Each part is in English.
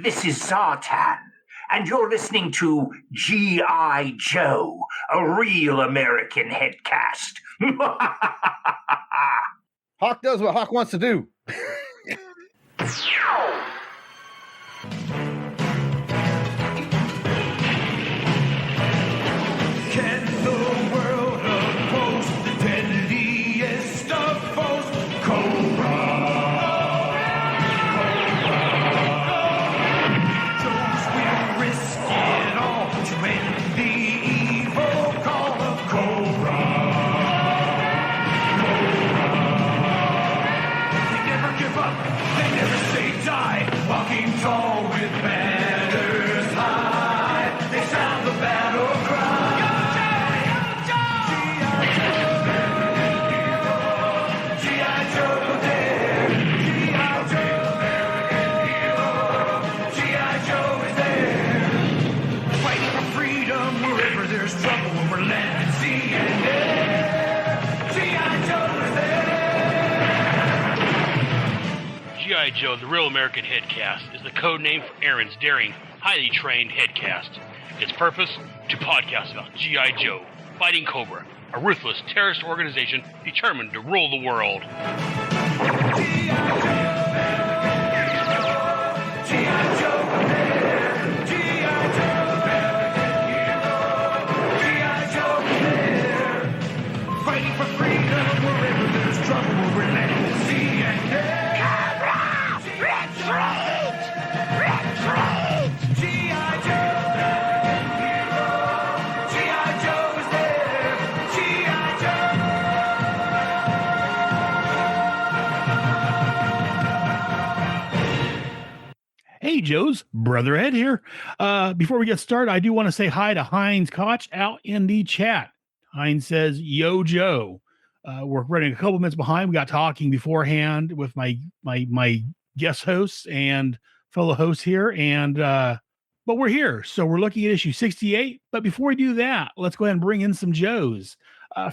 This is Zartan, and you're listening to G.I. Joe, a real American headcast. Hawk does what Hawk wants to do. Can the world oppose the deadliest of foes? Cobra! Joes will risk it all to end the evil call of Cobra. They never give up, they never say die, walking tall with banners high. They sound the battle cry. Trouble when we're landing sea and air. G.I. Joe is there. G.I. Joe, the Real American Headcast, is the code name for Aaron's daring, highly trained headcast. Its purpose? To podcast about G.I. Joe, fighting Cobra, a ruthless terrorist organization determined to rule the world. G.I. Joe. Trouble we're landing sea and air. Retreat! Retreat! G.I. Joe, hero. G.I. Joe is there. G.I. Joe. Hey, Joe's Brother Ed here. Before we get started, I do want to say hi to Heinz Koch out in the chat. Heinz says, "Yo, Joe." We're running a couple minutes behind. We got talking beforehand with my guest hosts and fellow hosts here, and but we're here, so we're looking at issue 68. But before we do that, let's go ahead and bring in some Joes.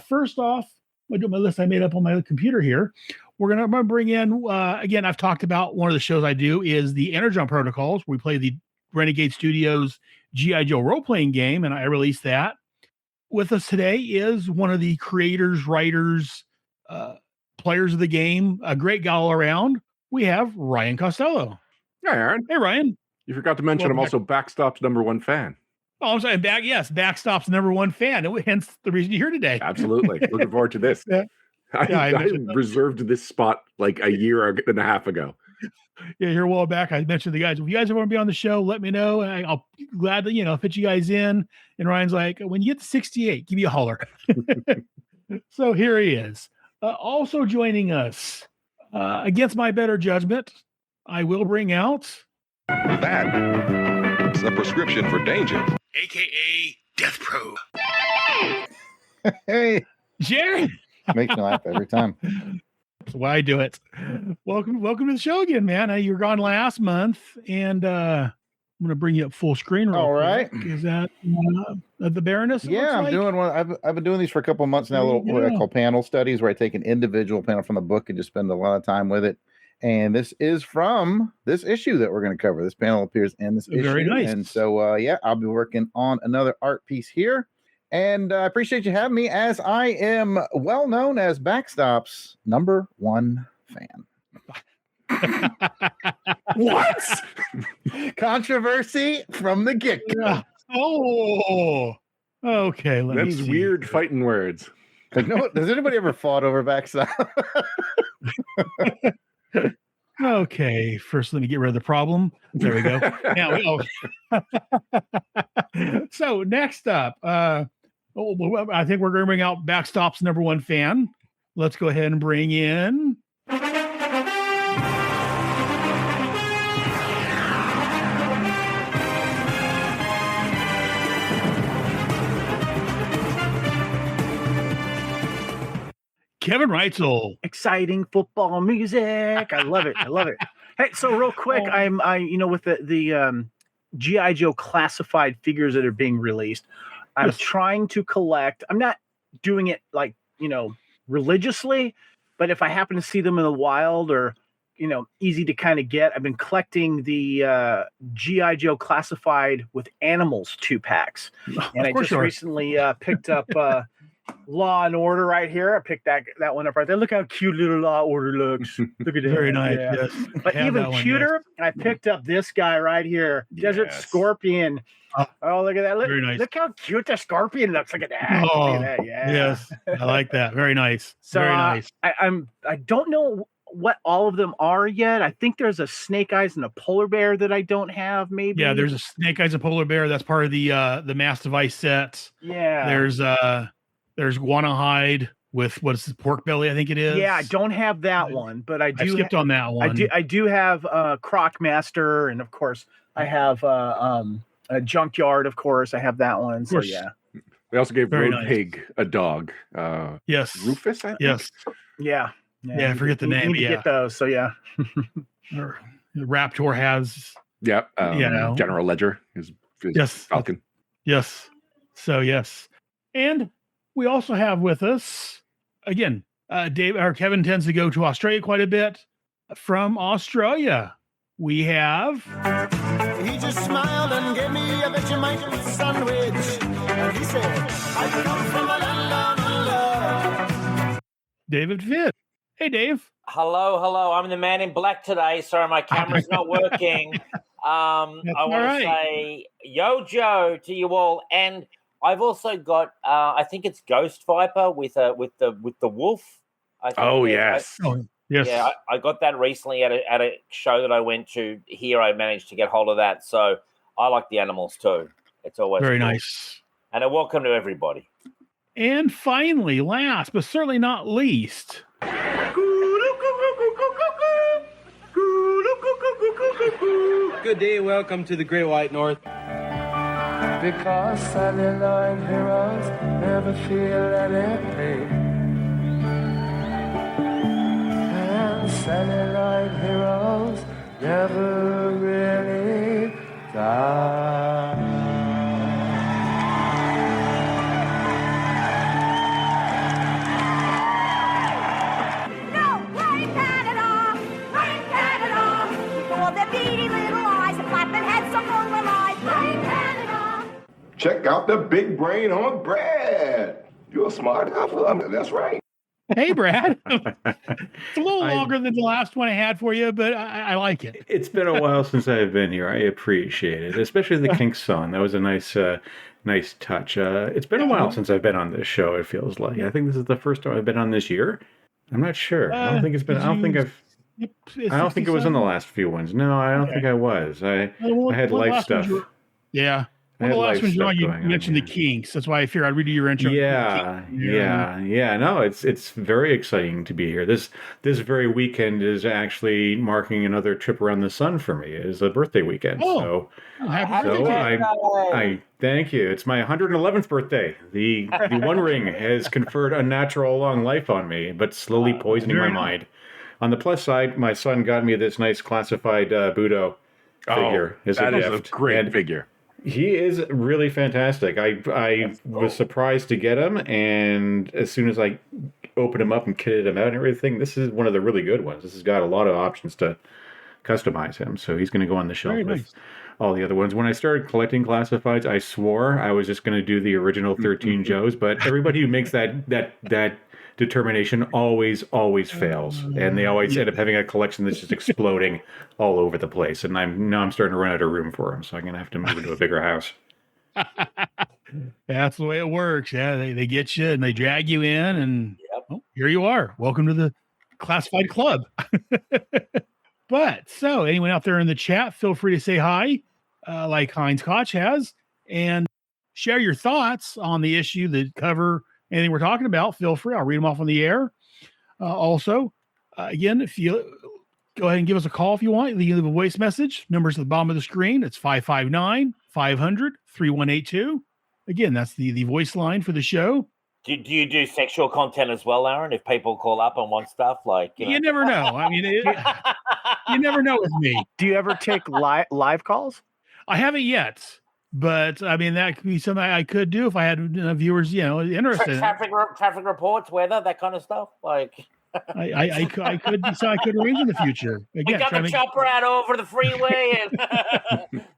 First off, I do my list I made up on my computer here. We're gonna bring in again. I've talked about one of the shows I do is the Energon Protocols. We play the Renegade Studios G.I. Joe role playing game, and I released that. With us today is one of the creators, writers, players of the game, a great guy all around. We have Ryan Costello. Hi, Aaron. Hey, Ryan. You forgot to mention I'm also Backstop's #1 fan. Oh, I'm sorry. Backstop's #1 fan. Hence the reason you're here today. Absolutely. Looking forward to this. Yeah. I reserved this spot like a year and a half ago. Yeah, here a while back, I mentioned the guys. If you guys ever want to be on the show, let me know. And I'll glad to, fit you guys in. And Ryan's like, when you get to 68, give me a holler. So here he is. Also joining us, against my better judgment, I will bring out That is a prescription for danger. AKA Death Pro. Hey, Jared. makes me laugh every time. That's why I do it. Welcome to the show again, man. You were gone last month, and I'm going to bring you up full screen. All right. Is that the Baroness? Yeah, I'm doing one. I've been doing these for a couple of months now. What I call panel studies, where I take an individual panel from the book and just spend a lot of time with it. And this is from this issue that we're going to cover. This panel appears in this issue. Very nice. And so, I'll be working on another art piece here. And I appreciate you having me, as I am well known as Backstop's #1 fan. What? Controversy from the get-go. Yeah. Oh, okay. That's weird fighting words. Like, no, has anybody ever fought over Backstop? Okay, first let me get rid of the problem. There we go. Now so next up, I think we're going to bring out Backstop's #1 fan. Let's go ahead and bring in Kevin Reitzel. Exciting football music. I love it. I love it. Hey, so real quick, with the G.I. Joe classified figures that are being released, I'm trying to collect. I'm not doing it religiously, but if I happen to see them in the wild or easy to kind of get. I've been collecting the GI Joe Classified with Animals 2-packs, and I just recently picked up Law and Order right here. I picked that one up right there. Look how cute little Law Order looks. Look at that. Very nice. Yeah. Yes. But even cuter, I picked up this guy right here, Desert Scorpion. Oh, look at that! Look, very nice. Look how cute the scorpion looks. Look at that! Oh, look at that. Yeah. Yes, I like that. Very nice. So very nice. I don't know what all of them are yet. I think there's a Snake Eyes and a polar bear that I don't have. Maybe. Yeah, there's a Snake Eyes and polar bear. That's part of the Mass Device set. Yeah. There's Guana Hide with what is the pork belly? I think it is. Yeah, I don't have that one, but I do. I skipped on that one. I do have Croc Master, and of course I have a Junkyard. Of course, I have that one. So yeah. We also gave Very Road nice. Pig a dog. Yes. Rufus. I think? Yes. Yeah. Yeah. I forget the name. Need to get those. So yeah. Raptor has. Yeah. know. General Ledger is Yes. Falcon. Yes. So yes, and we also have with us again. Kevin tends to go to Australia quite a bit. From Australia, we have. He just smiled and gave me a Vegemite sandwich. And he said, I come from a land down under. David Fitt. Hey, Dave. Hello. I'm the man in black today. Sorry, my camera's not working. I want to say Yo Joe to you all, and I've also got I think it's Ghost Viper with the wolf. Yes. Yes. Yeah, I got that recently at a show that I went to. Here, I managed to get hold of that. So I like the animals too. It's always very cool. nice. And a welcome to everybody. And finally, last but certainly not least. Good day, welcome to the Great White North. Because celluloid heroes never feel any pain. And celluloid heroes never really die. No, we're in Canada! We're in Canada! People with their beady little eyes and flapping heads so full of lies. We're in Canada! Check out the big brain on Brad. You're a smart enough. That's right. Hey, Brad. It's a little longer than the last one I had for you, but I like it. It's been a while since I've been here. I appreciate it, especially the Kinks song. That was a nice touch. It's been a while since I've been on this show, it feels like. I think this is the first time I've been on this year. I'm not sure. I don't think it's been. I don't think it was in the last few ones. No, I don't think I was. I had life stuff. Yeah. Well, the last one you mentioned the Kinks. That's why I figured I'd read you your intro. Yeah. No, it's very exciting to be here. This very weekend is actually marking another trip around the sun for me. It's a birthday weekend. Oh, happy birthday! I thank you. It's my 111th birthday. The One Ring has conferred unnatural long life on me, but slowly poisoning my mind. On the plus side, my son got me this nice classified Budo figure. That is a great figure. He is really fantastic. I was surprised to get him, and as soon as I opened him up and kitted him out and everything, this is one of the really good ones. This has got a lot of options to customize him, so he's going to go on the shelf with all the other ones. When I started collecting classifieds, I swore I was just going to do the original 13 Joes, but everybody who makes that determination always fails, and they always end up having a collection that's just exploding all over the place. And I'm starting to run out of room for them, so I'm gonna have to move into a bigger house. That's the way it works. Yeah, they get you and they drag you in, and here you are. Welcome to the Classified Club. But so anyone out there in the chat, feel free to say hi, like Heinz Koch has, and share your thoughts on the issue, the cover, anything we're talking about. Feel free. I'll read them off on the air. Also, again, if you go ahead and give us a call if you want, you leave a voice message. Numbers at the bottom of the screen. It's 559-500-3182. Again, that's the voice line for the show. Do you do sexual content as well, Aaron? If people call up and want stuff like you never know. I mean, you never know with me. Do you ever take live calls? I haven't yet. But I mean, that could be something I could do if I had viewers, interested. Traffic reports, weather, that kind of stuff. Like, I could decide I could arrange in the future. We Again, got the chopper out over the freeway and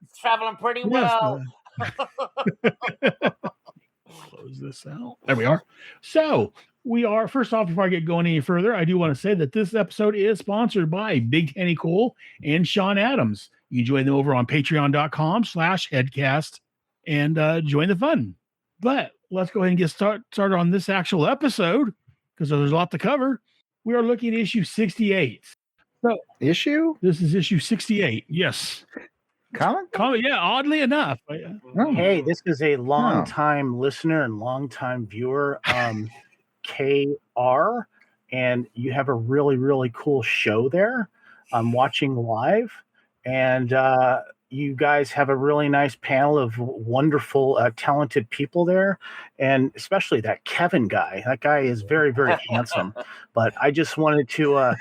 it's traveling pretty well. Close this out. There we are. So we are, first off, before I get going any further, I do want to say that this episode is sponsored by Big Tanny Cole and Sean Adams. You can join them over on patreon.com/headcast and join the fun. But let's go ahead and get started on this actual episode because there's a lot to cover. We are looking at issue 68. So issue? This is issue 68. Yes. Comic, yeah, oddly enough. Hey, this is a long-time listener and long-time viewer, KR, and you have a really, really cool show there. I'm watching live, and you guys have a really nice panel of wonderful, talented people there, and especially that Kevin guy. That guy is very, very handsome. But I just wanted to,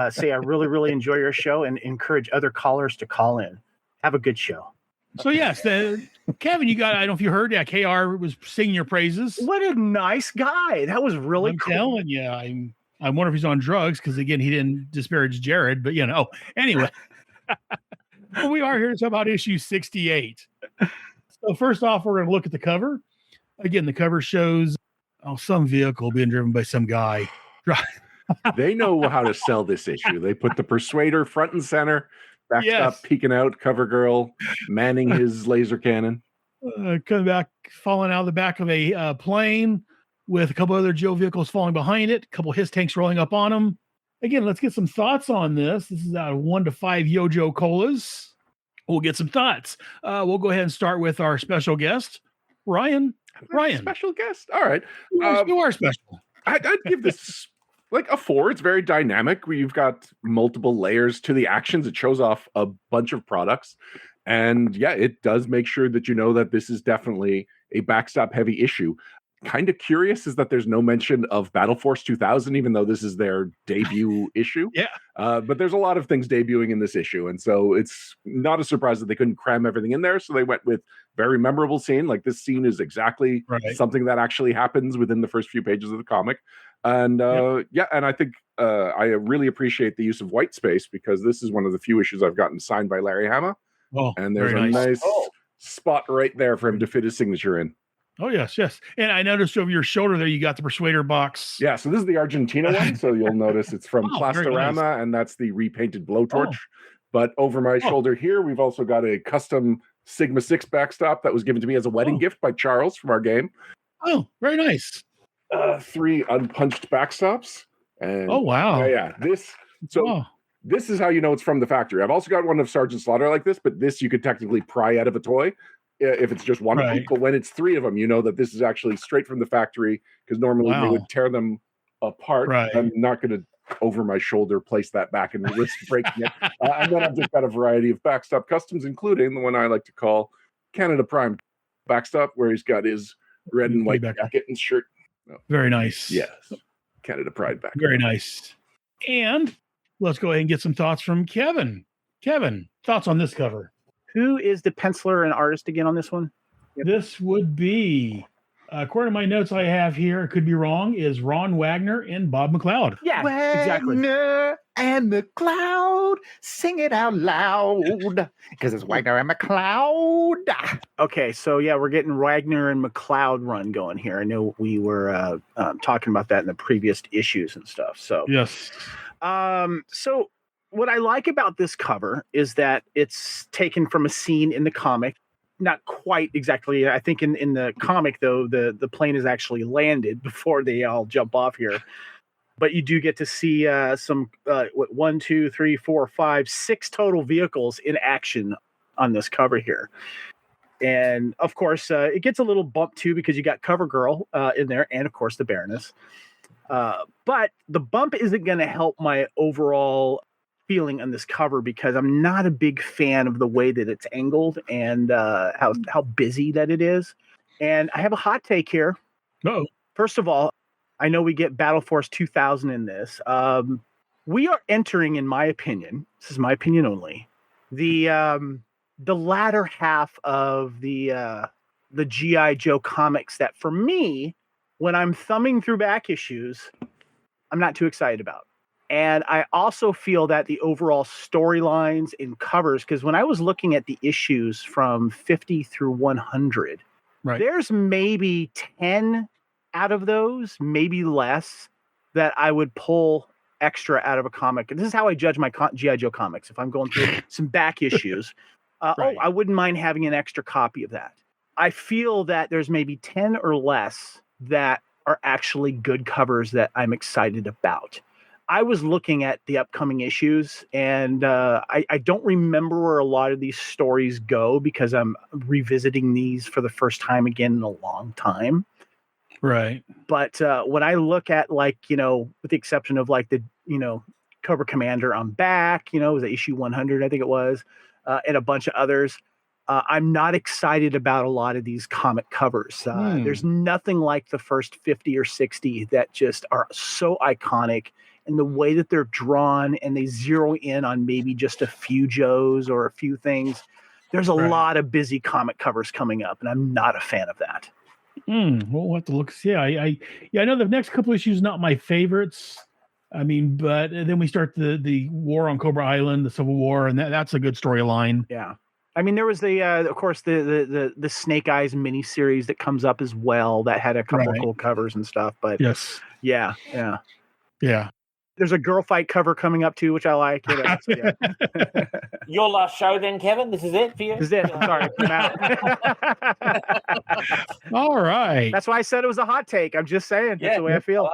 say I really, really enjoy your show and encourage other callers to call in. Have a good show. So yes, Kevin, you got, I don't know if you heard that KR was singing your praises. What a nice guy. That was really cool. Telling you, I wonder if he's on drugs because again, he didn't disparage Jared, but anyway. We are here to talk about issue 68. So first off, we're going to look at the cover. Again, the cover shows some vehicle being driven by some guy. They know how to sell this issue. They put the Persuader front and center. Backstop peeking out, cover girl manning his laser cannon. Coming back, falling out of the back of a plane with a couple other Joe vehicles falling behind it, a couple of his tanks rolling up on him. Again, let's get some thoughts on this. This is out of 1 to 5 Yojo Colas. We'll get some thoughts. We'll go ahead and start with our special guest, Ryan. Special guest? All right. You are special. I'd give this like a 4. It's very dynamic. We've got multiple layers to the actions. It shows off a bunch of products. And yeah, it does make sure that you know that this is definitely a backstop heavy issue. Kind of curious is that there's no mention of Battle Force 2000, even though this is their debut issue. Yeah. But there's a lot of things debuting in this issue. And so it's not a surprise that they couldn't cram everything in there. So they went with very memorable scene. Like this scene is exactly something that actually happens within the first few pages of the comic. And and I think I really appreciate the use of white space because this is one of the few issues I've gotten signed by Larry Hama. Oh, and there's a nice spot right there for him to fit his signature in. Oh, yes. And I noticed over your shoulder there, you got the Persuader box. Yeah, so this is the Argentina one. So you'll notice it's from Plastorama, nice. and that's the repainted blowtorch. But over my shoulder here, we've also got a custom Sigma 6 backstop that was given to me as a wedding gift by Charles from our game. Oh, very nice. 3 unpunched backstops. And oh, wow. Yeah. This is how you know it's from the factory. I've also got one of Sergeant Slaughter like this, but this you could technically pry out of a toy if it's just one of them. But when it's 3 of them, you know that this is actually straight from the factory because normally they would tear them apart. I'm not going to over my shoulder place that back and risk breaking it. And then I've just got a variety of backstop customs, including the one I like to call Canada Prime backstop, where he's got his red and white jacket and shirt. Very nice. Yes. Canada Pride back. Very nice. And let's go ahead and get some thoughts from Kevin. Kevin, thoughts on this cover? Who is the penciler and artist again on this one? This would be, according to my notes I have here, I could be wrong, is Ron Wagner and Bob McLeod. Yeah, exactly. Wagner and McLeod, sing it out loud, because it's Wagner and McLeod. Okay, so yeah, we're getting Wagner and McLeod run going here. I know we were talking about that in the previous issues and stuff. So yes. So what I like about this cover is that it's taken from a scene in the comic. Not quite exactly. I think in the comic, though, the plane is actually landed before they all jump off here. But you do get to see some 1, 2, 3, 4, 5, 6 total vehicles in action on this cover here. And of course, it gets a little bump too because you got Cover Girl in there, and of course the Baroness. But the bump isn't going to help my overall feeling on this cover because I'm not a big fan of the way that it's angled and how busy that it is. And I have a hot take here. Uh-oh. First of all, I know we get Battle Force 2000 in this. We are entering, in my opinion, this is my opinion only, the latter half of the G.I. Joe comics that for me, when I'm thumbing through back issues, I'm not too excited about. And I also feel that the overall storylines in covers, because when I was looking at the issues from 50 through 100, there's maybe 10 out of those, maybe less, that I would pull extra out of a comic. And this is how I judge my G.I. Joe comics. If I'm going through some back issues, I wouldn't mind having an extra copy of that. I feel that there's maybe 10 or less that are actually good covers that I'm excited about. I was looking at the upcoming issues, and I don't remember where a lot of these stories go because I'm revisiting these for the first time again in a long time. Right. But when I look at, like, you know, with the exception of like the, you know, Cobra Commander on back, you know, the issue 100, I think it was, and a bunch of others, I'm not excited about a lot of these comic covers. There's nothing like the first 50 or 60 that just are so iconic, and the way that they're drawn and they zero in on maybe just a few Joes or a few things. There's a lot of busy comic covers coming up, and I'm not a fan of that. We'll have to look. Yeah, I know the next couple issues not my favorites. I mean, but then we start the war on Cobra Island, the Civil War, and that's a good storyline. Yeah. I mean, there was of course, the Snake Eyes miniseries that comes up as well that had a couple of cool covers and stuff. But yeah. There's a girl fight cover coming up too, which I like. You know, so, yeah. Your last show, then, Kevin. This is it for you. This is it. I'm sorry. I'm out. All right. That's why I said it was a hot take. I'm just saying. That's the way I feel.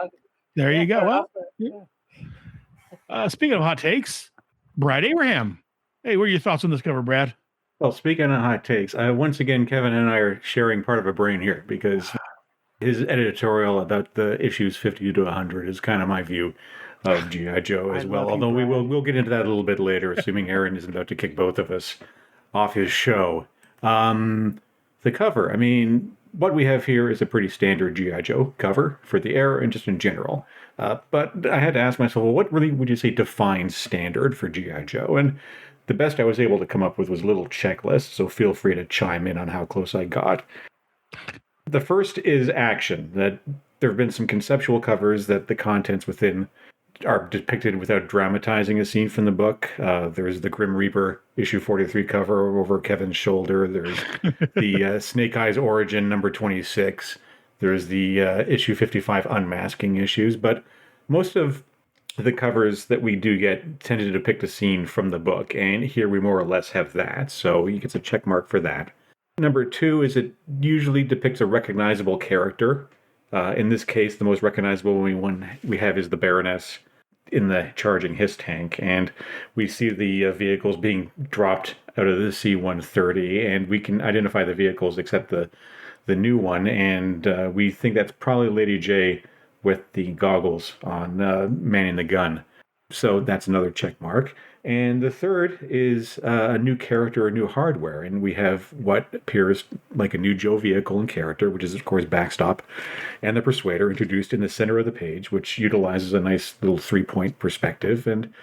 There you go. Well, speaking of hot takes, Brad Abraham. Hey, what are your thoughts on this cover, Brad? Well, speaking of hot takes, once again, Kevin and I are sharing part of a brain here because his editorial about the issues 50 to 100 is kind of my view of G.I. Joe as well. Although we'll get into that a little bit later, assuming Aaron isn't about to kick both of us off his show. The cover, I mean, what we have here is a pretty standard G.I. Joe cover for the era and just in general. But I had to ask myself, well, what really would you say defines standard for G.I. Joe? And the best I was able to come up with was a little checklist, so feel free to chime in on how close I got. The first is action. That there have been some conceptual covers that the contents within are depicted without dramatizing a scene from the book. There's the Grim Reaper issue 43 cover over Kevin's shoulder. There's the Snake Eyes Origin number 26. There's the issue 55 unmasking issues. But most of the covers that we do get tend to depict a scene from the book. And here we more or less have that. So he gets a check mark for that. Number 2 is it usually depicts a recognizable character. In this case, the most recognizable one we have is the Baroness in the charging his tank, and we see the vehicles being dropped out of the C-130, and we can identify the vehicles except the new one, and we think that's probably Lady J with the goggles on manning the gun. So that's another check mark. And the third is a new character or new hardware. And we have what appears like a new Joe vehicle and character, which is, of course, Backstop, and the Persuader introduced in the center of the page, which utilizes a nice little 3-point perspective. And,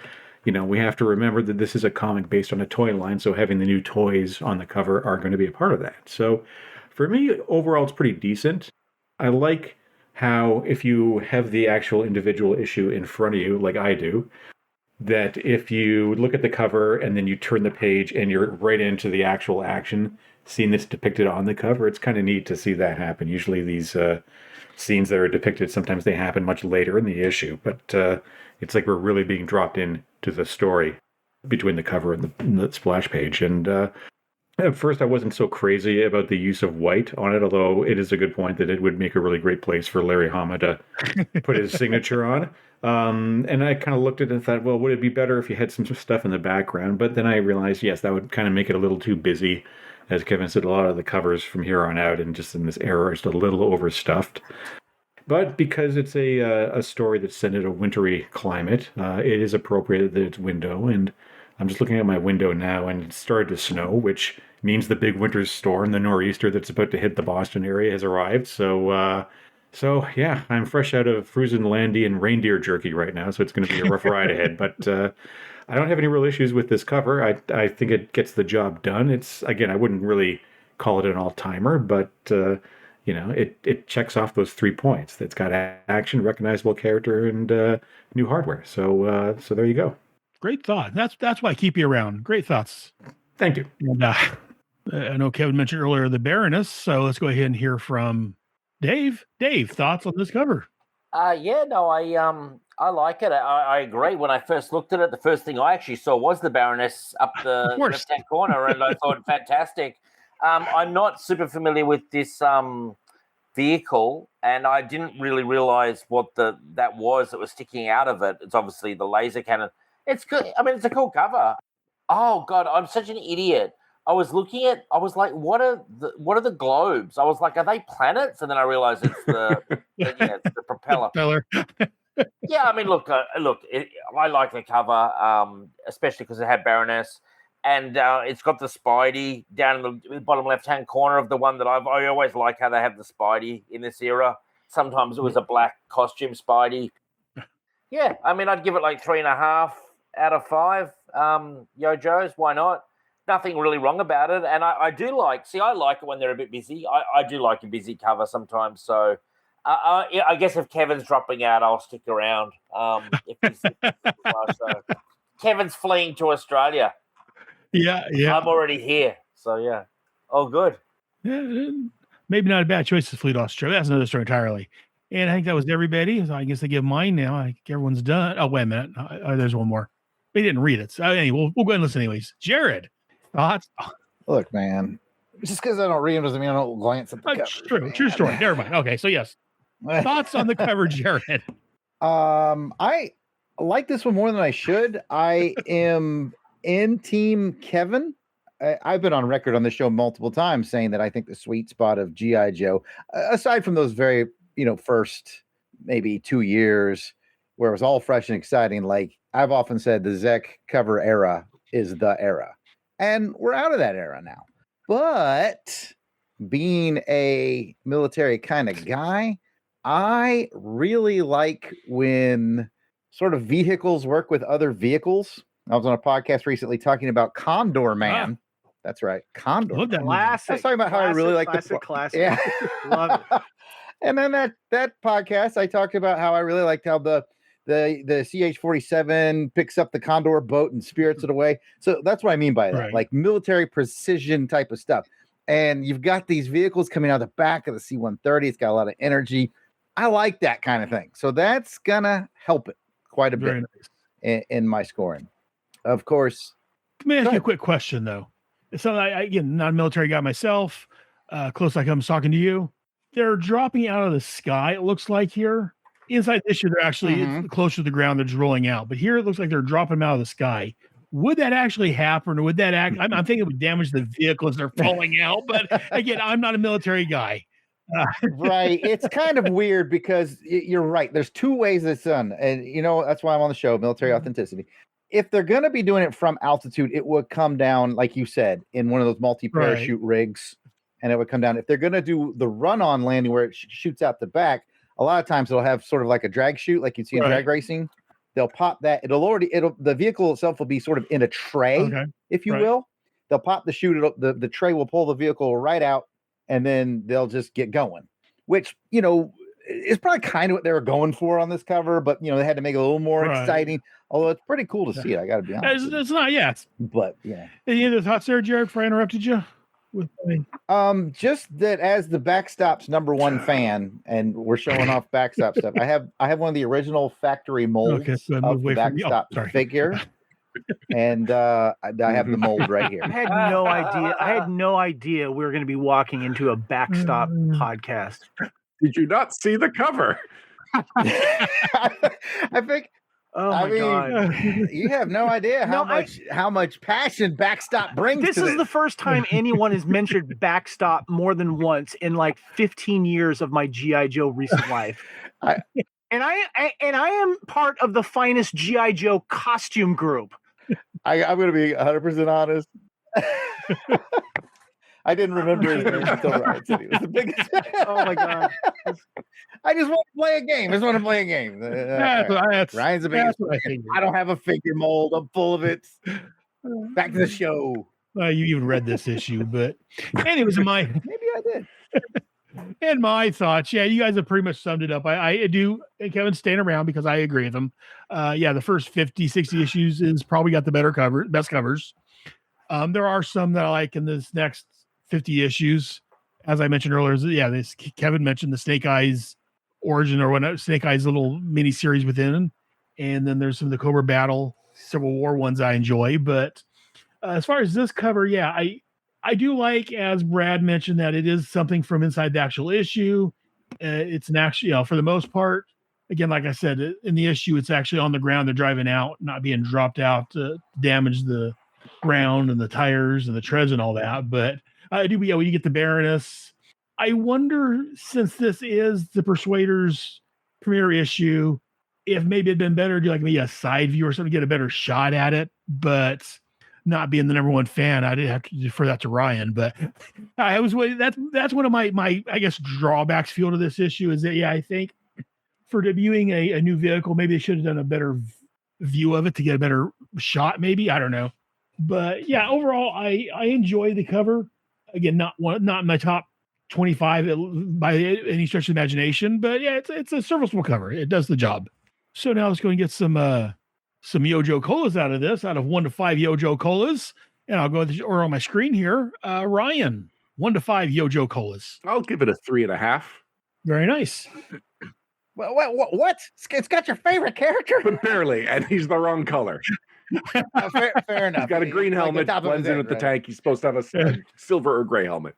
you know, we have to remember that this is a comic based on a toy line, so having the new toys on the cover are going to be a part of that. So for me, overall, it's pretty decent. I like how if you have the actual individual issue in front of you, like I do, that if you look at the cover and then you turn the page and you're right into the actual action scene that's depicted on the cover, it's kind of neat to see that happen. Usually these scenes that are depicted, sometimes they happen much later in the issue, but it's like we're really being dropped into the story between the cover and the splash page. And at first I wasn't so crazy about the use of white on it, although it is a good point that it would make a really great place for Larry Hama to put his signature on. And I kind of looked at it and thought, well, would it be better if you had some stuff in the background? But then I realized, yes, that would kind of make it a little too busy. As Kevin said, a lot of the covers from here on out and just in this era are just a little overstuffed. But because it's a story that's set in a wintry climate, it is appropriate that it's window. And I'm just looking at my window now, and it's started to snow, which means the big winter storm, the nor'easter that's about to hit the Boston area, has arrived. So yeah, I'm fresh out of Fruzen Landy and reindeer jerky right now, so it's going to be a rough ride ahead. But I don't have any real issues with this cover. I think it gets the job done. It's, again, I wouldn't really call it an all-timer, but it checks off those 3 points. It's got action, recognizable character, and new hardware. So there you go. Great thought. That's why I keep you around. Great thoughts. Thank you. And, I know Kevin mentioned earlier the Baroness, so let's go ahead and hear from Dave. Dave, thoughts on this cover? I like it. I agree. When I first looked at it, the first thing I actually saw was the Baroness up the left-hand corner, and I thought, fantastic. I'm not super familiar with this vehicle, and I didn't really realize what that was that was sticking out of it. It's obviously the laser cannon. It's good. I mean, it's a cool cover. Oh God, I'm such an idiot. I was like, what are the globes? I was like, are they planets? And then I realized it's it's the propeller. Yeah, I mean, look, I like the cover, especially because it had Baroness, and it's got the Spidey down in the bottom left-hand corner of the one that I always like how they have the Spidey in this era. Sometimes it was a black costume Spidey. Yeah, I mean, I'd give it like 3.5 out of 5. Yo-Joes, why not? Nothing really wrong about it, and I do like it when they're a bit busy. I do like a busy cover sometimes, so I guess if Kevin's dropping out, I'll stick around. So Kevin's fleeing to Australia. Yeah. I'm already here, so yeah, all good. Yeah, maybe not a bad choice to flee to Australia. That's another story entirely. And I think that was everybody. So I guess I give mine now. I think everyone's done. Oh, wait a minute. There's one more. They didn't read it. So anyway, we'll go ahead and listen anyways. Jared, thoughts? Look, man, just because I don't read them doesn't mean I don't glance at the cover. True story. Never mind. Okay, so yes. Thoughts on the cover, Jared? I like this one more than I should. I am in Team Kevin. I've been on record on this show multiple times saying that I think the sweet spot of G.I. Joe, aside from those very, first maybe 2 years where it was all fresh and exciting, like I've often said, the Zek cover era is the era. And we're out of that era now. But being a military kind of guy, I really like when sort of vehicles work with other vehicles. I was on a podcast recently talking about Condor Man. That's right. Condor. Love that classic. I was talking about how I really like the classic. Yeah. Love it. And then that podcast, I talked about how I really liked how the CH-47 picks up the Condor boat and spirits it away. So that's what I mean by that, like military precision type of stuff. And you've got these vehicles coming out the back of the C-130. It's got a lot of energy. I like that kind of thing. So that's going to help it quite a bit in my scoring. Of course. Let me ask you a quick question, though. So I again, not a military guy myself, close like I'm talking to you. They're dropping out of the sky, it looks like here. Inside this year, they're actually closer to the ground. They're just rolling out. But here, it looks like they're dropping them out of the sky. Would that actually happen? Or would that I'm thinking it would damage the vehicle as they're falling out. But again, I'm not a military guy. Right. It's kind of weird because you're right. There's two ways it's done. And, that's why I'm on the show, military authenticity. If they're going to be doing it from altitude, it would come down, like you said, in one of those multi-parachute rigs. And it would come down. If they're going to do the run-on landing where it shoots out the back, a lot of times it'll have sort of like a drag chute, like you'd see in drag racing. They'll pop that. The vehicle itself will be sort of in a tray, if you will. They'll pop the chute. The tray will pull the vehicle right out, and then they'll just get going, which, is probably kind of what they were going for on this cover, but, they had to make it a little more exciting, although it's pretty cool to see it. I got to be honest. It's not, But, yeah. Any other thoughts there, Jared, before I interrupted you? Just that as the Backstop's #1 fan, and we're showing off Backstop stuff. I have one of the original factory molds of the Backstop figure, and I have the mold right here. I had no idea we were going to be walking into a Backstop podcast. Did you not see the cover? I think. Oh my God! You have no idea how much passion Backstop brings. This is the first time anyone has mentioned Backstop more than once in like 15 years of my G.I. Joe recent life. And I am part of the finest G.I. Joe costume group. I'm going to be 100% honest. I didn't remember his name until Ryan said he was the biggest. Oh my God! I just want to play a game. Ryan's the biggest. I don't have a figure mold. I'm full of it. Back to the show. You even read this issue, but anyways, maybe I did. And my thoughts, yeah, you guys have pretty much summed it up. I do, and Kevin's staying around because I agree with him. Yeah, the first 50, 60 issues is probably got the best covers. There are some that I like in this next 50 issues. As I mentioned earlier, yeah, Kevin mentioned the Snake Eyes origin or whatnot, Snake Eyes little mini series within. And then there's some of the Cobra Battle Civil War ones I enjoy. But as far as this cover, yeah, I do like, as Brad mentioned, that it is something from inside the actual issue. It's an actual, for the most part, again, like I said, in the issue, it's actually on the ground. They're driving out, not being dropped out to damage the ground and the tires and the treads and all that. But when you get the Baroness, I wonder, since this is the Persuaders premiere issue, if maybe it'd been better to do like maybe a side view or something, get a better shot at it. But not being the number one fan, I didn't have to defer that to Ryan. But that's one of my I guess drawbacks feel to this issue is that, yeah, I think for debuting a new vehicle, maybe they should have done a better view of it to get a better shot. Maybe, I don't know. But yeah, overall, I enjoy the cover. Again, not in my top 25 by any stretch of the imagination, but yeah, it's a serviceable cover. It does the job. So now let's go and get some Yojo Colas out of 1 to 5 Yojo Colas, and I'll go or on my screen here. Ryan, 1 to 5 Yojo Colas. I'll give it a 3.5. Very nice. Well, what? It's got your favorite character, but barely, and he's the wrong color. Fair enough. He's got a green helmet, blends in with the tank. He's supposed to have a silver or gray helmet.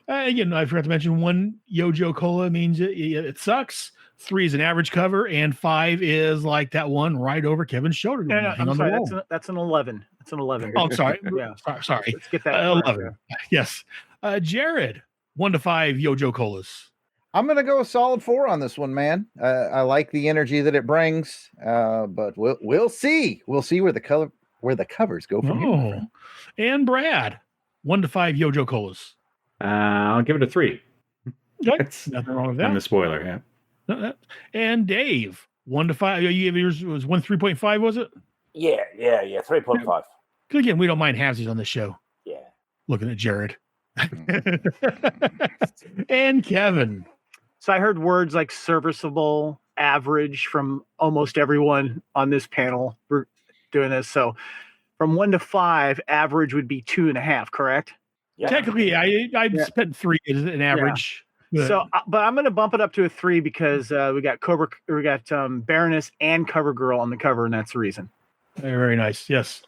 Again, I forgot to mention 1 Yojo Cola means it sucks. 3 is an average cover, and 5 is like that one right over Kevin's shoulder. No, I'm sorry. That's an 11. That's an 11. Oh, sorry. Yeah, sorry. Let's get that 11. Yes. Jared, 1 to 5 Yojo Colas. I'm going to go a solid 4 on this one, man. I like the energy that it brings, but we'll see. We'll see where the covers go from here. And Brad, 1 to 5 Yojo Colas. I'll give it a 3. Okay. Nothing wrong with that. And the spoiler, yeah. And Dave, 1 to 5. Yours was 3.5, was it? Yeah, 3.5. Because again, we don't mind halvesies on this show. Yeah. Looking at Jared. And Kevin. So I heard words like serviceable, average from almost everyone on this panel. We're doing this. So from 1 to 5, average would be 2.5, correct? Yeah. Technically, I spent 3 as an average. Yeah. So, but I'm going to bump it up to a 3 because we got Baroness and Cover Girl on the cover, and that's the reason. Very nice. Yes.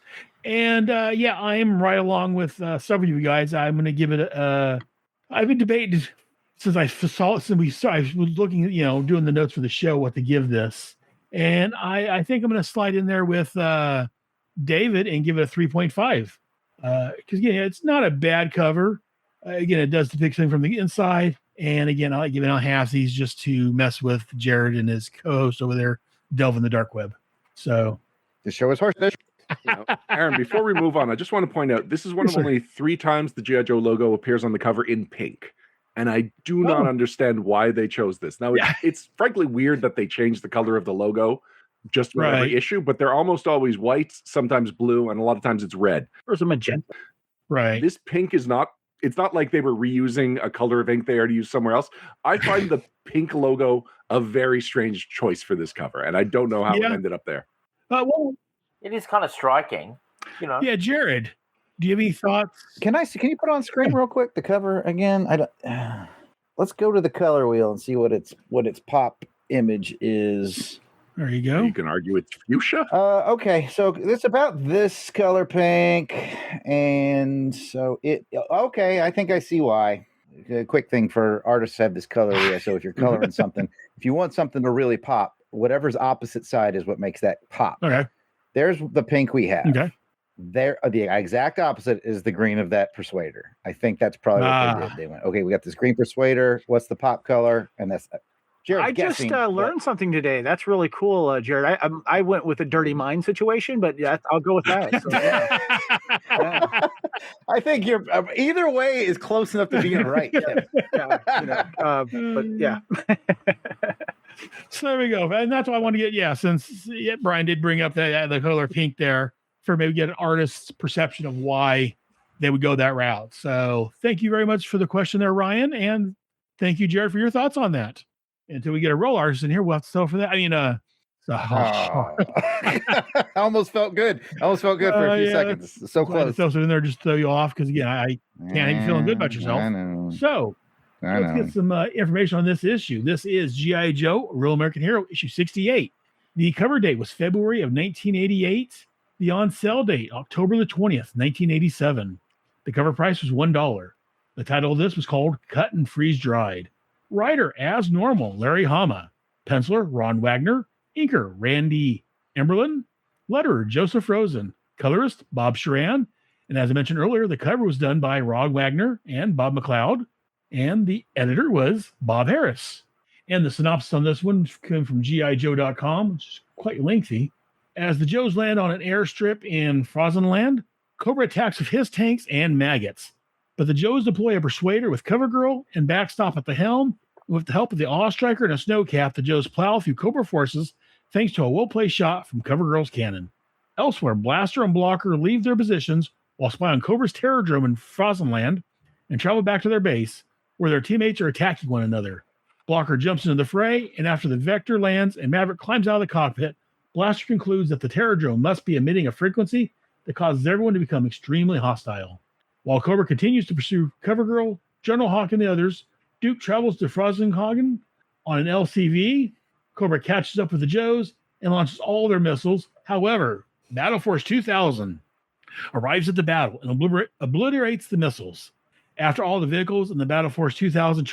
And I'm right along with several of you guys. I'm going to give it I've been debating since I saw it, I was looking at, doing the notes for the show, what to give this. And I think I'm going to slide in there with David and give it a 3.5. Because again, it's not a bad cover. Again, it does depict something from the inside. And again, I like giving out halfsies just to mess with Jared and his co-host over there, delving the dark web. So the show is horse. Aaron, before we move on, I just want to point out this is one of only 3 times the G.I. Joe logo appears on the cover in pink. And I do not understand why they chose this. Now, it's frankly weird that they changed the color of the logo just for every issue, but they're almost always white, sometimes blue, and a lot of times it's red. There's a magenta. Right. This pink is not, it's not like they were reusing a color of ink they already used somewhere else. I find the pink logo a very strange choice for this cover, and I don't know how it ended up there. Well, it is kind of striking, Yeah, Jared, do you have any thoughts? Can you put on screen real quick the cover again? Let's go to the color wheel and see what its pop image is. There you go. You can argue it's fuchsia. Okay, so it's about this color pink, and so I think I see why. A quick thing for artists have this color wheel. So if you're coloring something, if you want something to really pop, whatever's opposite side is what makes that pop. Okay. There's the pink we have. Okay. There, the exact opposite is the green of that Persuader. I think that's probably what they did. They went, okay, we got this green Persuader. What's the pop color? And that's Jared. I just learned something today. That's really cool, Jared. I went with a Dirty Mind situation, but I'll go with that. So, yeah. I think you're either way is close enough to being right. But yeah. So there we go, and that's what I want to get. Since Brian did bring up the color pink there, for maybe get an artist's perception of why they would go that route. So thank you very much for the question there, Ryan. And thank you, Jared, for your thoughts on that. Until we get a roll artist in here, we'll have to settle for that. I mean, I almost felt good. For a few seconds. So close. Throw something in there just to throw you off because, again, I can't even feeling good about yourself. I know. So let's get some information on this issue. This is G.I. Joe, Real American Hero, issue 68. The cover date was February of 1988. The on-sale date, October the 20th, 1987. The cover price was $1. The title of this was called Cut and Freeze Dried. Writer, as normal, Larry Hama. Penciler, Ron Wagner. Inker, Randy Emberlin. Letterer, Joseph Rosen. Colorist, Bob Sharan. And as I mentioned earlier, the cover was done by Ron Wagner and Bob McLeod. And the editor was Bob Harris. And the synopsis on this one came from gijoe.com, which is quite lengthy. As the Joes land on an airstrip in Frozenland, Cobra attacks with his tanks and maggots. But the Joes deploy a Persuader with CoverGirl and Backstop at the helm. With the help of the Awe Striker and a Snowcap, the Joes plow through Cobra forces thanks to a well-placed shot from CoverGirl's cannon. Elsewhere, Blaster and Blocker leave their positions while spy on Cobra's Terrordrome in Frozenland and travel back to their base, where their teammates are attacking one another. Blocker jumps into the fray, and after the Vector lands and Maverick climbs out of the cockpit, Blaster concludes that the Terrordrome must be emitting a frequency that causes everyone to become extremely hostile. While Cobra continues to pursue CoverGirl, General Hawk, and the others, Duke travels to Frozenhagen on an LCV. Cobra catches up with the Joes and launches all their missiles. However, Battle Force 2000 arrives at the battle and obliterates the missiles. After all the vehicles in the Battle Force 2000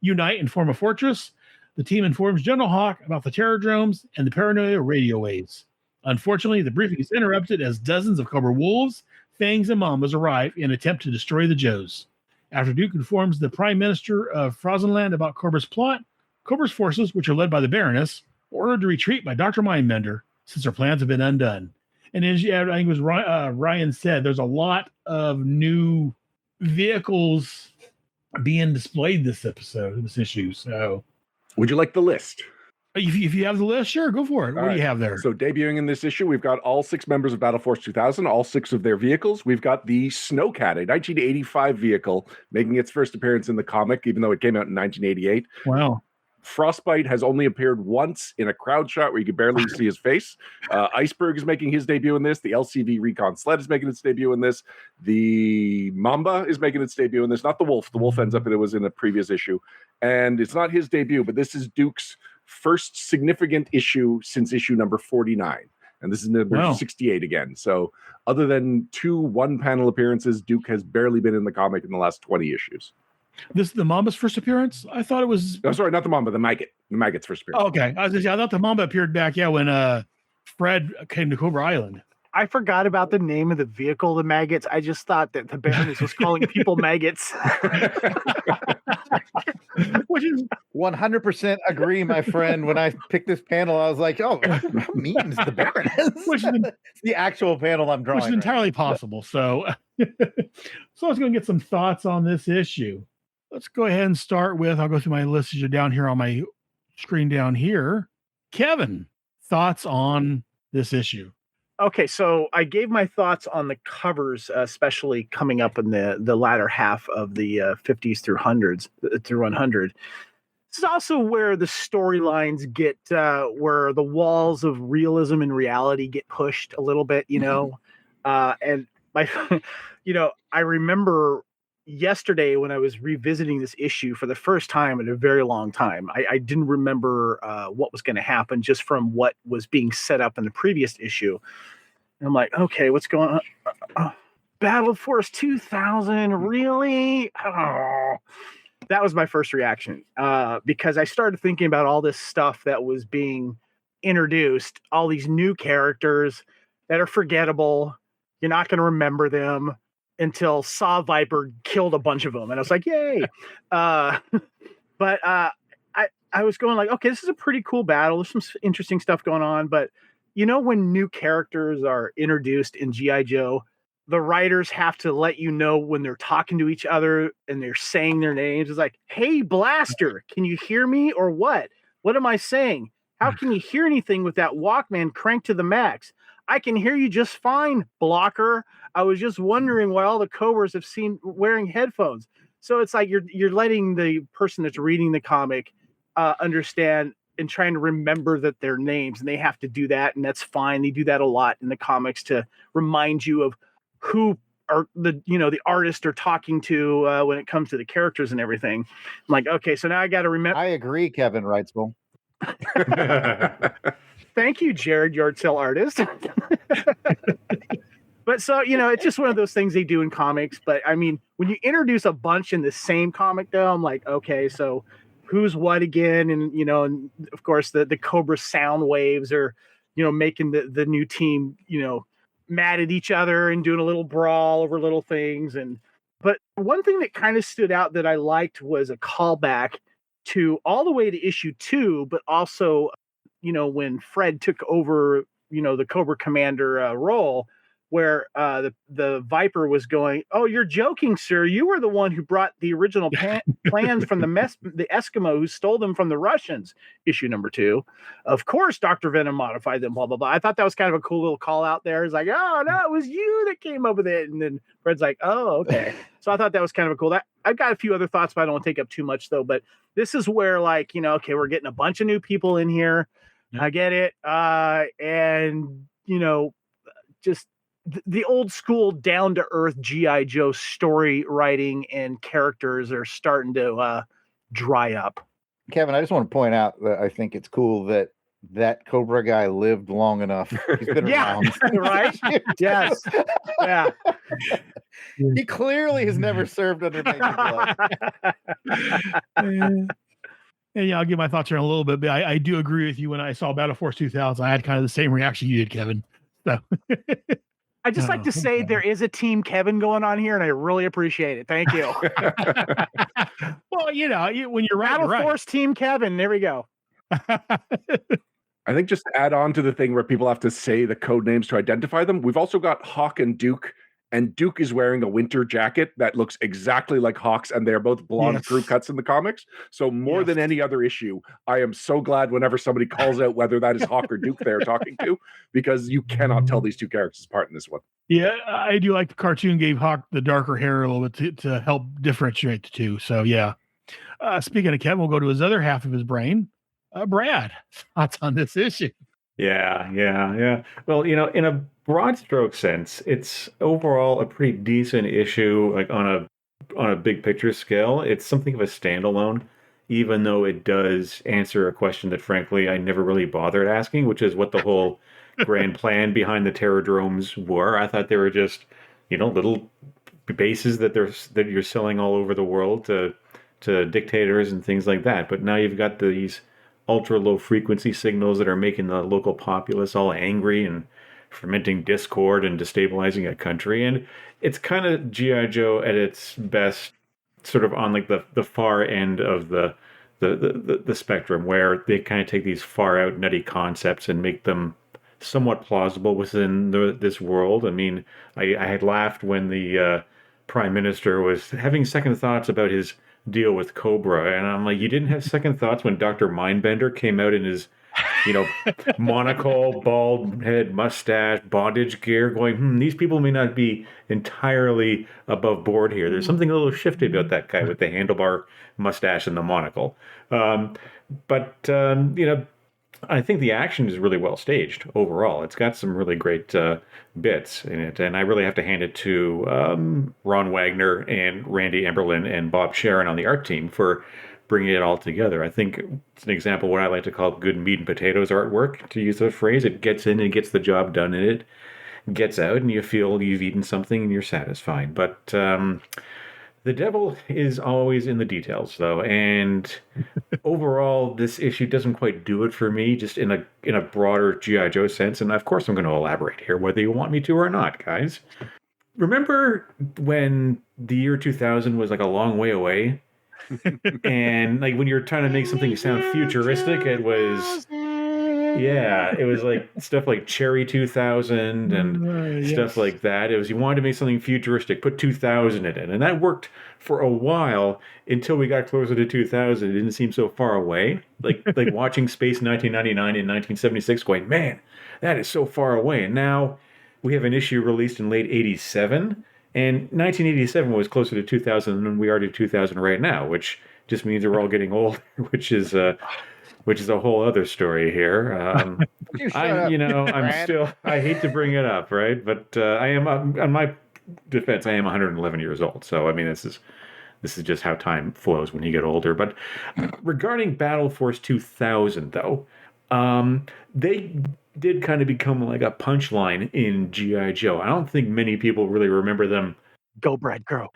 unite and form a fortress, the team informs General Hawk about the Terrordromes and the paranoia radio waves. Unfortunately, the briefing is interrupted as dozens of Cobra Wolves, Fangs, and Mambas arrive and attempt to destroy the Joes. After Duke informs the Prime Minister of Frozenland about Cobra's plot, Cobra's forces, which are led by the Baroness, are ordered to retreat by Dr. Mindbender since their plans have been undone. And as I think it was Ryan said, there's a lot of new vehicles being displayed this issue. So, would you like the list? If you have the list, sure, go for it. What do you have there? So debuting in this issue, we've got all 6 members of Battle Force 2000, all 6 of their vehicles. We've got the Snowcat, a 1985 vehicle, making its first appearance in the comic, even though it came out in 1988. Wow. Frostbite has only appeared once in a crowd shot where you could barely see his face. Iceberg is making his debut in this. The LCV Recon Sled is making its debut in this. The Mamba is making its debut in this. Not the Wolf. The Wolf ends up, it was in a previous issue. And it's not his debut, but this is Duke's first significant issue since issue number 49. And this is number 68 again. So other than 2 one-panel appearances, Duke has barely been in the comic in the last 20 issues. This is the Mamba's first appearance? I thought it was... Oh, sorry, not the Mamba, the Maggot. The Maggot's first appearance. Oh, okay. I thought the Mamba appeared back, when Fred came to Cobra Island. I forgot about the name of the vehicle, the Maggots. I just thought that the Baroness was calling people maggots. Which is 100% agree, my friend. When I picked this panel, I was like, "Oh, how mean is the Baroness?" Which is it's the actual panel I'm drawing. Which is entirely possible. So, let's go get some thoughts on this issue. Let's go ahead and start with. I'll go through my list as you're down here on my screen down here. Kevin, thoughts on this issue? Okay, so I gave my thoughts on the covers, especially coming up in the latter half of the 50s through 100. This is also where the storylines get, where the walls of realism and reality get pushed a little bit, and my, I remember yesterday when I was revisiting this issue for the first time in a very long time. I didn't remember what was going to happen just from what was being set up in the previous issue. And I'm like, okay, what's going on? Battle Force 2000, really? Oh. That was my first reaction because I started thinking about all this stuff that was being introduced, all these new characters that are forgettable. You're not going to remember them until Saw Viper killed a bunch of them. And I was like, yay. But I was going like, okay, this is a pretty cool battle. There's some interesting stuff going on. But when new characters are introduced in G.I. Joe, the writers have to let you know when they're talking to each other and they're saying their names. It's like, hey, Blaster, can you hear me or what? What am I saying? How can you hear anything with that Walkman cranked to the max? I can hear you just fine, blocker. I was just wondering why all the Cobras have seen wearing headphones. So it's like you're letting the person that's reading the comic understand and trying to remember that their names, and they have to do that, and that's fine. They do that a lot in the comics to remind you of who are the artist are talking to when it comes to the characters and everything. I'm like, okay, so now I got to remember. I agree, Kevin Wrightsville. Thank you, Jared, yard sale artist. But so, it's just one of those things they do in comics. But I mean, when you introduce a bunch in the same comic, though, I'm like, okay, so who's what again? And, and of course, the Cobra sound waves are, making the new team, mad at each other and doing a little brawl over little things. But one thing that kind of stood out that I liked was a callback to all the way to issue 2, but also, when Fred took over, the Cobra Commander role, where the Viper was going, "Oh, you're joking, sir. You were the one who brought the original plans from the Eskimo who stole them from the Russians." Issue number 2. Of course, Dr. Venom modified them, blah, blah, blah. I thought that was kind of a cool little call out there. It's like, oh, no, it was you that came up with it. And then Fred's like, oh, okay. So I thought that was kind of a cool. I've got a few other thoughts, but I don't want to take up too much, though. But this is where, like, okay, we're getting a bunch of new people in here. Yeah. I get it. And, just the old school down to earth G.I. Joe story writing and characters are starting to dry up. Kevin, I just want to point out that I think it's cool that Cobra guy lived long enough. He's been around. Right? Yes. Yeah. He clearly has never served under Major Blood. Yeah, I'll give my thoughts here in a little bit, but I do agree with you. When I saw Battle Force 2000, I had kind of the same reaction you did, Kevin. So I just like to say there is a Team Kevin going on here, and I really appreciate it. Thank you. Well, when you're right, Battle Force Team Kevin, there we go. I think just to add on to the thing where people have to say the code names to identify them, we've also got Hawk and Duke. And Duke is wearing a winter jacket that looks exactly like Hawk's, and they're both blonde crew cuts in the comics. So more than any other issue, I am so glad whenever somebody calls out whether that is Hawk or Duke they're talking to, because you cannot tell these two characters apart in this one. Yeah, I do like the cartoon gave Hawk the darker hair a little bit to help differentiate the two. So yeah. Speaking of Kevin, we'll go to his other half of his brain. Brad, thoughts on this issue? Yeah. Well, in a broad stroke sense, it's overall a pretty decent issue, like on a big picture scale. It's something of a standalone, even though it does answer a question that, frankly, I never really bothered asking, which is what the whole grand plan behind the Terradromes were. I thought they were just, little bases that you're selling all over the world to dictators and things like that. But now you've got these ultra low frequency signals that are making the local populace all angry and fermenting discord and destabilizing a country. And it's kind of G.I. Joe at its best, sort of on like the far end of the spectrum, where they kind of take these far out nutty concepts and make them somewhat plausible within this world. I mean, I had laughed when the Prime Minister was having second thoughts about his deal with Cobra, and I'm like, you didn't have second thoughts when Dr. Mindbender came out in his monocle, bald head, mustache, bondage gear, going, these people may not be entirely above board here. There's something a little shifty about that guy with the handlebar mustache and the monocle. But I think the action is really well staged overall. It's got some really great bits in it, and I really have to hand it to Ron Wagner and Randy Emberlin and Bob Sharon on the art team for bringing it all together. I think it's an example of what I like to call good meat and potatoes artwork, to use the phrase. It gets in and gets the job done, and it gets out, and you feel you've eaten something and you're satisfied. But the devil is always in the details, though, and overall, this issue doesn't quite do it for me, just in a broader G.I. Joe sense. And of course, I'm going to elaborate here, whether you want me to or not, guys. Remember when the year 2000 was like a long way away? And like when you're trying to make something sound futuristic, it was Yeah, it was like stuff like Cherry 2000 and stuff like that. It was, you wanted to make something futuristic, put 2000 in it. And that worked for a while until we got closer to 2000. It didn't seem so far away. Like watching Space 1999 in 1976 going, man, that is so far away. And now we have an issue released in late 87. And 1987 was closer to 2000 than we are to 2000 right now, which just means we're all getting old, which is a whole other story here. I hate to bring it up, right? But I am, on my defense, I am 111 years old. So, I mean, this is just how time flows when you get older. But regarding Battle Force 2000, though, they did kind of become like a punchline in G.I. Joe. I don't think many people really remember them. Go, Brad, go.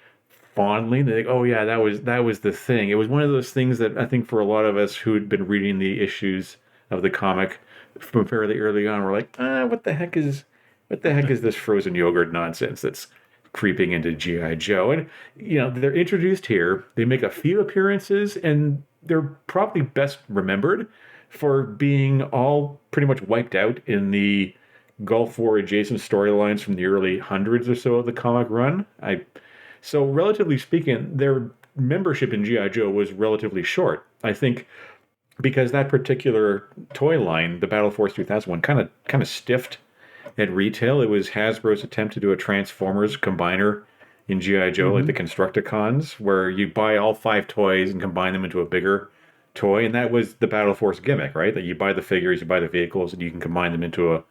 Fondly. They think, oh yeah, that was the thing. It was one of those things that I think for a lot of us who had been reading the issues of the comic from fairly early on, we're like, what the heck is this frozen yogurt nonsense that's creeping into G.I. Joe? And they're introduced here. They make a few appearances, and they're probably best remembered for being all pretty much wiped out in the Gulf War adjacent storylines from the early hundreds or so of the comic run. So relatively speaking, their membership in G.I. Joe was relatively short. I think because that particular toy line, the Battle Force 2000 one, kind of stiffed at retail. It was Hasbro's attempt to do a Transformers combiner in G.I. Joe, like the Constructicons, where you buy all 5 toys and combine them into a bigger toy. And that was the Battle Force gimmick, right? That you buy the figures, you buy the vehicles, and you can combine them into a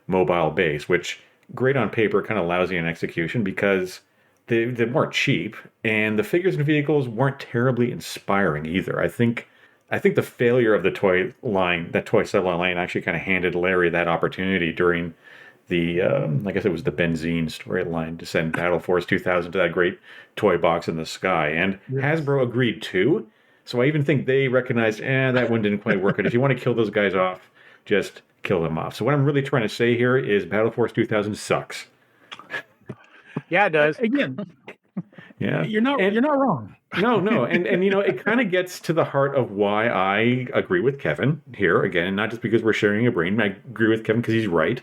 mobile base, which great on paper, kind of lousy in execution because they weren't cheap, and the figures and vehicles weren't terribly inspiring either. I think the failure of the toy line, that toy subline line, actually kind of handed Larry that opportunity during the, I guess it was the Benzene storyline to send Battle Force 2000 to that great toy box in the sky. And Hasbro agreed too. So I even think they recognized, that one didn't quite work. And if you want to kill those guys off, just kill them off. So what I'm really trying to say here is Battle Force 2000 sucks. Yeah, it does. Again, yeah, you're not wrong. No, and it kind of gets to the heart of why I agree with Kevin here again, and not just because we're sharing a brain. I agree with Kevin because he's right.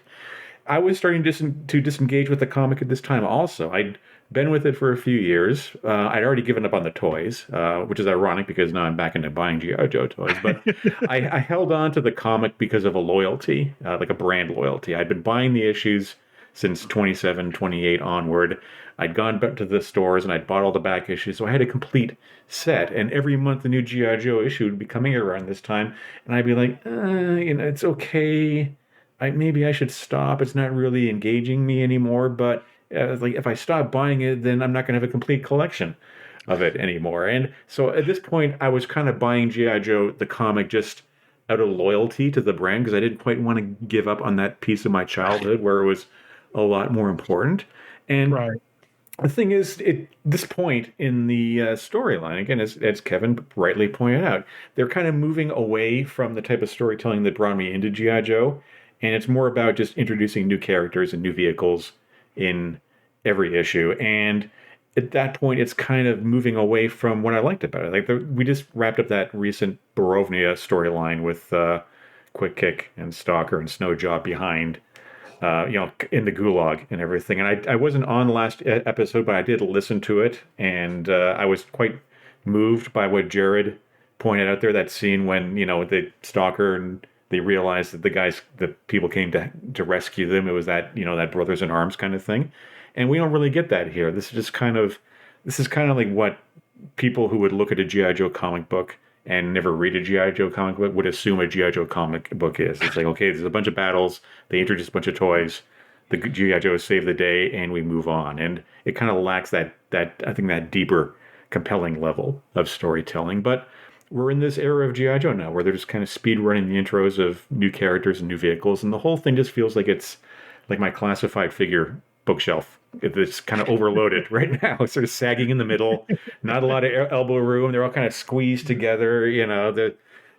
I was starting to disengage with the comic at this time. Also, I'd been with it for a few years. I'd already given up on the toys, which is ironic because now I'm back into buying G.I. Joe toys. But I held on to the comic because of a loyalty, like a brand loyalty. I'd been buying the issues since 27, 28 onward. I'd gone back to the stores and I'd bought all the back issues, so I had a complete set. And every month the new G.I. Joe issue would be coming around this time, and I'd be like, it's okay. Maybe I should stop. It's not really engaging me anymore. But like if I stop buying it, then I'm not going to have a complete collection of it anymore. And so at this point, I was kind of buying G.I. Joe, the comic, just out of loyalty to the brand because I didn't quite want to give up on that piece of my childhood where it was a lot more important. And the thing is, at this point in the storyline, again, as Kevin rightly pointed out, they're kind of moving away from the type of storytelling that brought me into G.I. Joe. And it's more about just introducing new characters and new vehicles in every issue. And at that point, it's kind of moving away from what I liked about it. Like we just wrapped up that recent Borovnia storyline with Quick Kick and Stalker and Snowjob behind, in the gulag and everything. And I wasn't on the last episode, but I did listen to it. And I was quite moved by what Jared pointed out there, that scene when, the Stalker and they realized that the people came to rescue them. It was that, that brothers in arms kind of thing. And we don't really get that here. This is kind of like what people who would look at a G.I. Joe comic book and never read a G.I. Joe comic book would assume a G.I. Joe comic book is. It's like, okay, there's a bunch of battles. They introduce a bunch of toys. The G.I. Joe save the day and we move on. And it kind of lacks that deeper, compelling level of storytelling. But we're in this era of G.I. Joe now where they're just kind of speed running the intros of new characters and new vehicles. And the whole thing just feels like it's like my classified figure bookshelf. It's kind of overloaded right now. It's sort of sagging in the middle, not a lot of elbow room. They're all kind of squeezed together.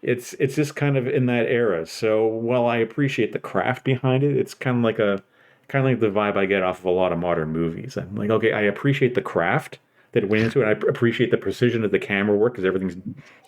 It's just kind of in that era. So while I appreciate the craft behind it, it's kind of like the vibe I get off of a lot of modern movies. I'm like, okay, I appreciate the craft that went into it. I appreciate the precision of the camera work because everything's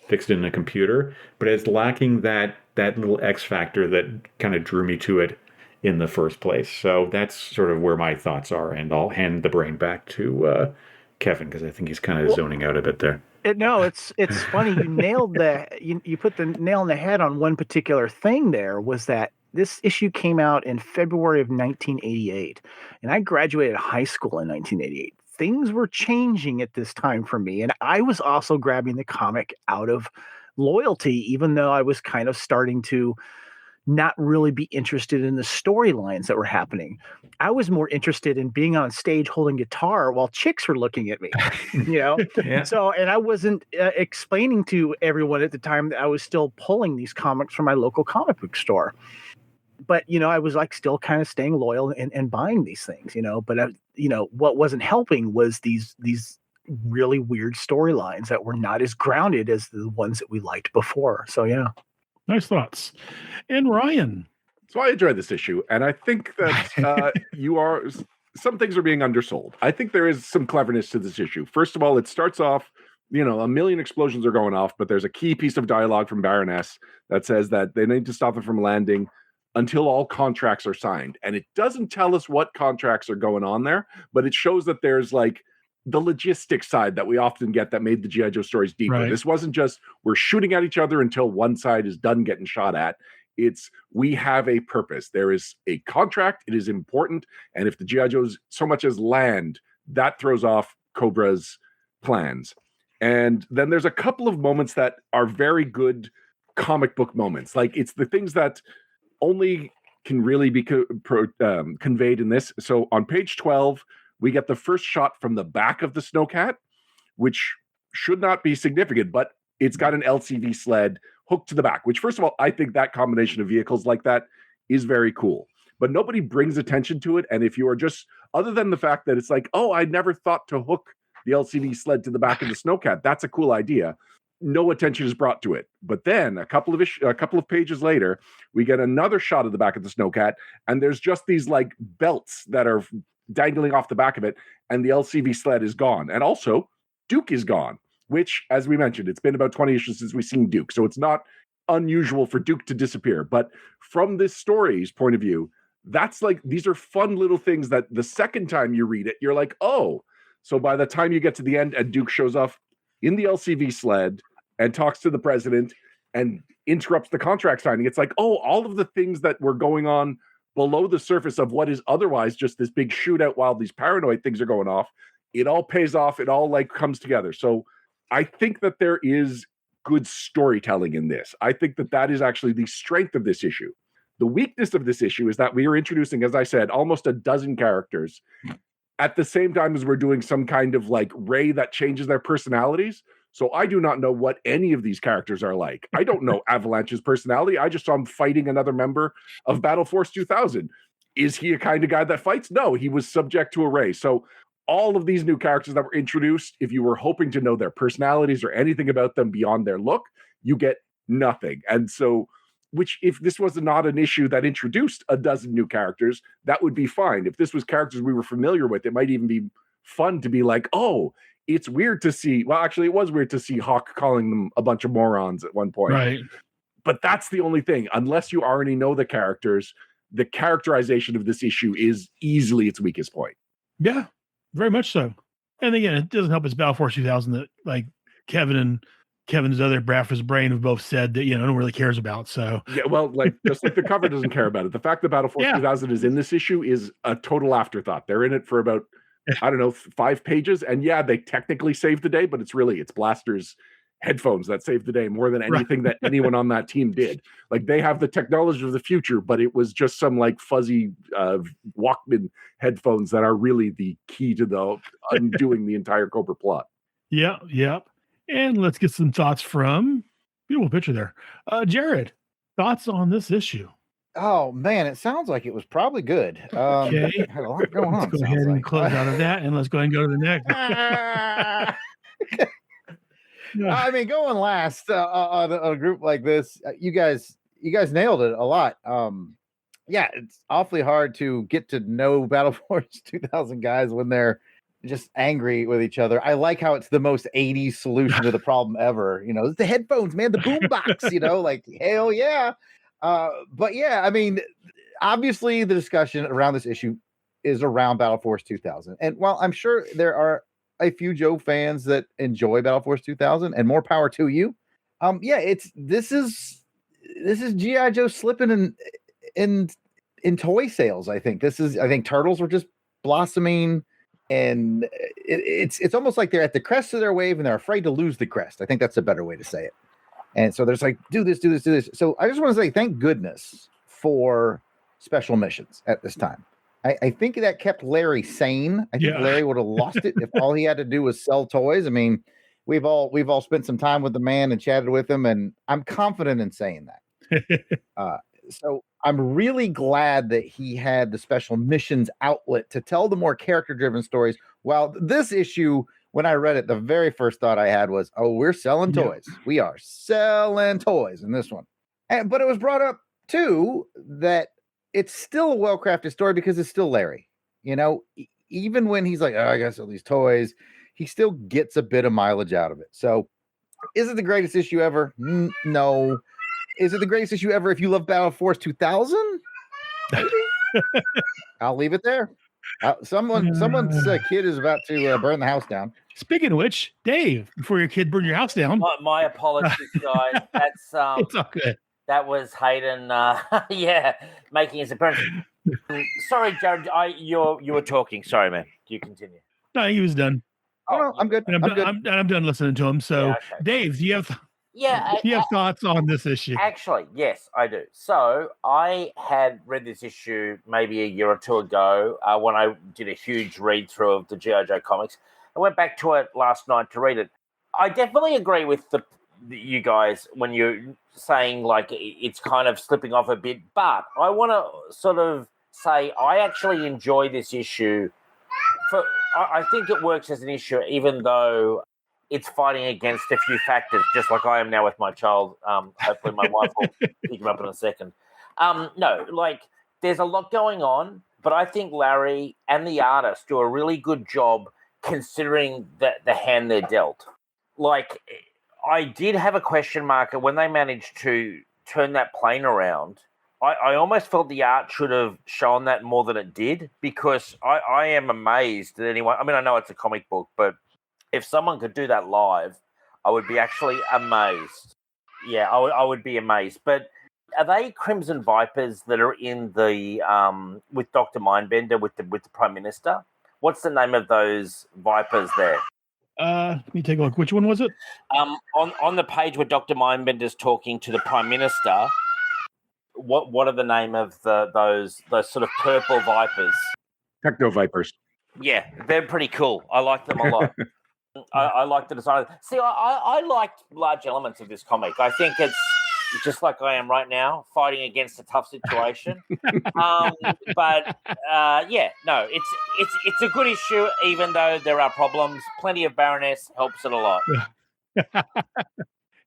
fixed in a computer, but it's lacking that little X factor that kind of drew me to it in the first place. So that's sort of where my thoughts are, and I'll hand the brain back to Kevin because I think he's kind of zoning out a bit there. It's funny. You nailed you put the nail on the head on one particular thing. There was that this issue came out in February of 1988, and I graduated high school in 1988. Things were changing at this time for me, and I was also grabbing the comic out of loyalty, even though I was kind of starting to not really be interested in the storylines that were happening. I was more interested in being on stage holding guitar while chicks were looking at me, Yeah. So, and I wasn't explaining to everyone at the time that I was still pulling these comics from my local comic book store. But, I was like still kind of staying loyal and buying these things, but what wasn't helping was these really weird storylines that were not as grounded as the ones that we liked before. So, yeah. Nice thoughts. And Ryan. So I enjoyed this issue, and I think that some things are being undersold. I think there is some cleverness to this issue. First of all, it starts off, a million explosions are going off, but there's a key piece of dialogue from Baroness that says that they need to stop them from landing until all contracts are signed. And it doesn't tell us what contracts are going on there, but it shows that there's like the logistics side that we often get that made the G.I. Joe stories deeper. Right. This wasn't just we're shooting at each other until one side is done getting shot at. It's we have a purpose. There is a contract. It is important. And if the G.I. Joes so much as land, that throws off Cobra's plans. And then there's a couple of moments that are very good comic book moments. Like it's the things that only can really be conveyed in this. So on page 12, we get the first shot from the back of the Snowcat, which should not be significant, but it's got an LCV sled hooked to the back, which first of all, I think that combination of vehicles like that is very cool, but nobody brings attention to it. And if you are just, other than the fact that it's like, oh, I never thought to hook the LCV sled to the back of the Snowcat, that's a cool idea. No attention is brought to it. But then a couple of pages later, we get another shot of the back of the Snowcat, and there's just these like belts that are dangling off the back of it, and the LCV sled is gone. And also, Duke is gone, which, as we mentioned, it's been about 20 issues since we've seen Duke, so it's not unusual for Duke to disappear. But from this story's point of view, that's like, these are fun little things that the second time you read it, you're like, oh. So by the time you get to the end and Duke shows up in the LCV sled and talks to the president and interrupts the contract signing, it's like, oh, all of the things that were going on below the surface of what is otherwise just this big shootout while these paranoid things are going off, it all pays off. It all like comes together. So I think that there is good storytelling in this. I think that that is actually the strength of this issue. The weakness of this issue is that we are introducing, as I said, almost a dozen characters at the same time as we're doing some kind of like ray that changes their personalities. So I do not know what any of these characters are like. I don't know Avalanche's personality. I just saw him fighting another member of Battle Force 2000. Is he a kind of guy that fights? No, he was subject to a ray. So all of these new characters that were introduced, if you were hoping to know their personalities or anything about them beyond their look, you get nothing. And so, which if this was not an issue that introduced a dozen new characters, that would be fine. If this was characters we were familiar with, it might even be fun to be like, oh, it's weird to see. Well, actually, it was weird to see Hawk calling them a bunch of morons at one point. Right. But that's the only thing. Unless you already know the characters, the characterization of this issue is easily its weakest point. Yeah, very much so. And again, it doesn't help it's Battle Force 2000 that like Kevin and Kevin's other Bradford's brain have both said that, no one really cares about. So yeah, well, like just like the cover doesn't care about it. The fact that Battle Force 2000 is in this issue is a total afterthought. They're in it for about, I don't know, 5 pages. And yeah, they technically saved the day, but it's Blaster's headphones that saved the day more than anything that anyone on that team did. Like they have the technology of the future, but it was just some like fuzzy Walkman headphones that are really the key to the undoing the entire Cobra plot. Yeah. And let's get some thoughts from beautiful picture there. Jared, thoughts on this issue? Oh man, it sounds like it was probably good. Okay, had a lot going on. Let's go ahead and close out of that, and let's go ahead and go to the next. I mean, going last on a group like this, you guys nailed it a lot. Yeah, it's awfully hard to get to know Battle Force 2000 guys when they're just angry with each other. I like how it's the most 80s solution to the problem ever. It's the headphones, man, the boombox, like hell yeah. But yeah, I mean, obviously the discussion around this issue is around Battle Force 2000. And while I'm sure there are a few Joe fans that enjoy Battle Force 2000, and more power to you. This is G.I. Joe slipping in toy sales. I think Turtles were just blossoming, and it's almost like they're at the crest of their wave and they're afraid to lose the crest. I think that's a better way to say it. And so there's like, do this. So I just want to say thank goodness for special missions at this time. I think that kept Larry sane. I think Larry would have lost it if all he had to do was sell toys. I mean, we've all spent some time with the man and chatted with him, and I'm confident in saying that. So I'm really glad that he had the special missions outlet to tell the more character-driven stories. While this issue, when I read it, the very first thought I had was, oh, we're selling toys. We are selling toys in this one. But it was brought up, too, that it's still a well-crafted story because it's still Larry. Even when he's like, oh, I got to sell these toys, he still gets a bit of mileage out of it. So is it the greatest issue ever? No. Is it the greatest issue ever if you love Battle Force 2000? Maybe. I'll leave it there. Someone's kid is about to burn the house down. Speaking of which, Dave, before your kid burned your house down. My apologies, guys. That's it's all good. That was Hayden. Making his appearance. Sorry, Jared. You were talking. Sorry, man. You continue. No, he was done. Oh, no, I'm good. I'm done listening to him. So, okay. Dave, do you have thoughts on this issue? Actually, yes, I do. So I had read this issue maybe a year or two ago when I did a huge read through of the G.I. Joe comics. I went back to it last night to read it. I definitely agree with you guys when you're saying like it's kind of slipping off a bit, but I want to sort of say I actually enjoy this issue. I think it works as an issue, even though it's fighting against a few factors, just like I am now with my child. Hopefully my wife will pick him up in a second. There's a lot going on, but I think Larry and the artist do a really good job considering the hand they're dealt. Like, I did have a question mark when they managed to turn that plane around. I almost felt the art should have shown that more than it did, because I am amazed that anyone... I mean, I know it's a comic book, but if someone could do that live, I would be actually amazed. Yeah, I would be amazed. But are they Crimson Vipers that are in the with Dr. Mindbender with the Prime Minister? What's the name of those Vipers there? Let me take a look. Which one was it? On the page where Dr. Mindbender's talking to the Prime Minister, what are the name of those sort of purple Vipers? Techno Vipers. Yeah, they're pretty cool. I like them a lot. I like the design. See, I liked large elements of this comic. I think it's just like I am right now, fighting against a tough situation. It's a good issue, even though there are problems. Plenty of Baroness helps it a lot.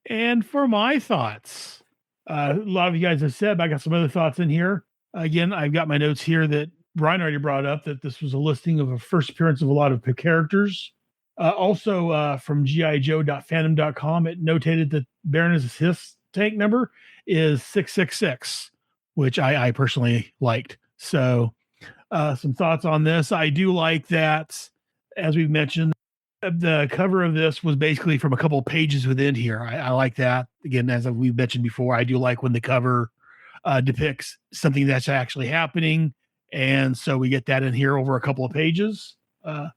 And for my thoughts, a lot of you guys have said, but I got some other thoughts in here. Again, I've got my notes here that Brian already brought up, that this was a listing of a first appearance of a lot of characters. Also, from gijoe.fandom.com, it notated that Baroness his tank number is 666, which I personally liked. So some thoughts on this. I do like that, as we've mentioned, the cover of this was basically from a couple of pages within here. I like that. Again, as we've mentioned before, I do like when the cover depicts something that's actually happening. And so we get that in here over a couple of pages. I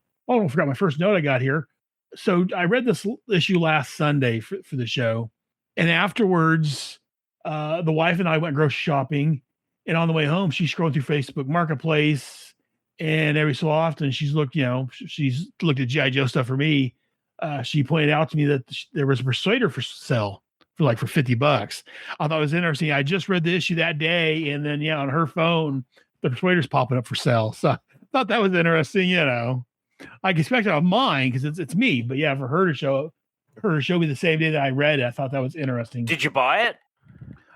forgot my first note I got here. So I read this issue last Sunday for the show. And afterwards, the wife and I went grocery shopping. And on the way home, she's scrolling through Facebook Marketplace. And every so often, she's looked at G.I. Joe stuff for me. She pointed out to me that there was a Persuader for sale for $50. I thought it was interesting. I just read the issue that day. And then, on her phone, the Persuader's popping up for sale. So I thought that was interesting, I expect it on mine because it's me, but for her to show me the same day that I read it, I thought that was interesting. Did you buy it?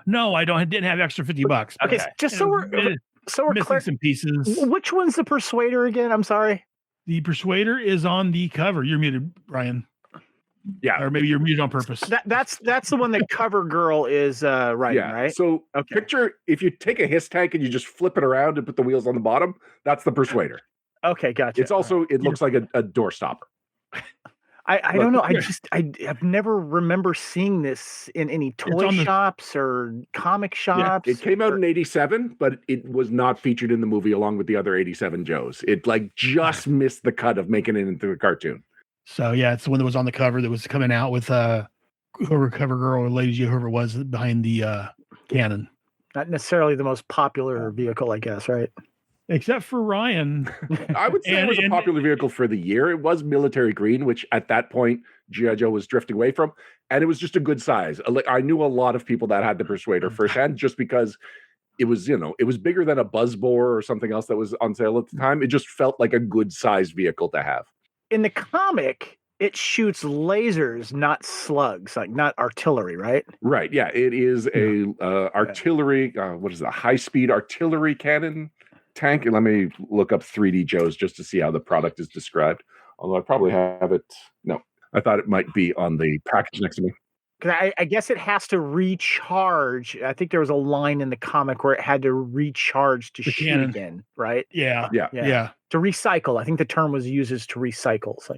No, I didn't have extra $50. Okay, just so we're missing clear, some pieces. Which one's the Persuader again? I'm sorry. The Persuader is on the cover. You're muted, Ryan. Yeah. Or maybe you're muted on purpose. That's the one that cover girl is writing, right? So picture if you take a hiss tank and you just flip it around and put the wheels on the bottom, that's the Persuader. Okay, gotcha. It's also it looks like a door stopper. I don't know. I've never remember seeing this in any toy shops or comic shops. Yeah, it came out in '87, but it was not featured in the movie along with the other '87 Joes. It just missed the cut of making it into a cartoon. So yeah, it's the one that was on the cover that was coming out with whoever cover girl or lady, whoever it was behind the cannon. Not necessarily the most popular vehicle, I guess, right? Except for Ryan. I would say it was a popular vehicle for the year. It was military green, which at that point G.I. Joe was drifting away from, and it was just a good size. I knew a lot of people that had the Persuader firsthand just because it was, it was bigger than a Buzzbore or something else that was on sale at the time. It just felt like a good sized vehicle to have. In the comic, it shoots lasers, not slugs, like not artillery, right? Right. Yeah, it is a artillery. What is it? A high-speed artillery cannon tank. And let me look up 3D Joes just to see how the product is described. Although I probably have it. No, I thought it might be on the package next to me. Because I guess it has to recharge. I think there was a line in the comic where it had to recharge to shoot again, right? Yeah. To recycle. I think the term was used as to recycle. So,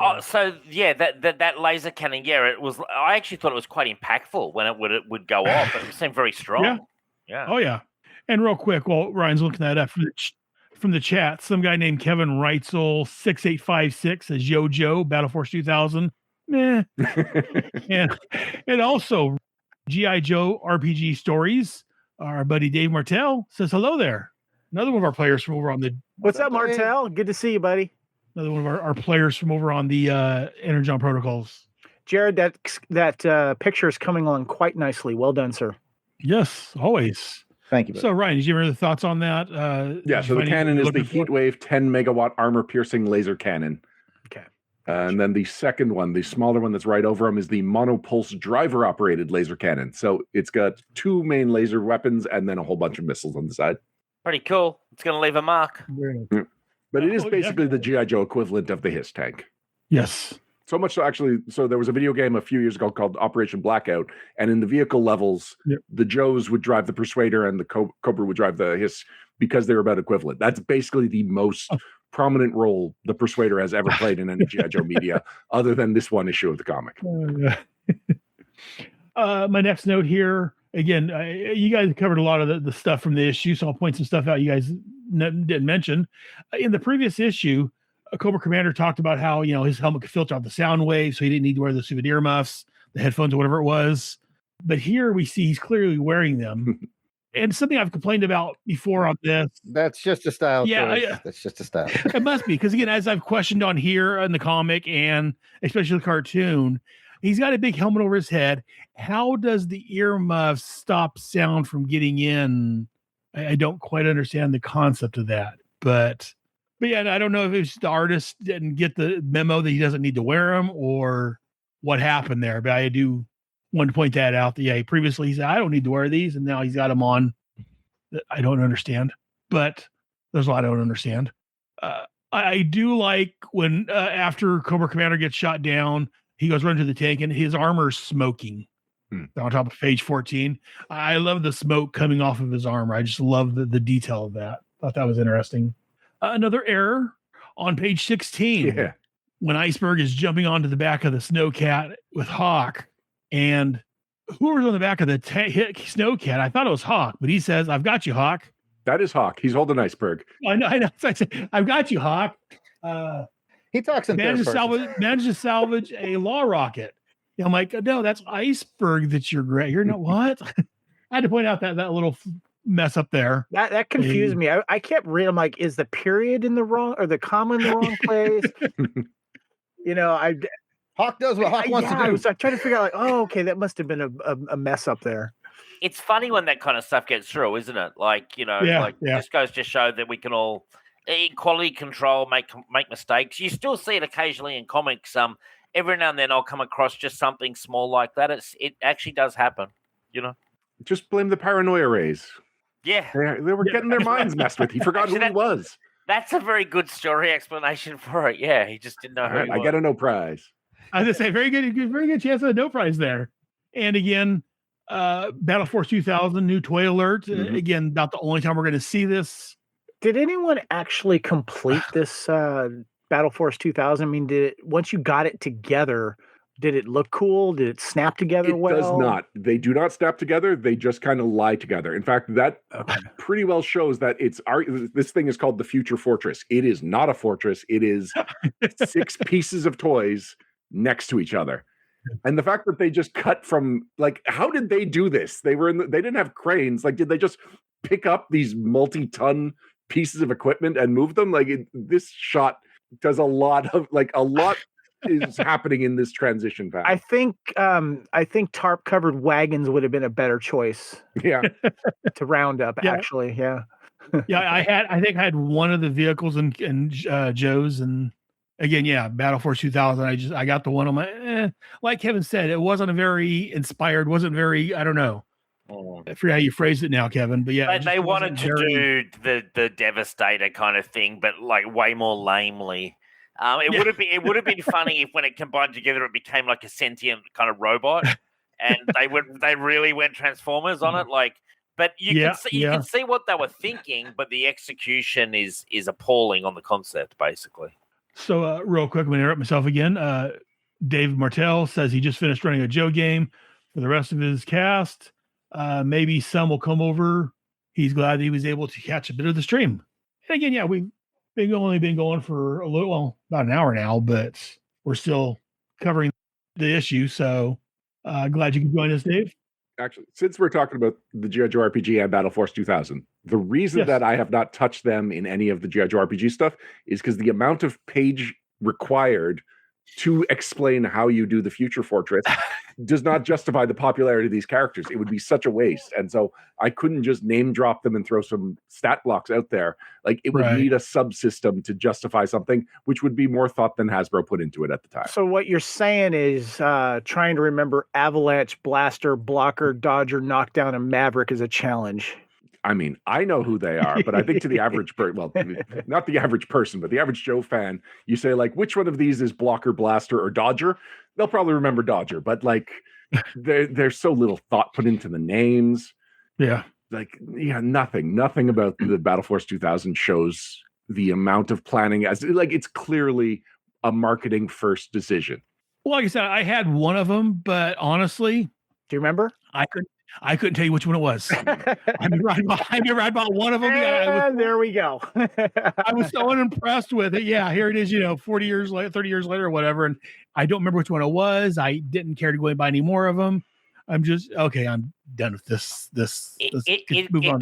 that laser cannon. Yeah, it was. I actually thought it was quite impactful when it would go off. It seemed very strong. Yeah. Oh yeah. And real quick, while Ryan's looking that up from the chat, some guy named Kevin Reitzel 6856 says Yo Joe Battle Force 2000. Meh. and also G.I. Joe RPG Stories. Our buddy Dave Martell says hello there. Another one of our players from over on the. What's up, Martell? Good to see you, buddy. Another one of our players from over on the Energon Protocols. Jared, that picture is coming along quite nicely. Well done, sir. Yes, always. Thank you. Buddy. So, Ryan, did you have any thoughts on that? So the cannon is the Heatwave 10 megawatt armor-piercing laser cannon. Okay. And then the second one, the smaller one that's right over him, is the monopulse driver-operated laser cannon. So it's got 2 main laser weapons and then a whole bunch of missiles on the side. Pretty cool. It's going to leave a mark. Yeah. But it is basically the G.I. Joe equivalent of the HISS tank. Yes. So much so, actually, there was a video game a few years ago called Operation Blackout, and in the vehicle levels, the Joes would drive the Persuader and the Cobra would drive the HISS because they were about equivalent. That's basically the most prominent role the Persuader has ever played in any G.I. Joe media, other than this one issue of the comic. My next note here, again, you guys covered a lot of the stuff from the issue, so I'll point some stuff out you guys didn't mention. In the previous issue, Cobra Commander talked about how, his helmet could filter out the sound waves, so he didn't need to wear the stupid earmuffs, the headphones, or whatever it was. But here we see he's clearly wearing them. And something I've complained about before on this. That's just a style choice. That's just a style. It must be, because again, as I've questioned on here in the comic and especially the cartoon, he's got a big helmet over his head. How does the earmuffs stop sound from getting in? I don't quite understand the concept of that. But yeah, I don't know if it's the artist didn't get the memo that he doesn't need to wear them or what happened there. But I do want to point that out. That previously he said, I don't need to wear these. And now he's got them on. I don't understand. But there's a lot I don't understand. I do like when after Cobra Commander gets shot down, he goes running to the tank and his armor's smoking. On top of page 14. I love the smoke coming off of his armor. I just love the detail of that. Thought that was interesting. Another error on page 16. Yeah. When Iceberg is jumping onto the back of the Snowcat with Hawk, and whoever's on the back of the Snowcat, I thought it was Hawk, but he says, I've got you, Hawk. That is Hawk. He's holding Iceberg. I know. So I said, I've got you, Hawk. He talks in managed to salvage a law rocket. I'm like, no, that's Iceberg that's your gray. You're not what? I had to point out that little mess up there. That confused me. I kept reading. I'm like, is the period in the wrong or the comma in the wrong place? Hawk does what Hawk wants to do. So I tried to figure out, okay, that must have been a mess up there. It's funny when that kind of stuff gets through, isn't it? This goes to show that we can all quality control, make mistakes. You still see it occasionally in comics. Every now and then I'll come across just something small like that. It actually does happen, Just blame the paranoia rays. Yeah. They were getting their minds messed with. He forgot who he was. That's a very good story explanation for it. Yeah, he just didn't know who he was. I get a no prize. I was gonna say very good chance of a no prize there. And again, Battle Force 2000 new toy alert. Again, not the only time we're going to see this. Did anyone actually complete this Battle Force 2000? I mean, once you got it together, did it look cool? Did it snap together well? It does not. They do not snap together. They just kind of lie together. In fact, that pretty well shows that this thing is called the Future Fortress. It is not a fortress. It is 6 pieces of toys next to each other. And the fact that they just cut from, like, how did they do this? They didn't have cranes. Like, did they just pick up these multi-ton pieces of equipment and move them? Like, this shot does a lot is happening in this transition path. I think tarp covered wagons would have been a better choice. Yeah. To round up, actually. Yeah. Yeah, I think I had one of the vehicles in Joe's, and again, Battle Force 2000. I got the one on my, like Kevin said, it wasn't a very inspired, wasn't very, I don't know. I forget how you phrased it now, Kevin, but yeah. They wanted to do the Devastator kind of thing, but like way more lamely. It would have been funny if when it combined together, it became like a sentient kind of robot, and they really went Transformers on it. Like, but you can see what they were thinking, but the execution is appalling on the concept, basically. So, real quick, I'm going to interrupt myself again. Dave Martell says he just finished running a Joe game for the rest of his cast. Maybe some will come over. He's glad that he was able to catch a bit of the stream. And again, we've only been going for about an hour now, but we're still covering the issue. So, glad you could join us, Dave. Actually, since we're talking about the G.I. Joe RPG and Battle Force 2000, the reason that I have not touched them in any of the G.I. Joe RPG stuff is because the amount of page required to explain how you do the Future Fortress does not justify the popularity of these characters. It would be such a waste. And so I couldn't just name drop them and throw some stat blocks out there. Like, it would need a subsystem to justify something, which would be more thought than Hasbro put into it at the time. So what you're saying is trying to remember Avalanche, Blaster, Blocker, Dodger, Knockdown, and Maverick is a challenge. I mean, I know who they are, but I think to the average person, well, not the average person, but the average Joe fan, you say, like, which one of these is Blocker, Blaster, or Dodger? They'll probably remember Dodger, but like, there's so little thought put into the names. Yeah. Like, nothing about the Battle Force 2000 shows the amount of planning as, like, it's clearly a marketing first decision. Well, like I said, I had one of them, but honestly, do you remember? I couldn't tell you which one it was. I've been right about one of them. There we go. I was so unimpressed with it. Yeah, here it is, 40 years later, 30 years later, or whatever. And I don't remember which one it was. I didn't care to go and buy any more of them. I'm just, okay, I'm done with this. It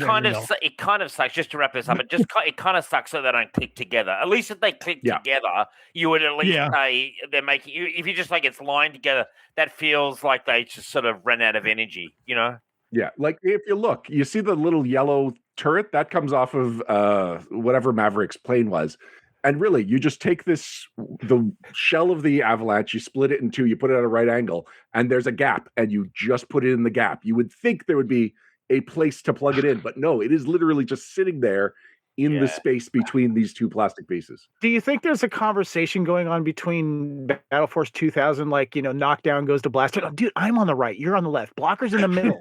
kind of sucks, just to wrap this up. It kind of sucks that they don't click together. At least if they click together, you would at least say they're making you. If you just like it's lined together, that feels like they just sort of ran out of energy, Yeah, like if you look, you see the little yellow turret that comes off of whatever Maverick's plane was. And really, you just take the shell of the Avalanche, you split it in two, you put it at a right angle, and there's a gap, and you just put it in the gap. You would think there would be a place to plug it in, but no, it is literally just sitting there in the space between these two plastic pieces. Do you think there's a conversation going on between Battle Force 2000, like, Knockdown goes to Blaster? Oh, dude, I'm on the right, you're on the left, Blocker's in the middle,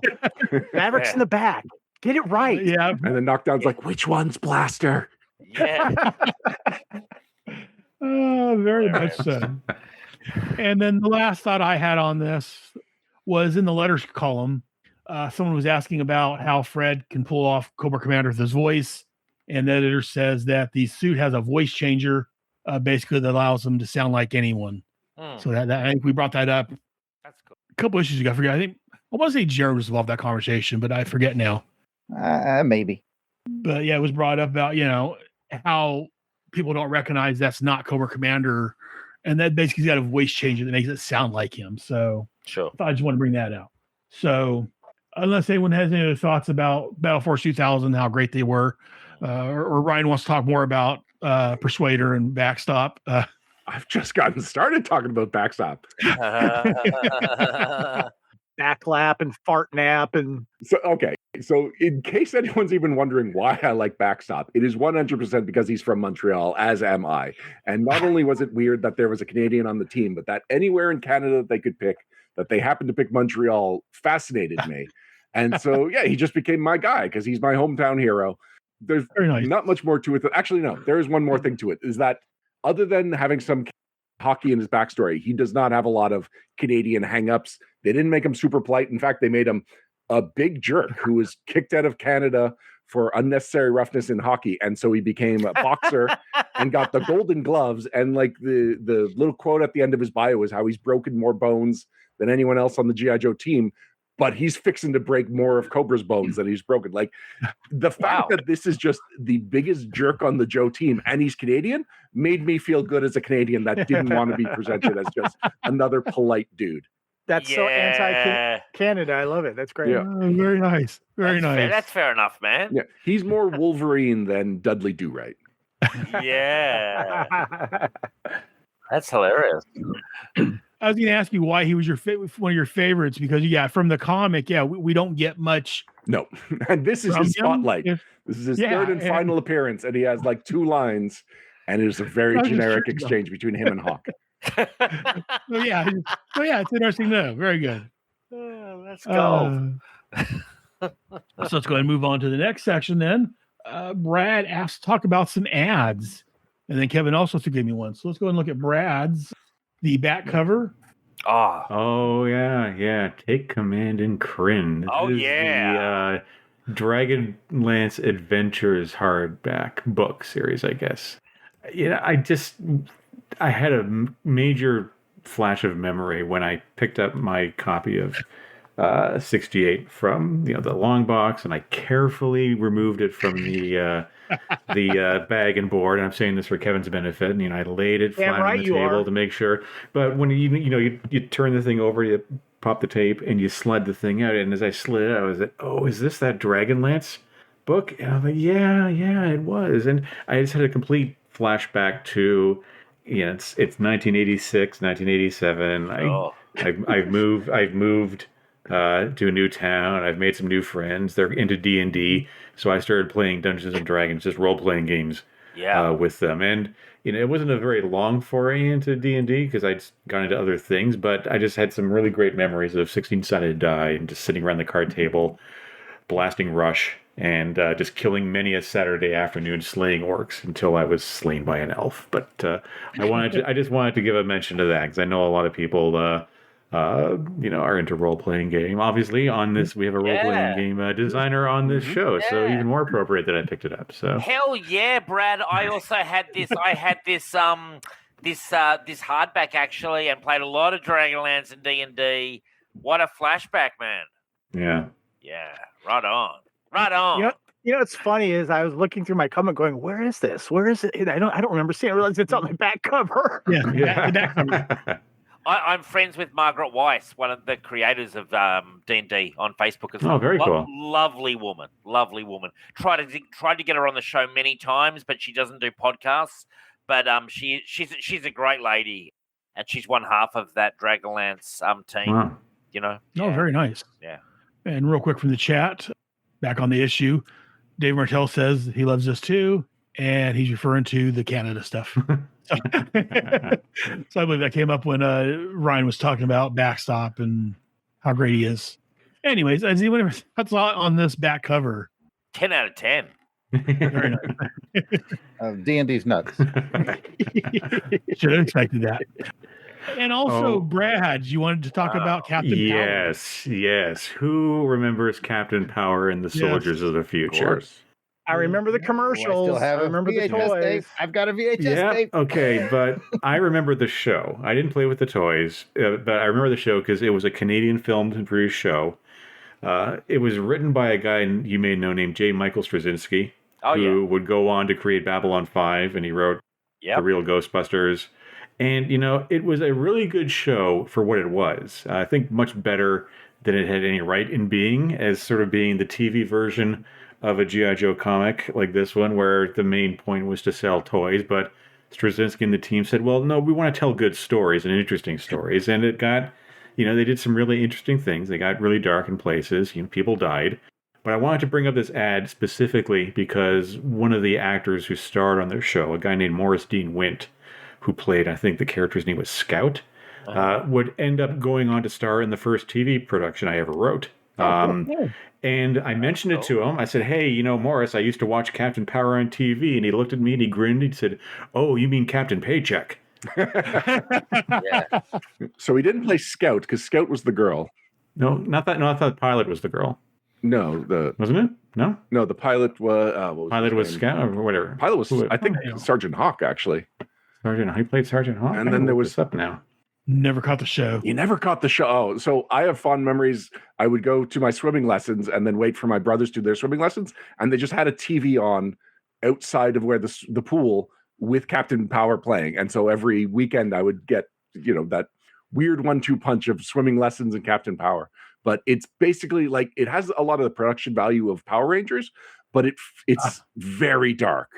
Maverick's in the back. Get it right. Yeah. And then Knockdown's like, which one's Blaster? Yeah. Oh, very much so. And then the last thought I had on this was in the letters column. Someone was asking about how Fred can pull off Cobra Commander with his voice. And the editor says that the suit has a voice changer, basically that allows him to sound like anyone. So that I think we brought that up. That's cool. A couple issues ago. I forget. I want to say Jared was involved in that conversation, but I forget now. Maybe. But yeah, it was brought up about, how people don't recognize that's not Cobra Commander. And that basically he's got a voice changer that makes it sound like him. So sure. I just want to bring that out. So unless anyone has any other thoughts about Battle Force 2000, how great they were, or Ryan wants to talk more about Persuader and Backstop. I've just gotten started talking about Backstop. Backlap and fart nap and so okay. So, in case anyone's even wondering why I like Backstop, it is 100% because he's from Montreal, as am I. And not only was it weird that there was a Canadian on the team, but that anywhere in Canada that they could pick, that they happened to pick Montreal, fascinated me. And so, yeah, he just became my guy because he's my hometown hero. There's not much more to it. Actually, no, there is one more thing to it, is that other than having some hockey in his backstory, he does not have a lot of Canadian hang-ups. They didn't make him super polite. In fact, they made him a big jerk who was kicked out of Canada for unnecessary roughness in hockey. And so he became a boxer and got the Golden Gloves. And like the little quote at the end of his bio is how he's broken more bones than anyone else on the G.I. Joe team, but he's fixing to break more of Cobra's bones than he's broken. Like the fact that this is just the biggest jerk on the Joe team and he's Canadian made me feel good as a Canadian that didn't want to be presented as just another polite dude. That's so anti-Canada. I love it. That's great. Yeah. Very nice. Very nice. That's fair enough, man. Yeah, he's more Wolverine than Dudley Do-Right. Yeah. That's hilarious. I was going to ask you why he was one of your favorites, because from the comic, we don't get much. No, and this is his spotlight. This is his third and final appearance, and he has like 2 lines, and it is a very generic exchange between him and Hawk. It's interesting to know. Very good. Let's go. So let's go ahead and move on to the next section then. Brad asked to talk about some ads, and then Kevin also gave me one. So let's go and look at Brad's, the back cover. Oh yeah. Take command and Kryn. This is the Dragonlance Adventures hardback book series, I guess. I had a major flash of memory when I picked up my copy of 68 from the long box, and I carefully removed it from the bag and board. And I'm saying this for Kevin's benefit. And I laid it flat on the table to make sure. But when you turn the thing over, you pop the tape and you slide the thing out. And as I slid it out, I was like, "Oh, is this that Dragonlance book?" And I'm like, "Yeah, it was." And I just had a complete flashback to. It's 1986, 1987. I've moved to a new town. I've made some new friends. They're into D&D, so I started playing Dungeons and Dragons, just role playing games, with them. And it wasn't a very long foray into D&D because I'd gone into other things, but I just had some really great memories of 16-sided die and just sitting around the card table, blasting Rush. And just killing many a Saturday afternoon slaying orcs until I was slain by an elf. But I just wanted to give a mention to that because I know a lot of people, are into role playing game. Obviously, on this we have a role playing game designer on this show, so even more appropriate that I picked it up. So hell yeah, Brad! I also had this. I had this hardback actually, and played a lot of Dragonlance and D&D. What a flashback, man! Yeah. Right on. Right on. What's funny is I was looking through my comic going, where is this? Where is it? I don't remember seeing it. I realized it's on the back cover. The back cover. I'm friends with Margaret Weiss, one of the creators of D&D on Facebook as well. Oh, very cool. Lovely woman. Tried to get her on the show many times, but she doesn't do podcasts. But she's a great lady, and she's one half of that Dragonlance team. Wow. Oh, very nice. Yeah. And real quick from the chat, back on the issue, Dave Martell says he loves this too, and he's referring to the Canada stuff. So I believe that came up when Ryan was talking about Backstop and how great he is. Anyways, as anyone that's on this back cover, 10 out of 10. Very nice. D&D's nuts. Should have expected that. And also, Brad, you wanted to talk about Captain Power. Yes. Who remembers Captain Power and the Soldiers of the Future? I remember the commercials. I remember the toys. Tape. I've got a VHS tape. Okay, but I remember the show. I didn't play with the toys, but I remember the show because it was a Canadian filmed and produced show. It was written by a guy you may know named J. Michael Straczynski, who would go on to create Babylon 5, and he wrote The Real Ghostbusters. And, it was a really good show for what it was. I think much better than it had any right in being, as sort of being the TV version of a G.I. Joe comic like this one, where the main point was to sell toys. But Straczynski and the team said, well, no, we want to tell good stories and interesting stories. And it got, they did some really interesting things. They got really dark in places. People died. But I wanted to bring up this ad specifically because one of the actors who starred on their show, a guy named Morris Dean Wint, who played, I think the character's name was Scout, would end up going on to star in the first TV production I ever wrote. And I mentioned it to him. I said, hey, you know, Morris, I used to watch Captain Power on TV. And he looked at me and he grinned. He said, oh, you mean Captain Paycheck? So he didn't play Scout because Scout was the girl. No, not that. No, I thought Pilot was the girl. No, wasn't it? No, the pilot was. Pilot was Scout or whatever. Pilot was, I think, Sergeant Hawk actually. He played Sergeant Hawk. And then there was up now. Never caught the show. You never caught the show. Oh, so I have fond memories. I would go to my swimming lessons and then wait for my brothers to do their swimming lessons, and they just had a TV on outside of where the pool with Captain Power playing. And so every weekend I would get, that weird 1-2 punch of swimming lessons and Captain Power. But it's basically like it has a lot of the production value of Power Rangers, but it's very dark.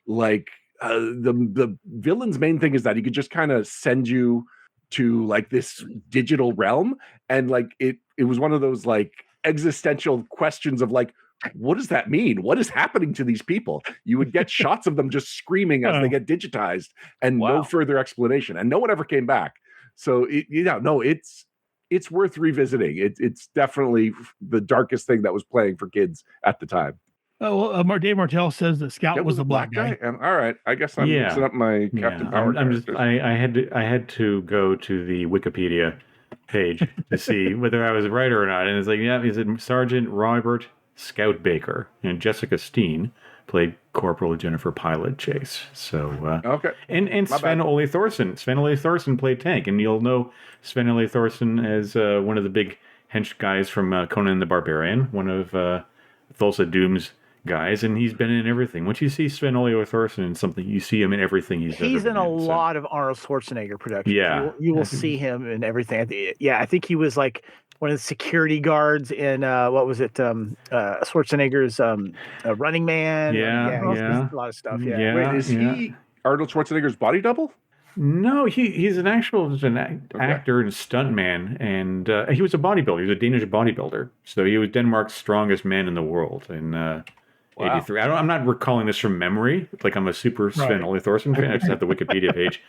Like the villain's main thing is that he could just kind of send you to like this digital realm, and like it was one of those like existential questions of like, what does that mean? What is happening to these people? You would get shots of them just screaming as they get digitized, and no further explanation, and no one ever came back. So it's worth revisiting. It's definitely the darkest thing that was playing for kids at the time. Oh, well, Dave Martell says that Scout was the black guy. All right, I guess I'm mixing up my Captain Power. I had to go to the Wikipedia page to see whether I was right or not, and it's like, he said Sergeant Robert Scout Baker and Jessica Steen played Corporal Jennifer Pilot Chase. So okay, and Sven Ole Thorsen. Sven Ole Thorsen played Tank, and you'll know Sven Ole Thorsen as one of the big hench guys from Conan the Barbarian, one of Thulsa Doom's guys, and he's been in everything. Once you see Sven Ole Thorsen in something, you see him in everything he's in a lot of Arnold Schwarzenegger productions. Yeah, you will see him in everything. I think he was like one of the security guards in what was it? Schwarzenegger's Running Man. A lot of stuff. Yeah. Wait, is he Arnold Schwarzenegger's body double? No, he's an actual actor and stuntman, and he was a bodybuilder. He was a Danish bodybuilder, so he was Denmark's strongest man in the world in 83. I'm not recalling this from memory. Like I'm a super Sven Ole Thorsen fan. I just have the Wikipedia page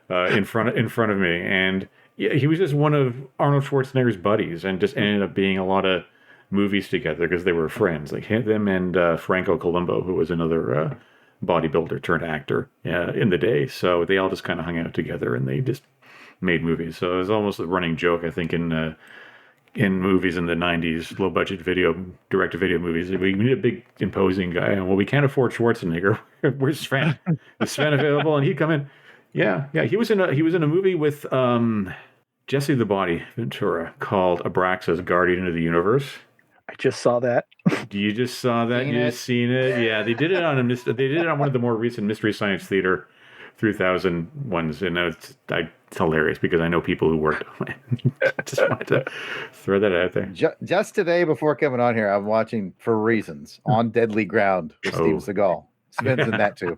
in front of me, and he was just one of Arnold Schwarzenegger's buddies, and just ended up being a lot of movies together because they were friends. Like them and Franco Columbo, who was another bodybuilder turned actor in the day. So they all just kind of hung out together, and they just made movies. So it was almost a running joke, I think, in movies in the 90s, low budget direct-to-video movies. We need a big imposing guy. Well, we can't afford Schwarzenegger. Where's Sven? Is Sven available? And he'd come in. Yeah. He was in a movie with Jesse the Body Ventura called Abraxas, Guardian of the Universe. I just saw that. You just saw that? You just seen it? Yeah, they did it on one of the more recent Mystery Science Theater 3000 ones, and it's hilarious because I know people who worked on it. I just wanted to throw that out there. Just today, before coming on here, I'm watching For Reasons on Deadly Ground with Steve Seagal. Sven's in that too.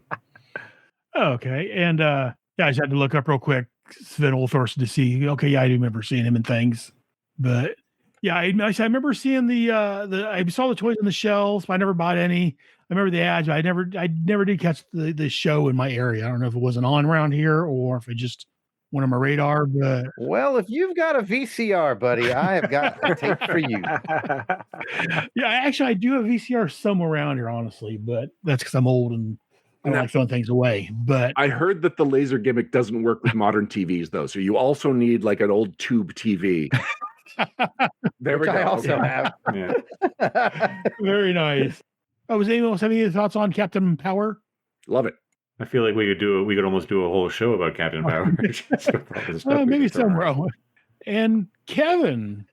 Okay, and I just had to look up real quick Sven Ole Thorsen to see. Okay, I do remember seeing him in things, but. Yeah, I remember seeing I saw the toys on the shelves, but I never bought any. I remember the ads, but I never did catch the show in my area. I don't know if it wasn't on around here or if it just went on my radar. But well, if you've got a VCR, buddy, I have got a tape for you. Yeah, I do have a VCR somewhere around here, honestly, but that's because I'm old and I don't like throwing things away. But I heard that the laser gimmick doesn't work with modern TVs, though. So you also need like an old tube TV. There we go. I also have. Yeah. Very nice. Was anyone else have any thoughts on Captain Power? Love it. I feel like we could almost do a whole show about Captain Power. Maybe somewhere. And Kevin,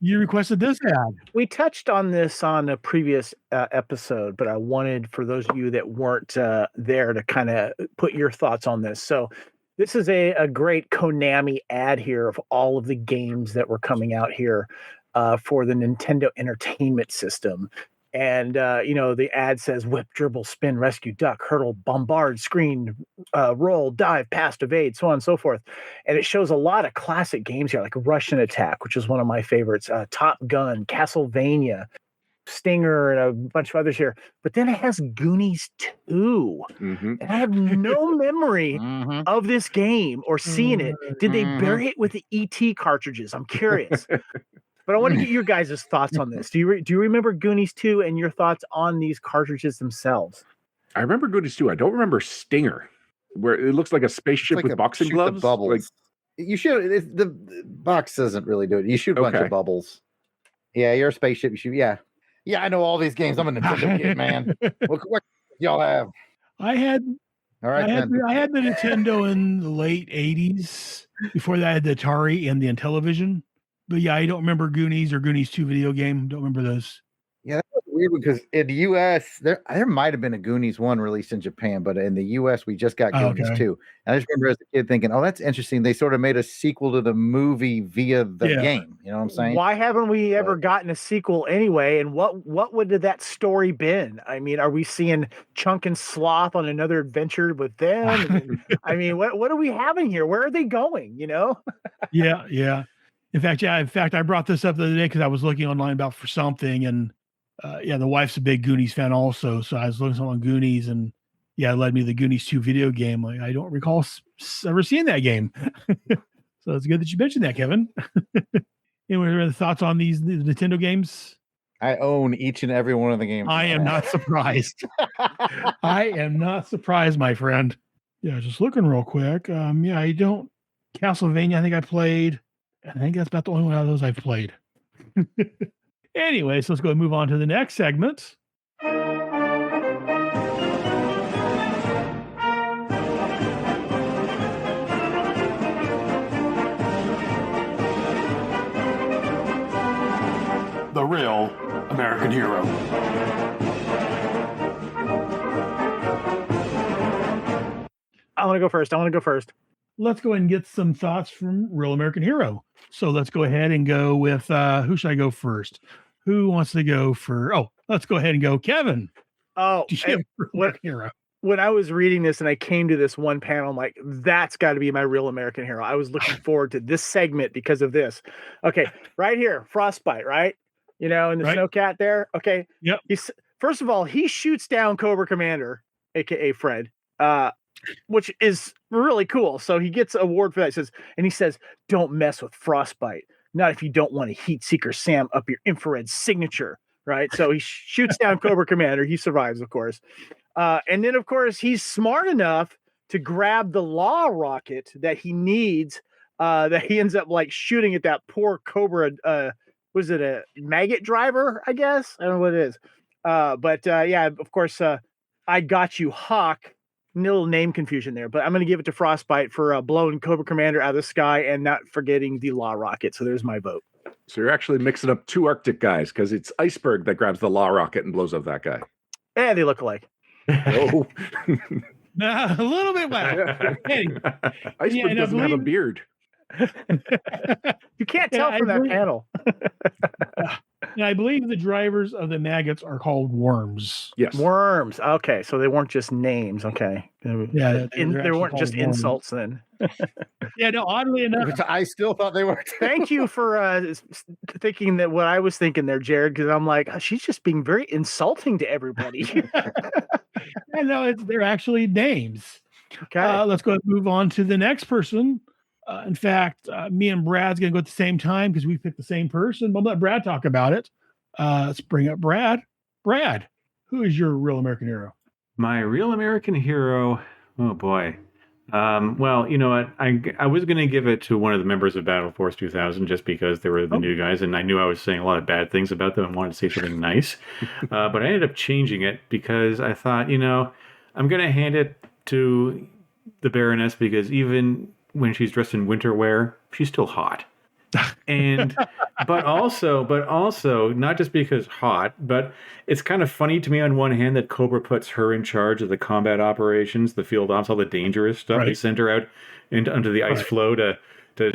you requested this ad. We touched on this on a previous episode, but I wanted for those of you that weren't there to kind of put your thoughts on this. So this is a great Konami ad here of all of the games that were coming out here for the Nintendo Entertainment System. And, the ad says whip, dribble, spin, rescue, duck, hurdle, bombard, screen, roll, dive, pass, evade, so on and so forth. And it shows a lot of classic games here, like Russian Attack, which is one of my favorites, Top Gun, Castlevania, Stinger and a bunch of others here, but then it has Goonies 2. Mm-hmm. And I have no memory of this game or seeing it. Did they bury it with the ET cartridges? I'm curious. But I want to get your guys' thoughts on this. Do you remember Goonies 2 and your thoughts on these cartridges themselves? I remember Goonies 2. I don't remember Stinger, where it looks like a spaceship with boxing gloves. Bubbles. Like, you shoot the box doesn't really do it. You shoot a bunch of bubbles. Yeah, you're a spaceship. You shoot. Yeah, I know all these games. I'm a Nintendo kid, man. What y'all have? I had the Nintendo in the late '80s. Before that, I had the Atari and the Intellivision. But yeah, I don't remember Goonies or Goonies 2 video game. Don't remember those. Yeah, that was weird because in the U.S. there might have been a Goonies 1 released in Japan, but in the U.S. we just got Goonies 2. And I just remember as a kid thinking, "Oh, that's interesting." They sort of made a sequel to the movie via the game. You know what I'm saying? Why haven't we ever gotten a sequel anyway? And what would that story been? I mean, are we seeing Chunk and Sloth on another adventure with them? I mean, what are we having here? Where are they going? You know? Yeah. In fact, I brought this up the other day because I was looking online for something, and the wife's a big Goonies fan also. So I was looking on Goonies, and it led me to the Goonies 2 video game. Like, I don't recall ever seeing that game. So it's good that you mentioned that, Kevin. Anyway, other thoughts on these Nintendo games? I own each and every one of the games. I am not surprised. I am not surprised, my friend. Yeah, just looking real quick. I don't. Castlevania, I think I played. I think that's about the only one of those I've played. Anyway, so let's go and move on to the next segment. The real American hero. I want to go first. Let's go ahead and get some thoughts from Real American Hero. So let's go ahead and go with who should I go first? Who wants to go for? Oh, let's go ahead and go, Kevin. Oh, Hero. When I was reading this and I came to this one panel, I'm like, that's got to be my Real American Hero. I was looking forward to this segment because of this. Okay, right here, Frostbite, right? You know, and the Snowcat there. Okay. Yep. First of all, he shoots down Cobra Commander, aka Fred. Which is really cool. So he gets an award for that. He says, "Don't mess with Frostbite. Not if you don't want a Heat Seeker Sam up your infrared signature." Right. So he shoots down Cobra Commander. He survives, of course. And then, of course, he's smart enough to grab the Law Rocket that he needs. That he ends up shooting at that poor Cobra. Was it a maggot driver? I guess I don't know what it is. But of course, I got you, Hawk. Little name confusion there, but I'm going to give it to Frostbite for blowing Cobra Commander out of the sky and not forgetting the Law Rocket. So there's my vote. So you're actually mixing up two Arctic guys because it's Iceberg that grabs the Law Rocket and blows up that guy. Yeah, they look alike. Oh, a little bit. Iceberg doesn't have a beard. You can't tell from that panel. And I believe the drivers of the maggots are called worms. Yes. Worms. Okay. So they weren't just names. Okay. Yeah. They weren't just worms. Insults then. Yeah. No, oddly enough. I still thought they were. Thank you for thinking that what I was thinking there, Jared, because I'm like, she's just being very insulting to everybody. No, they're actually names. Okay. Let's go ahead and move on to the next person. In fact, me and Brad's going to go at the same time because we picked the same person. But let Brad talk about it. Let's bring up Brad. Brad, who is your Real American Hero? My Real American Hero? Oh, boy. Well, you know what? I was going to give it to one of the members of Battle Force 2000 just because they were the new guys, and I knew I was saying a lot of bad things about them and wanted to say something nice. But I ended up changing it because I thought, I'm going to hand it to the Baroness because even when she's dressed in winter wear, she's still hot. And but also not just because hot, but it's kind of funny to me on one hand that Cobra puts her in charge of the combat operations, the field ops, all the dangerous stuff. Right. They send her out under the ice floe to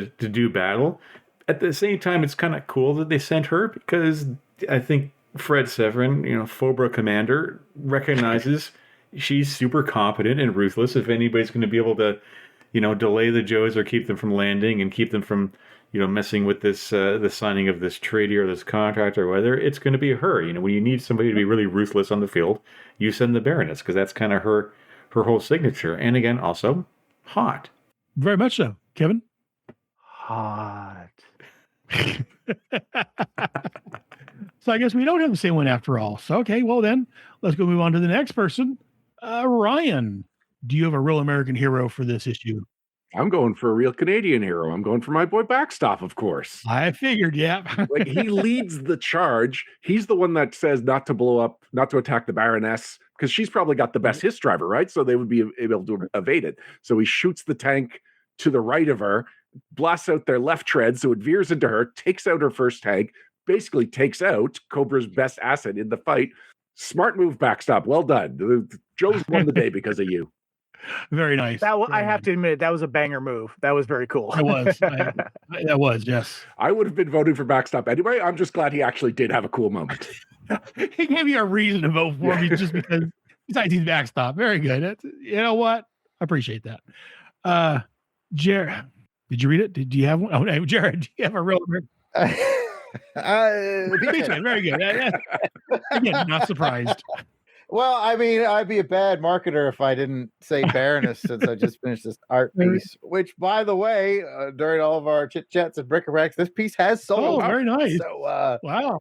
do battle. At the same time, it's kind of cool that they sent her because I think Fred Severin, Cobra Commander, recognizes she's super competent and ruthless. If anybody's going to be able to delay the Joes or keep them from landing and keep them from, messing with this, the signing of this treaty or this contract or whether it's going to be her. When you need somebody to be really ruthless on the field, you send the Baroness because that's kind of her whole signature. And again, also hot. Very much so. Kevin? Hot. So I guess we don't have the same one after all. So, okay, well then, let's go move on to the next person. Ryan, do you have a real American hero for this issue? I'm going for a real Canadian hero. I'm going for my boy Backstop, of course. I figured, yeah. Like, he leads the charge. He's the one that says not to blow up, not to attack the Baroness, because she's probably got the best HISS driver, right? So they would be able to evade it. So he shoots the tank to the right of her, blasts out their left tread, so it veers into her, takes out her first tank, basically takes out Cobra's best asset in the fight. Smart move, Backstop. Well done. Joe's won the day because of you. Very nice. I have to admit, that was a banger move. That was very cool. It was. That was, yes. I would have been voting for Backstop anyway. I'm just glad he actually did have a cool moment. He gave me a reason to vote for me just because, besides he's Backstop. Very good. You know what? I appreciate that. Jared, did you read it? Did you have one? Oh, no, Jared, do you have a real... Very good. Again, not surprised. Well, I mean, I'd be a bad marketer if I didn't say Baroness since I just finished this art piece, which, by the way, during all of our chit-chats and bric-a-bracs, this piece has sold. Oh, very nice. So, wow.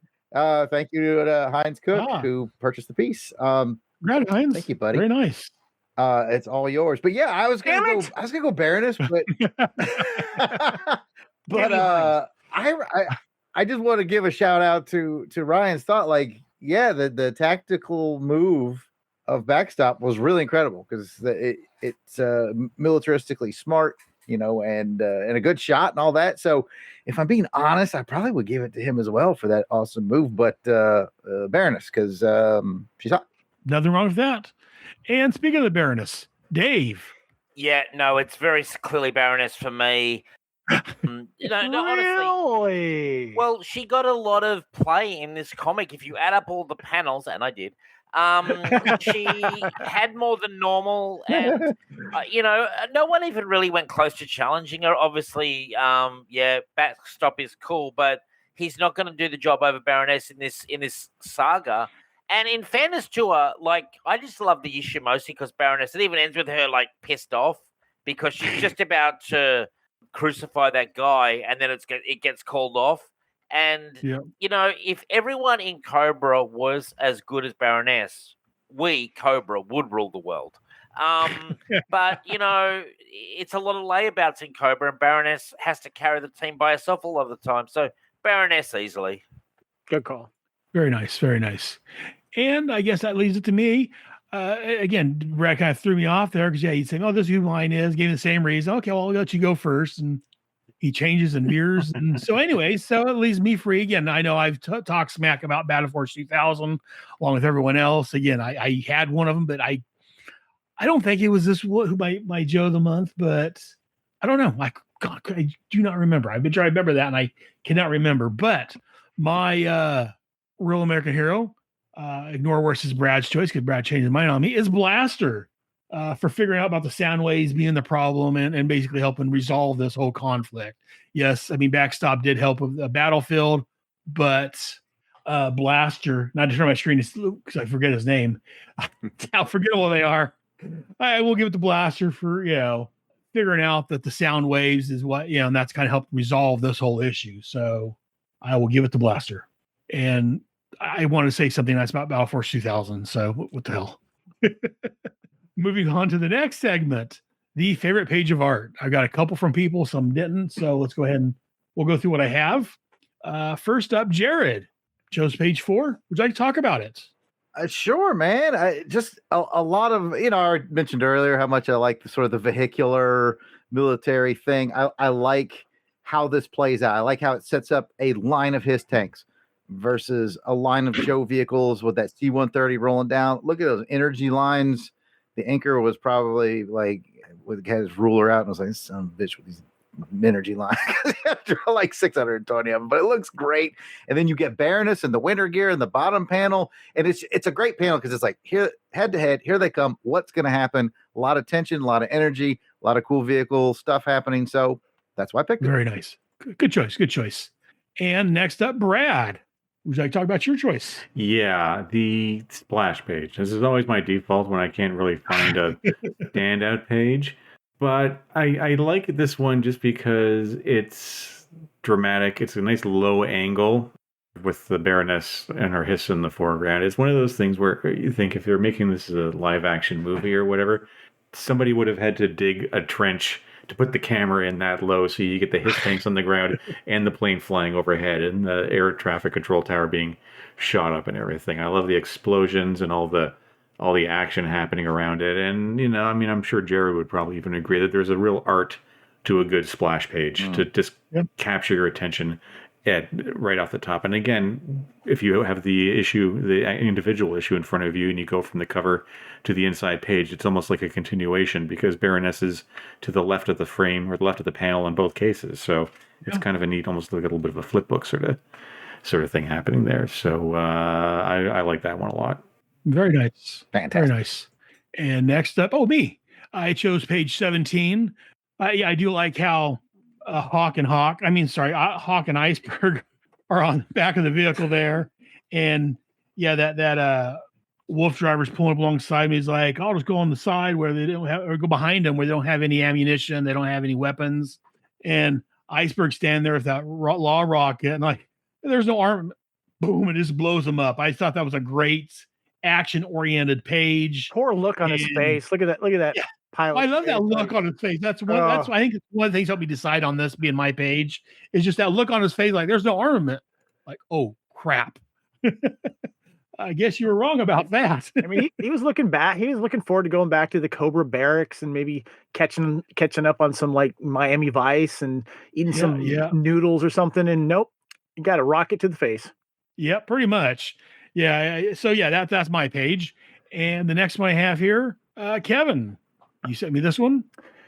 Thank you to Heinz Cook who purchased the piece. Congrats, Heinz. Thank you, buddy. Very nice. It's all yours. But yeah, I was gonna go Baroness, but I just want to give a shout out to Ryan's thought. Like, yeah, the tactical move of Backstop was really incredible because it's militaristically smart, and a good shot and all that. So if I'm being honest, I probably would give it to him as well for that awesome move. But Baroness, because she's hot. Nothing wrong with that. And speaking of the Baroness, Dave. Yeah, no, it's very clearly Baroness for me. Honestly. Well, she got a lot of play in this comic. If you add up all the panels, and I did, she had more than normal, and no one even really went close to challenging her. Obviously, Backstop is cool, but he's not going to do the job over Baroness in this saga. And in fairness to her, I just love the issue mostly because Baroness, it even ends with her pissed off because she's just about to crucify that guy, and then it gets called off. And if everyone in Cobra was as good as Baroness, we Cobra would rule the world. But it's a lot of layabouts in Cobra, and Baroness has to carry the team by herself a lot of the time. So Baroness easily. Good call. Very nice, very nice. And I guess that leads it to me. Again, Brad kind of threw me off there because he'd say, "Oh, this is who mine is." Gave the same reason. Okay, well, I'll let you go first, and he changes and veers. And so, anyway, so it leaves me free again. I know I've talked smack about Battle Force 2000 along with everyone else. Again, I had one of them, but I don't think it was this my Joe of the month. But I don't know. I do not remember. I've been trying to remember that, and I cannot remember. But my real American hero. Ignore versus Brad's choice because Brad changed his mind on me, is Blaster for figuring out about the sound waves being the problem and basically helping resolve this whole conflict. Yes, I mean, Backstop did help with the battlefield, but Blaster, not to turn my screen because I forget his name, how forgettable they are. I will give it to Blaster for, figuring out that the sound waves is what, and that's kind of helped resolve this whole issue. So I will give it to Blaster. And I want to say something nice about Battle Force 2000. So what the hell? Moving on to the next segment, the favorite page of art. I got a couple from people, some didn't. So let's go ahead and we'll go through what I have. First up, Jared. Chose page 4. Would you like to talk about it? Sure, man. I just a lot of, I mentioned earlier how much I like the sort of the vehicular military thing. I like how this plays out. I like how it sets up a line of his tanks versus a line of Joe vehicles with that C-130 rolling down. Look at those energy lines. The anchor was probably had his ruler out and was like, this son of a bitch with these energy lines. Like 620 of them, but it looks great. And then you get Baroness and the winter gear and the bottom panel. And it's a great panel because it's like here, head to head, here they come. What's going to happen? A lot of tension, a lot of energy. A lot of cool vehicle stuff happening. So that's why I picked it. Very nice. Good choice. Good choice. And next up, Brad. Would you like to talk about your choice? Yeah, the splash page. This is always my default when I can't really find a standout page. But I like this one just because it's dramatic. It's a nice low angle with the Baroness and her hiss in the foreground. It's one of those things where you think if they're making this as a live action movie or whatever, somebody would have had to dig a trench to put the camera in that low so you get the hiss tanks on the ground and the plane flying overhead and the air traffic control tower being shot up and everything. I love the explosions and all the action happening around it. And, you know, I mean, I'm sure Jerry would probably even agree that there's a real art to a good splash page to just capture your attention right off the top. And again, if you have the individual issue in front of you and you go from the cover to the inside page, it's almost like a continuation because Baroness is to the left of the frame or the left of the panel in both cases. So it's kind of a neat, almost like a little bit of a flip book sort of thing happening there. So I like that one a lot. Very nice. Fantastic. Very nice. And next up, me. I chose page 17. I do like how Hawk and Iceberg are on the back of the vehicle there. And that Wolf driver's pulling up alongside me. He's like, I'll just go on the side where they don't have, or go behind them where they don't have any ammunition. They don't have any weapons. And Iceberg standing there with that law rocket and like, there's no arm. Boom. It just blows them up. I thought that was a great action oriented page. Poor look on his face. Look at that. Look at that. Yeah. Pilot I love that look on his face. That's one. That's I think it's one of the things helped me decide on this being my page is just that look on his face. Like there's no armament. Like, oh crap. I guess you were wrong about that. I mean, he was looking back. He was looking forward to going back to the Cobra barracks and maybe catching up on some like Miami Vice and eating some noodles or something. And nope, you got a rocket to the face. Yeah, pretty much. Yeah. So that's my page. And the next one I have here, Kevin. You sent me this one?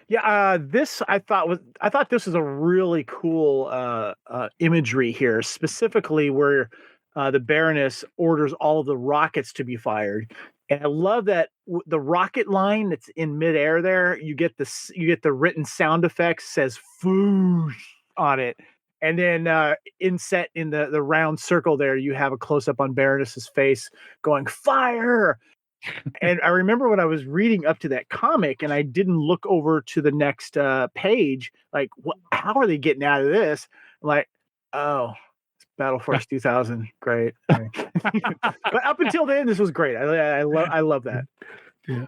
Yeah, this I thought this was a really cool imagery here, specifically where the Baroness orders all of the rockets to be fired. And I love that the rocket line that's in midair there, you get the written sound effects says "foosh" on it. And then inset in the round circle there, you have a close-up on Baroness's face going, fire! And I remember when I was reading up to that comic and I didn't look over to the next page, like, how are they getting out of this? I'm like, oh, it's Battle Force 2000. Great. But up until then, this was great. I love that. Yeah.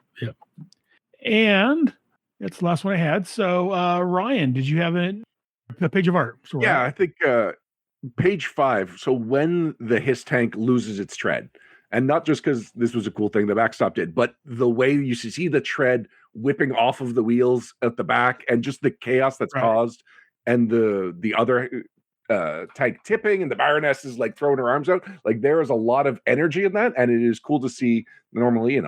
And that's the last one I had. So, Ryan, did you have a page of art? So, yeah, I think page 5. So when the hiss tank loses its tread, and not just because this was a cool thing the backstop did, but the way you see the tread whipping off of the wheels at the back and just the chaos that's caused, and the other tank tipping and the Baroness is like throwing her arms out. Like there is a lot of energy in that, and it is cool to see normally,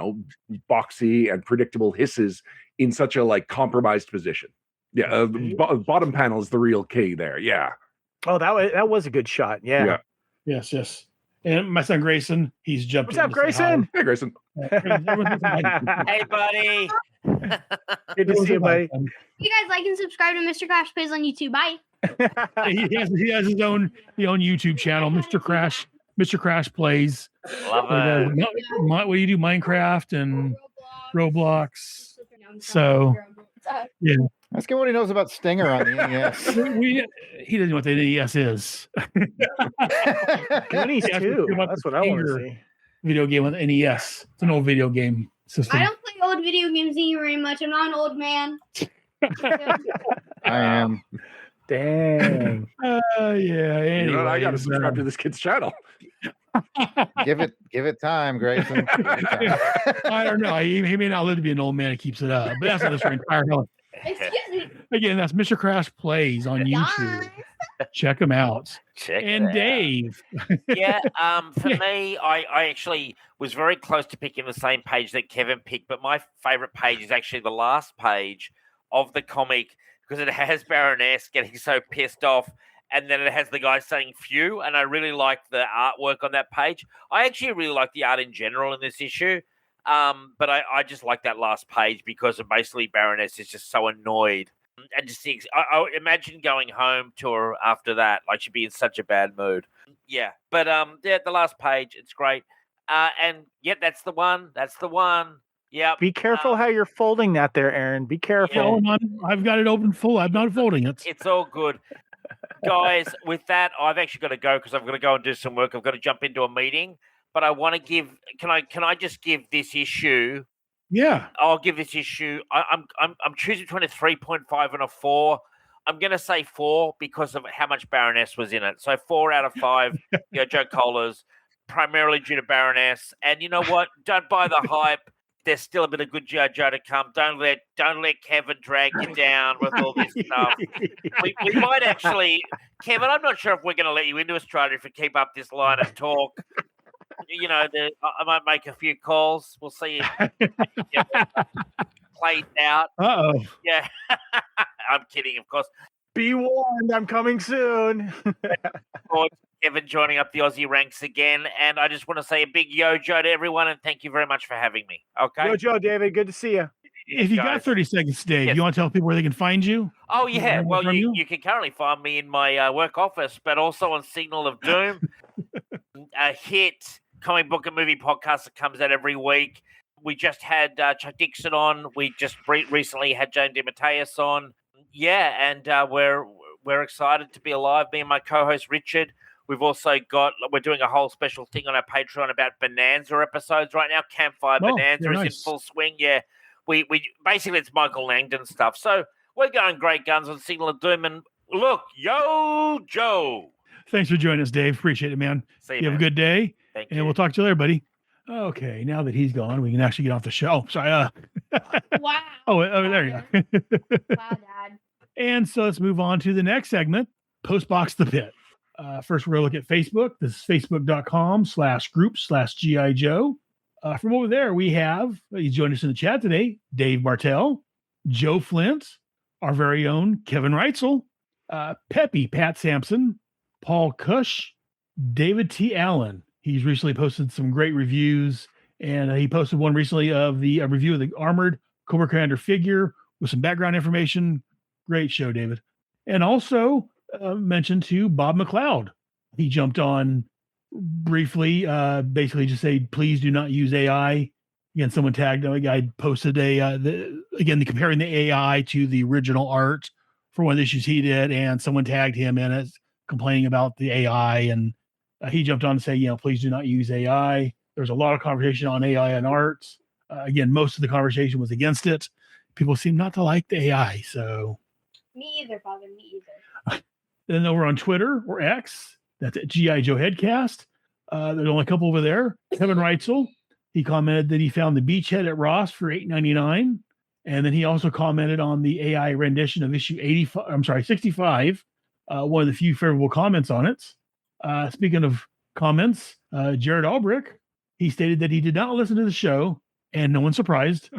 boxy and predictable hisses in such a like compromised position. Yeah, bottom panel is the real key there. Yeah. Oh, that was a good shot. Yeah. Yes. And my son Grayson, he's jumped. What's up, Grayson? Hey, Grayson. Hey, buddy. Good to see you, buddy. You guys like and subscribe to Mr. Crash Plays on YouTube. Bye. He has his own YouTube channel, Mr. Crash Plays. Love it. What do you do? Minecraft and Roblox. So, yeah. Ask him what he knows about Stinger on the NES. He doesn't know what the NES is. Goonies too. That's what I want to see. Video game on the NES. It's an old video game system. I don't play old video games very much. I'm not an old man. I am. Dang. Anyway, I got to subscribe to this kid's channel. Give it time, Grayson. I don't know. He may not live to be an old man who keeps it up, but that's not this entire hell. Excuse me. Again, that's Mr. Crash Plays on YouTube. Check him out. Dave. Yeah, for me, I actually was very close to picking the same page that Kevin picked, but my favorite page is actually the last page of the comic because it has Baroness getting so pissed off, and then it has the guy saying "phew," and I really like the artwork on that page. I actually really like the art in general in this issue. But I just like that last page because of basically Baroness is just so annoyed. And just thinks, I imagine going home to her after that. Like, she'd be in such a bad mood. Yeah. But the last page, it's great. And yeah, that's the one. That's the one. Yeah. Be careful how you're folding that there, Aaron. Be careful. I've got it open full. I'm not folding it. It's all good. Guys, with that, I've actually got to go because I've got to go and do some work. I've got to jump into a meeting. But I want to give. Can I just give this issue? Yeah, I'll give this issue. I'm choosing between a 3.5 and a 4. I'm going to say 4 because of how much Baroness was in it. So 4 out of 5. Joe Colas, primarily due to Baroness. And you know what? Don't buy the hype. There's still a bit of good Joe to come. Don't let Kevin drag you down with all this stuff. We might actually, Kevin. I'm not sure if we're going to let you into Australia if we keep up this line of talk. I might make a few calls. We'll see if played out. Uh-oh. Yeah. I'm kidding, of course. Be warned, I'm coming soon. Kevin joining up the Aussie ranks again. And I just want to say a big yo-jo to everyone and thank you very much for having me. Okay. Yo-jo, David. Good to see you. If you got 30 seconds, Dave, Yes. you want to tell people where they can find you? Oh, yeah. Well, you can currently find me in my work office, but also on Signal of Doom, a hit comic book and movie podcast that comes out every week. We just had Chuck Dixon on. We just recently had Jane DeMatteis on. Yeah, and we're excited to be alive. Me and my co-host Richard. We've also we're doing a whole special thing on our Patreon about Bonanza episodes right now. Campfire Bonanza is in full swing. Yeah, we basically it's Michael Langdon stuff. So we're going great guns on Signal of Doom. And look, yo, Joe. Thanks for joining us, Dave. Appreciate it, man. See you, Have a good day. Thank and you. We'll talk to you later, buddy. Okay, now that he's gone, we can actually get off the show. Sorry. Wow. Oh, there you go. Wow, Dad. And so let's move on to the next segment, Postbox the Pit. First, we're going to look at Facebook. This is facebook.com/group/GI Joe. From over there, we have, he's joined us in the chat today, Dave Martell, Joe Flint, our very own Kevin Reitzel, Peppy, Pat Sampson, Paul Cush, David T. Allen. He's recently posted some great reviews, and he posted one recently of the review of the Armored Cobra Commander figure with some background information. Great show, David. And also mentioned to Bob McLeod. He jumped on briefly, basically just say, please do not use AI. Again, someone tagged, a guy posted comparing the AI to the original art for one of the issues he did, and someone tagged him in it, complaining about the AI, and he jumped on to say, please do not use AI. There's a lot of conversation on AI and art. Again, most of the conversation was against it. People seem not to like the AI, so. Me either, Father. Me either. Then over on Twitter or X, that's at GI Joe Headcast. There's only a couple over there. Kevin Reitzel, he commented that he found the Beachhead at Ross for $8.99, and then he also commented on the AI rendition of issue 65. One of the few favorable comments on it. Speaking of comments, Jared Albrick, he stated that he did not listen to the show, and no one's surprised.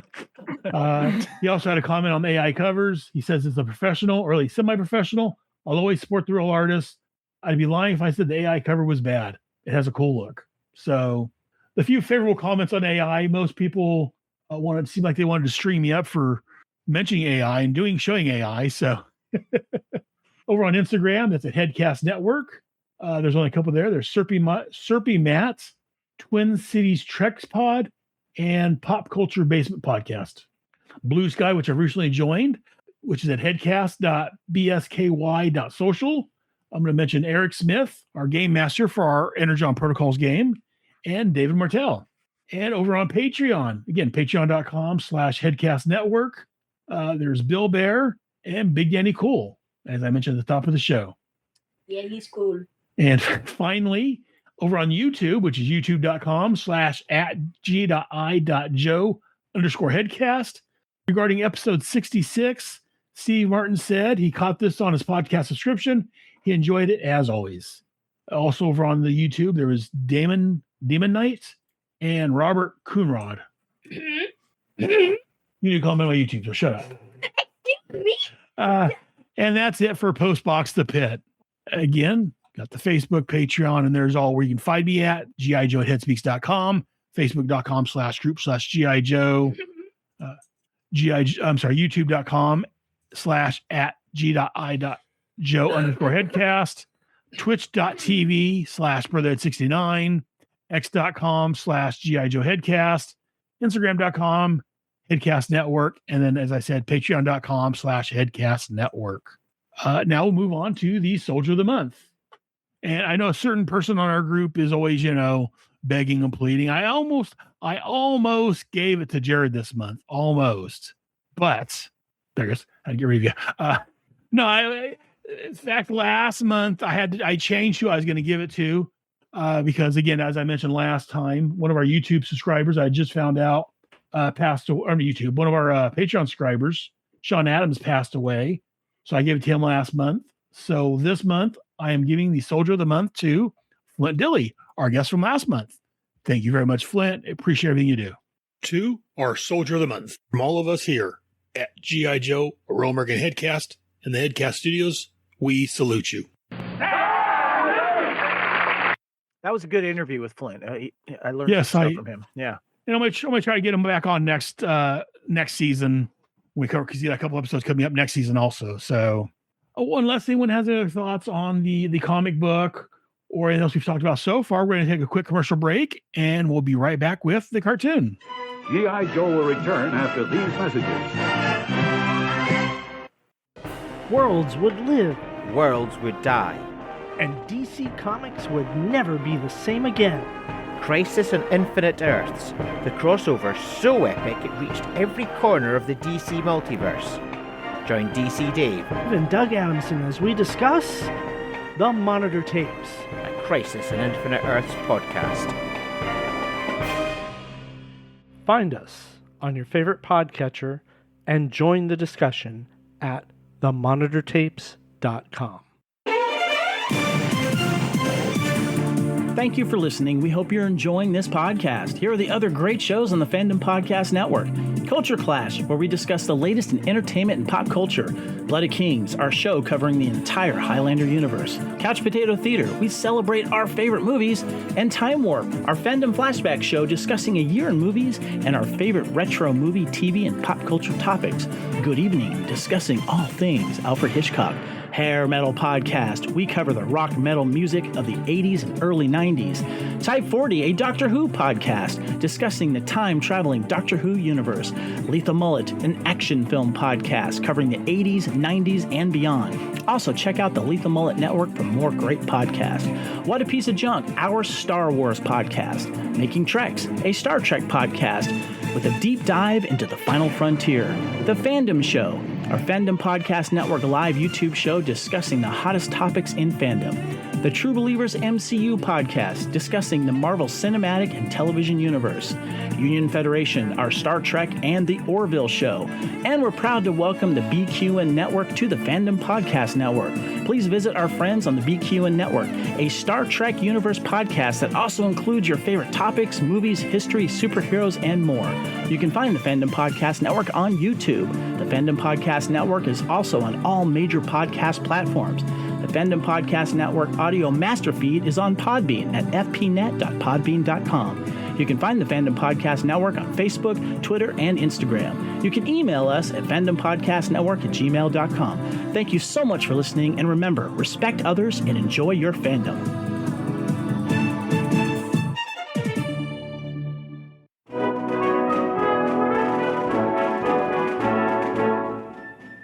He also had a comment on the AI covers. He says it's a professional, or at least semi-professional. I'll always support the real artist. I'd be lying if I said the AI cover was bad. It has a cool look. So the few favorable comments on AI, most people seem like they wanted to stream me up for mentioning AI and showing AI. So over on Instagram, that's at Headcast Network. There's only a couple there. There's Serpy Matt, Twin Cities Treks Pod, and Pop Culture Basement Podcast. Blue Sky, which I've recently joined, which is at headcast.bsky.social. I'm going to mention Eric Smith, our game master for our Energon Protocols game, and David Martell. And over on Patreon, again, patreon.com/Headcast Network. There's Bill Bear and Big Danny Cool, as I mentioned at the top of the show. Yeah, he's cool. And finally, over on YouTube, which is youtube.com/@g.i.joe_headcast. Regarding episode 66, Steve Martin said he caught this on his podcast subscription. He enjoyed it as always. Also over on the YouTube, there was Demon Knight and Robert Coonrod. You need to comment on my YouTube, so shut up. And that's it for Postbox the Pit. Again, got the Facebook, Patreon, and there's all where you can find me at, gijoe@headspeaks.com, Facebook.com/group/GI Joe. YouTube.com/@g.i.joe_headcast. Twitch.tv/brotherhead69. X.com/GI Joe Headcast. Instagram.com Headcast Network. And then, as I said, Patreon.com/Headcast Network. Now we'll move on to the Soldier of the Month. And I know a certain person on our group is always, begging and pleading. I almost gave it to Jared this month. Almost. But there it is. I had to get rid of you. In fact, last month I changed who I was going to give it to. Because again, as I mentioned last time, one of our YouTube subscribers I just found out passed away. One of our Patreon subscribers, Sean Adams, passed away. So I gave it to him last month. So this month I am giving the Soldier of the Month to Flint Dilly, our guest from last month. Thank you very much, Flint. I appreciate everything you do. To our Soldier of the Month, from all of us here at G.I. Joe, a Royal American Headcast, and the Headcast Studios, we salute you. That was a good interview with Flint. I learned some stuff from him. Yeah. And I'm going to try to get him back on next season. Because he's got a couple episodes coming up next season also. So, unless anyone has any other thoughts on the comic book or anything else we've talked about so far, we're going to take a quick commercial break, and we'll be right back with the cartoon. G.I. Joe will return after these messages. Worlds would live. Worlds would die. And DC Comics would never be the same again. Crisis on Infinite Earths. The crossover so epic it reached every corner of the DC multiverse. Join DC Dave and Doug Adamson as we discuss The Monitor Tapes, a Crisis on Infinite Earths podcast. Find us on your favorite podcatcher and join the discussion at themonitortapes.com. Thank you for listening. We hope you're enjoying this podcast. Here are the other great shows on the Fandom Podcast Network. Culture Clash, where we discuss the latest in entertainment and pop culture. Blood of Kings, our show covering the entire Highlander universe. Couch Potato Theater, we celebrate our favorite movies. And Time Warp, our Fandom Flashback show discussing a year in movies and our favorite retro movie, TV, and pop culture topics. Good Evening, discussing all things Alfred Hitchcock. Hair Metal Podcast, we cover the rock metal music of the 80s and early 90s. Type 40, a Doctor Who podcast, discussing the time-traveling Doctor Who universe. Lethal Mullet, an action film podcast covering the 80s, 90s, and beyond. Also, check out the Lethal Mullet Network for more great podcasts. What a Piece of Junk, our Star Wars podcast. Making Treks, a Star Trek podcast with a deep dive into the final frontier. The Fandom Show, our Fandom Podcast Network live YouTube show discussing the hottest topics in fandom. The True Believers MCU podcast discussing the Marvel Cinematic and Television Universe. Union Federation, our Star Trek and the Orville show. And we're proud to welcome the BQN Network to the Fandom Podcast Network. Please visit our friends on the BQN Network, a Star Trek Universe podcast that also includes your favorite topics, movies, history, superheroes, and more. You can find the Fandom Podcast Network on YouTube. The Fandom Podcast Network is also on all major podcast platforms. The Fandom Podcast Network audio master feed is on Podbean at fpnet.podbean.com. You can find the Fandom Podcast Network on Facebook, Twitter, and Instagram. You can email us at fandompodcastnetwork@gmail.com. Thank you so much for listening, and remember, respect others and enjoy your fandom.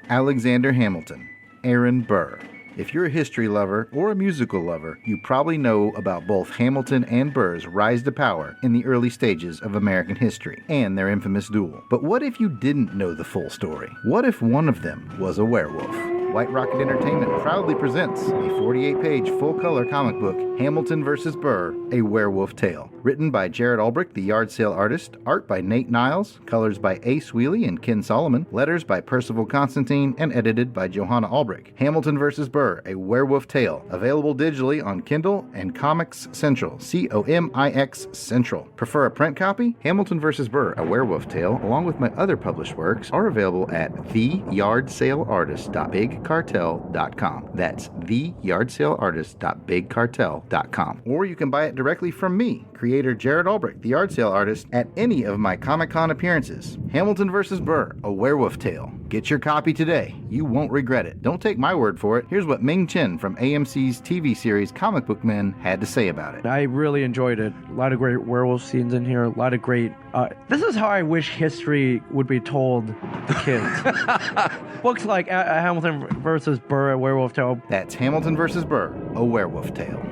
Alexander Hamilton, Aaron Burr. If you're a history lover or a musical lover, you probably know about both Hamilton and Burr's rise to power in the early stages of American history and their infamous duel. But what if you didn't know the full story? What if one of them was a werewolf? White Rocket Entertainment proudly presents a 48-page full-color comic book, Hamilton vs. Burr, A Werewolf Tale. Written by Jared Albrecht, the yard sale artist, art by Nate Niles, colors by Ace Wheely and Ken Solomon, letters by Percival Constantine, and edited by Johanna Albrecht. Hamilton vs. Burr, A Werewolf Tale. Available digitally on Kindle and Comics Central, COMIX Central. Prefer a print copy? Hamilton vs. Burr, A Werewolf Tale, along with my other published works, are available at theyardsaleartist.big theyardsaleartist.bigcartel.com. That's theyardsaleartist.bigcartel.com. Or you can buy it directly from me, creator Jared Albrecht, the Yard Sale Artist, at any of my Comic-Con appearances. Hamilton vs. Burr, A Werewolf Tale. Get your copy today. You won't regret it. Don't take my word for it. Here's what Ming Chen from AMC's TV series Comic Book Men had to say about it. I really enjoyed it. A lot of great werewolf scenes in here. A lot of great... this is how I wish history would be told to kids. Books like Hamilton vs. Burr, A Werewolf Tale. That's Hamilton vs. Burr, A Werewolf Tale.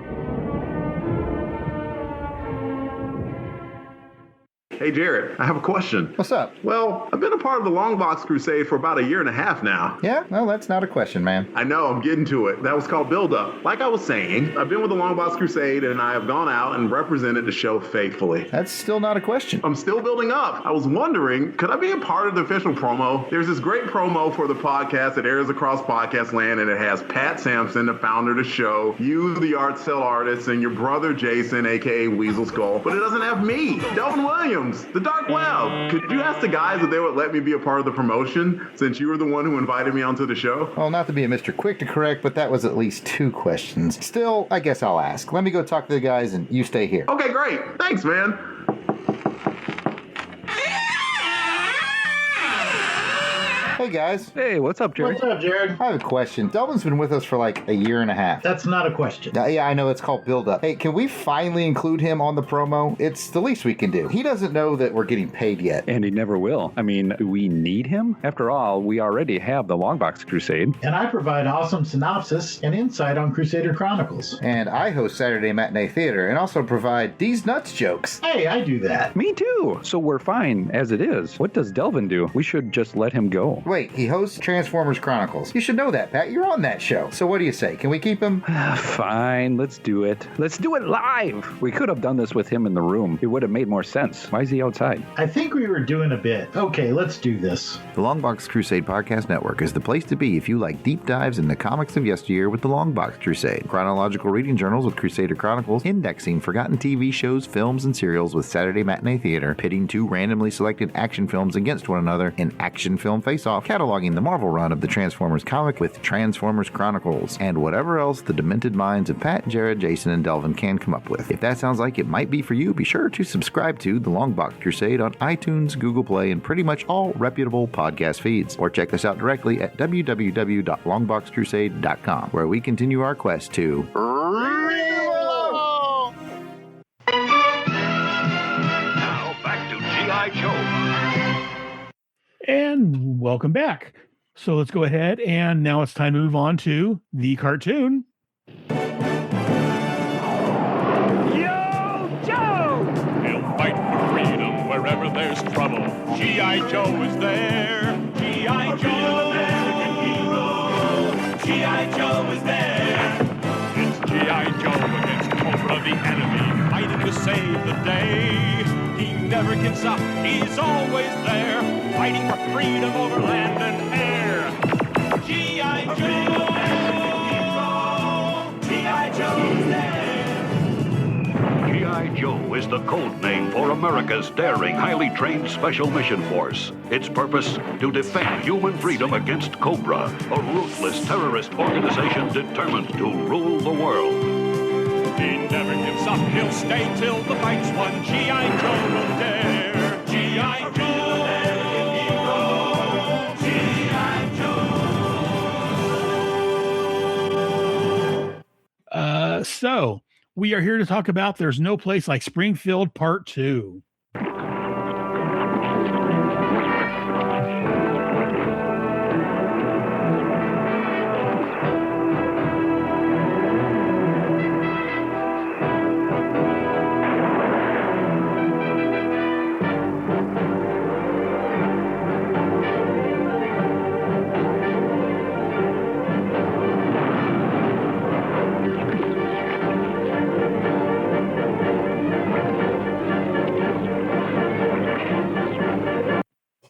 Hey, Jared, I have a question. What's up? Well, I've been a part of the Long Box Crusade for about a year and a half now. Yeah? Well, that's not a question, man. I know, I'm getting to it. That was called build-up. Like I was saying, I've been with the Long Box Crusade, and I have gone out and represented the show faithfully. That's still not a question. I'm still building up. I was wondering, could I be a part of the official promo? There's this great promo for the podcast that airs across podcast land, and it has Pat Sampson, the founder of the show, you, the Art Cell Artist, and your brother Jason, a.k.a. Weasel Skull. But it doesn't have me, Delvin Williams, the Dark Web. Could you ask the guys if they would let me be a part of the promotion, since you were the one who invited me onto the show? Well, not to be a Mr. Quick to correct, but that was at least 2 questions. Still, I guess I'll ask. Let me go talk to the guys and you stay here. Okay, great. Thanks, man. Hey, guys. Hey, what's up, Jared? What's up, Jared? I have a question. Delvin's been with us for like a year and a half. That's not a question. Yeah, I know. It's called Build Up. Hey, can we finally include him on the promo? It's the least we can do. He doesn't know that we're getting paid yet. And he never will. I mean, do we need him? After all, we already have the Longbox Crusade. And I provide awesome synopsis and insight on Crusader Chronicles. And I host Saturday Matinee Theater and also provide These Nuts jokes. Hey, I do that. Me too. So we're fine as it is. What does Delvin do? We should just let him go. Wait, he hosts Transformers Chronicles. You should know that, Pat. You're on that show. So what do you say? Can we keep him? Fine, let's do it. Let's do it live. We could have done this with him in the room. It would have made more sense. Why is he outside? I think we were doing a bit. Okay, let's do this. The Longbox Crusade Podcast Network is the place to be if you like deep dives in the comics of yesteryear with the Longbox Crusade, chronological reading journals with Crusader Chronicles, indexing forgotten TV shows, films, and serials with Saturday Matinee Theater, pitting 2 randomly selected action films against one another in Action Film Face-Off, cataloging the Marvel run of the Transformers comic with Transformers Chronicles, and whatever else the demented minds of Pat, Jared, Jason, and Delvin can come up with. If that sounds like it might be for you, be sure to subscribe to the Longbox Crusade on iTunes, Google Play, and pretty much all reputable podcast feeds. Or check us out directly at www.longboxcrusade.com, where we continue our quest to Now back to G.I. Joe. And welcome back. So let's go ahead, and now it's time to move on to the cartoon. Yo, Joe! He'll fight for freedom wherever there's trouble. G.I. Joe is there. G.I. Joe, American hero. G.I. Joe is there. It's G.I. Joe against Cobra, the enemy, fighting to save the day. He never gives up. He's always there, fighting for freedom over land and air. G.I. Joe! G.I. Joe's there! G.I. Joe is the code name for America's daring, highly trained Special Mission Force. Its purpose, to defend human freedom against Cobra, a ruthless terrorist organization determined to rule the world. He never gives up. He'll stay till the fight's won. G.I. Joe will dare. G.I. Joe! So we are here to talk about There's No Place Like Springfield Part 2.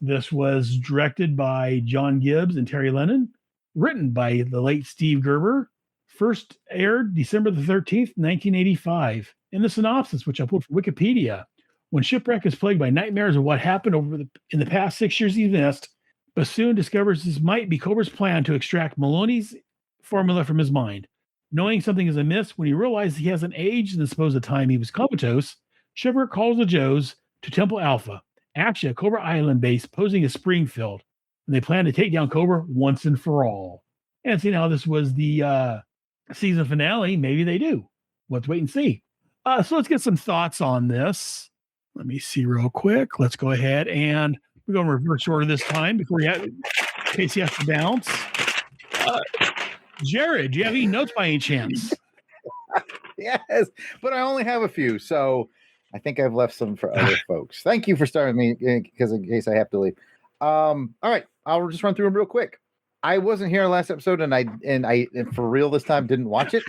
This was directed by John Gibbs and Terry Lennon, written by the late Steve Gerber, first aired December the 13th, 1985. In the synopsis, which I pulled from Wikipedia, when Shipwreck is plagued by nightmares of what happened in the past 6 years he's missed, but soon discovers this might be Cobra's plan to extract Maloney's formula from his mind. Knowing something is amiss, when he realizes he hasn't aged in the supposed time he was comatose, Shipwreck calls the Joes to Temple Alpha, actually a Cobra Island base posing as Springfield, and they plan to take down Cobra once and for all. And seeing how this was the season finale, maybe they do. Let's wait and see. So let's get some thoughts on this. Let me see real quick. Let's go ahead and we're going to reverse order this time before in case he has to bounce. Jared, do you have any notes by any chance? Yes, but I only have a few, so I think I've left some for other folks. Thank you for starting me, because in case I have to leave. All right, I'll just run through them real quick. I wasn't here last episode, and I for real this time didn't watch it,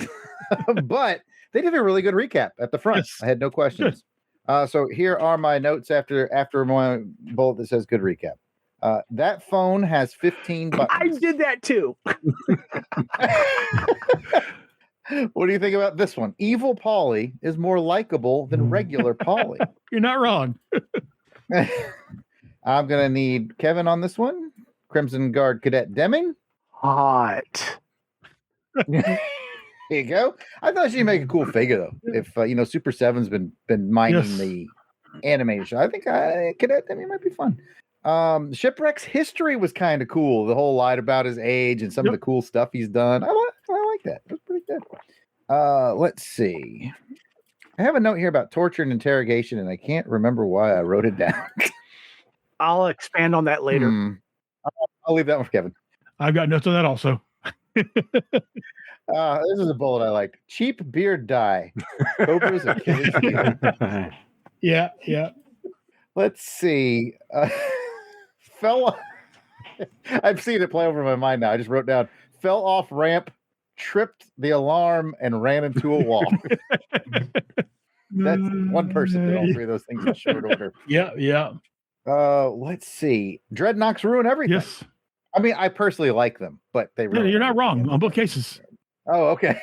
but they did a really good recap at the front. Yes. I had no questions. So here are my notes after my bullet that says good recap. That phone has 15 buttons. I did that too. What do you think about this one? Evil Polly is more likable than regular Polly. You're not wrong. I'm going to need Kevin on this one. Crimson Guard Cadet Deming. Hot. There you go. I thought she'd make a cool figure, though. If, Super 7's been mining the animated show. I think Cadet Deming might be fun. Shipwreck's history was kind of cool. The whole lie about his age and some of the cool stuff he's done. I like that. That's pretty good. Let's see. I have a note here about torture and interrogation, and I can't remember why I wrote it down. I'll expand on that later. I'll leave that one for Kevin. I've got notes on that also. This is a bullet I liked. Cheap beard dye. Cobra's Achilles heel. Yeah. Let's see. I've seen it play over my mind now. I just wrote down, fell off ramp, tripped the alarm, and ran into a wall. That's one person did all three of those things in short order. Yeah. Let's see. Dreadnoks ruin everything. Yes. I mean, I personally like them, but they ruin You're not wrong on both cases. Oh, okay.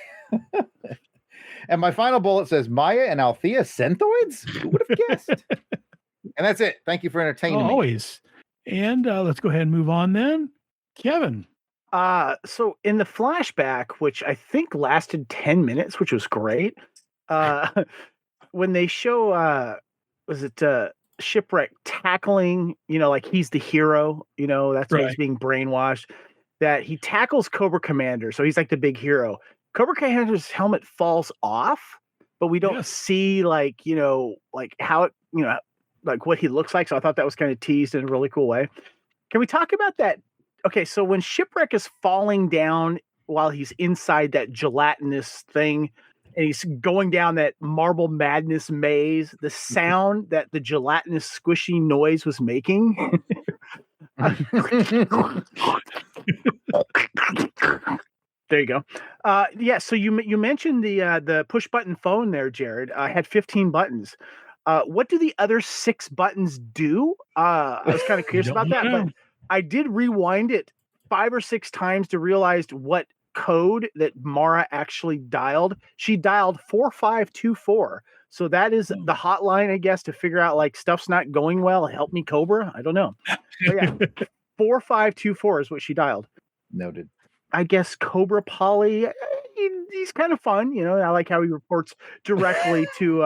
And my final bullet says, Maya and Althea Centoids? Who would have guessed? And that's it. Thank you for entertaining me. Always. And let's go ahead and move on then. Kevin. So in the flashback, which I think lasted 10 minutes, which was great, when they show, Shipwreck tackling, like he's the hero, that's why he's being brainwashed, that he tackles Cobra Commander. So he's like the big hero. Cobra Commander's helmet falls off, but we don't see like how it, like what he looks like. So I thought that was kind of teased in a really cool way. Can we talk about that? Okay. So when Shipwreck is falling down while he's inside that gelatinous thing, and he's going down that marble madness maze, the sound that the gelatinous squishy noise was making. There you go. So you mentioned the push button phone there, Jared. I had 15 buttons. What do the other 6 buttons do? I was kind of curious about that, but I did rewind it 5 or 6 times to realize what code that Mara actually dialed. She dialed 4524. So that is the hotline, I guess, to figure out like stuff's not going well. Help me, Cobra. I don't know. So, 4524 is what she dialed. Noted. I guess Cobra Polly, he's kind of fun. I like how he reports directly to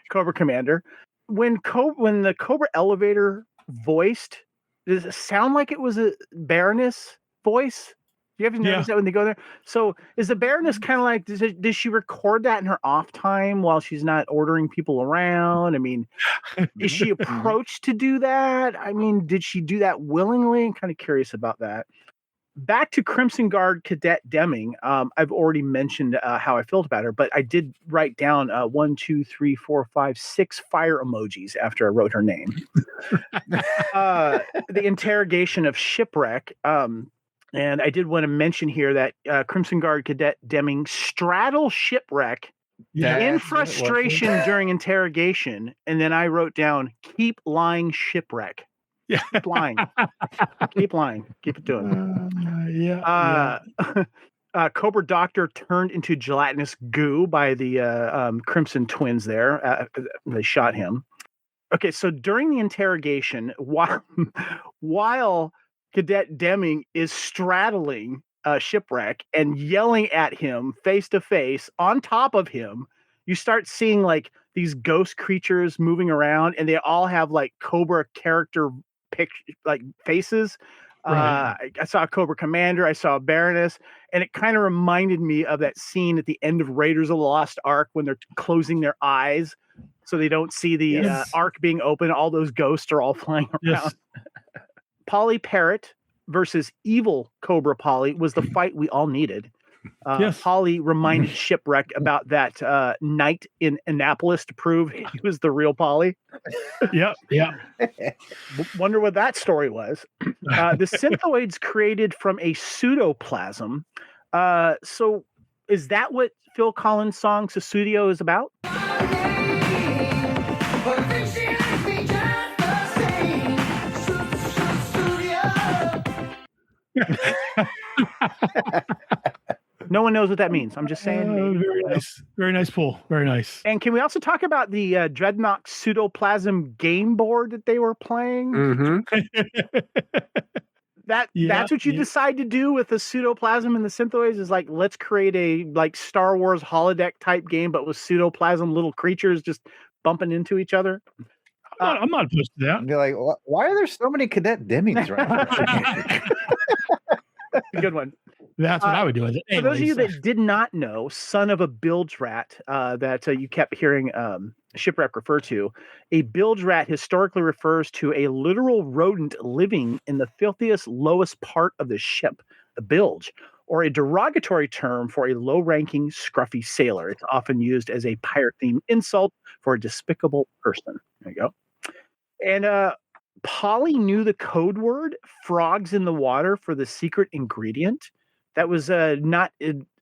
Cobra Commander. When the Cobra elevator voiced, does it sound like it was a Baroness voice? Do you ever notice that when they go there? So is the Baroness kind of like, does she record that in her off time while she's not ordering people around? I mean, is she approached to do that? I mean, did she do that willingly? I'm kind of curious about that. Back to Crimson Guard Cadet Deming. I've already mentioned how I felt about her, but I did write down 1, 2, 3, 4, 5, 6 fire emojis after I wrote her name. The interrogation of Shipwreck. And I did want to mention here that Crimson Guard Cadet Deming straddles Shipwreck in frustration during interrogation. And then I wrote down, keep lying, Shipwreck. Keep lying. Keep lying. Keep it doing. Cobra Doctor turned into gelatinous goo by the Crimson twins there. They shot him. Okay, so during the interrogation, while Cadet Deming is straddling Shipwreck and yelling at him face to face. On top of him, you start seeing like these ghost creatures moving around, and they all have like Cobra character like faces. Right. I saw a Cobra Commander, I saw a Baroness, and it kind of reminded me of that scene at the end of Raiders of the Lost Ark when they're closing their eyes so they don't see the Ark being open. All those ghosts are all flying around. Yes. Polly Parrot versus evil Cobra Polly was the fight we all needed. Polly reminded Shipwreck about that night in Annapolis to prove he was the real Polly. Yep. Wonder what that story was. The synthoids created from a pseudoplasm. So is that what Phil Collins' song Sussudio is about? No one knows what that means. I'm just saying. Very nice. Very nice pull. Very nice. And can we also talk about the Dreadnought Pseudoplasm game board that they were playing? That's what you decide to do with the Pseudoplasm and the Synthoids is like, let's create a like Star Wars holodeck type game, but with Pseudoplasm little creatures just bumping into each other. I'm not opposed to that. Be like, why are there so many Cadet Demings right now? Good one. That's what I would do with it. For those of you that did not know, son of a bilge rat that you kept hearing Shipwreck refer to, a bilge rat historically refers to a literal rodent living in the filthiest, lowest part of the ship, the bilge, or a derogatory term for a low-ranking, scruffy sailor. It's often used as a pirate-themed insult for a despicable person. There you go. And Polly knew the code word frogs in the water for the secret ingredient. That was not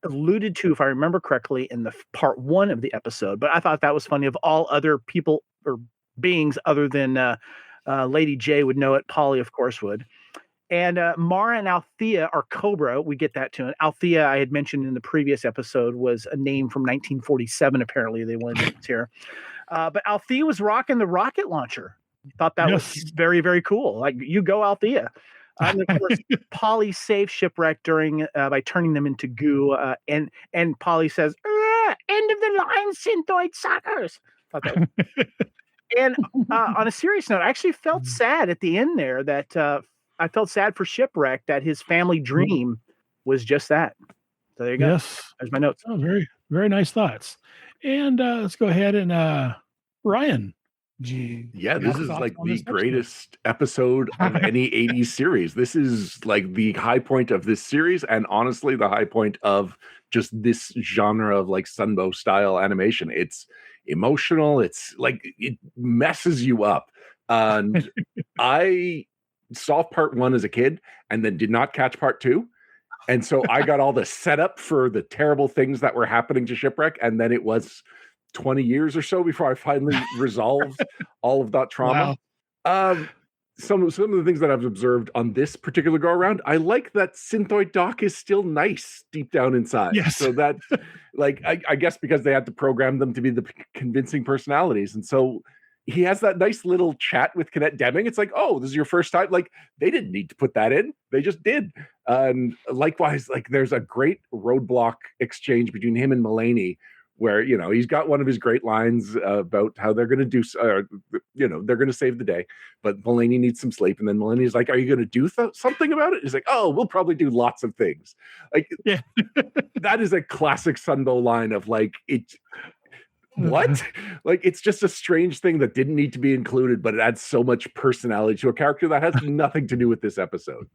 alluded to, if I remember correctly, in the part 1 of the episode. But I thought that was funny. Of all other people or beings other than Lady J would know it, Polly, of course, would. And Mara and Althea are Cobra. We get that too. Althea, I had mentioned in the previous episode, was a name from 1947, apparently. They wanted it here. But Althea was rocking the rocket launcher. Thought that was very, very cool. Like, you go, Althea. And of course, Polly saves Shipwreck during by turning them into goo. And Polly says, "End of the line, Synthoid suckers." And on a serious note, I actually felt sad at the end there that I felt sad for Shipwreck that his family dream was just that. So there you go. Yes. There's my notes. Oh, very, very nice thoughts. And let's go ahead and Ryan. Yeah, this is like the greatest episode of any 80s series. This is like the high point of this series, and honestly, the high point of just this genre of like Sunbow style animation. It's emotional, it's like it messes you up. And I saw part 1 as a kid and then did not catch part 2. And so I got all the setup for the terrible things that were happening to Shipwreck, and then it was 20 years or so before I finally resolved all of that trauma. Wow. Some of the things that I've observed on this particular go around, I like that Synthoid Doc is still nice deep down inside. Yes. So that, like, I guess because they had to program them to be the convincing personalities. And so he has that nice little chat with Cadet Deming. It's like, oh, this is your first time. Like, they didn't need to put that in. They just did. And likewise, like, there's a great roadblock exchange between him and Mulaney, where, you know, he's got one of his great lines about how they're going to do, they're going to save the day, but Mulaney needs some sleep. And then Mulaney's like, are you going to do something about it? He's like, oh, we'll probably do lots of things. Like, yeah. That is a classic Sunbow line of like, what? Like, it's just a strange thing that didn't need to be included, but it adds so much personality to a character that has nothing to do with this episode.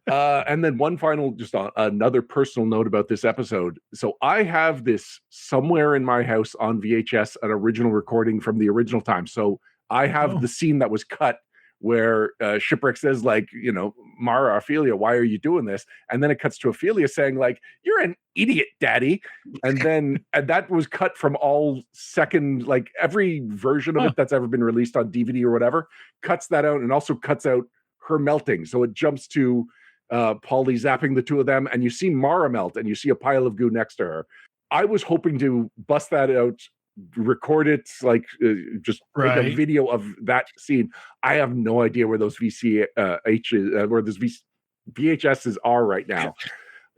And then one final, just on another personal note about this episode. So I have this somewhere in my house on VHS, an original recording from the original time. So I have the scene that was cut where Shipwreck says, like, you know, Mara, Ophelia, why are you doing this? And then it cuts to Ophelia saying, like, you're an idiot, daddy. And then and that was cut from all second, like every version of it that's ever been released on DVD or whatever, cuts that out, and also cuts out her melting. So it jumps to Polly zapping the two of them, and you see Mara melt, and you see a pile of goo next to her. I was hoping to bust that out record it like just take a video of that scene. I have no idea where those VHSs are right now.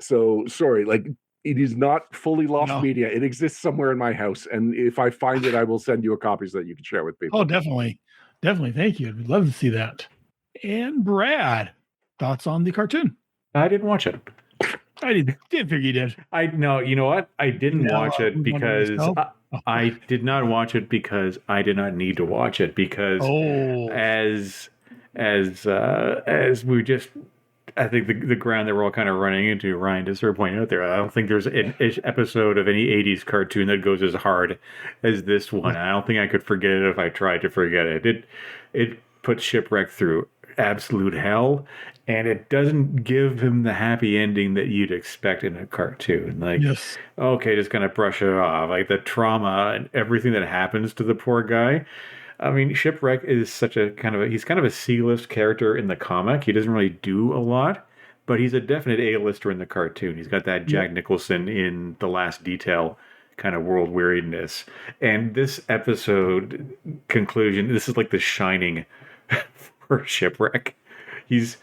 So sorry, like it is not fully lost media. It exists somewhere in my house, and if I find it, I will send you a copy so that you can share with people. Oh, definitely. Thank you. I'd love to see that. And Brad, thoughts on the cartoon? I didn't watch it. I didn't figure you did. No, you know what? I didn't watch it because I did not watch it because I did not need to watch it because as we just, I think the ground that we're all kind of running into, Ryan, to sort of point out there, I don't think there's an episode of any 80s cartoon that goes as hard as this one. I don't think I could forget it if I tried to forget it. It put Shipwreck through absolute hell, and it doesn't give him the happy ending that you'd expect in a cartoon. Like, okay, just kind of brush it off. Like the trauma and everything that happens to the poor guy. I mean, Shipwreck is such a he's kind of a C-list character in the comic. He doesn't really do a lot, but he's a definite A-lister in the cartoon. He's got that Jack Nicholson in The Last Detail kind of world weariness. And this episode conclusion, this is like the Shining for Shipwreck. He's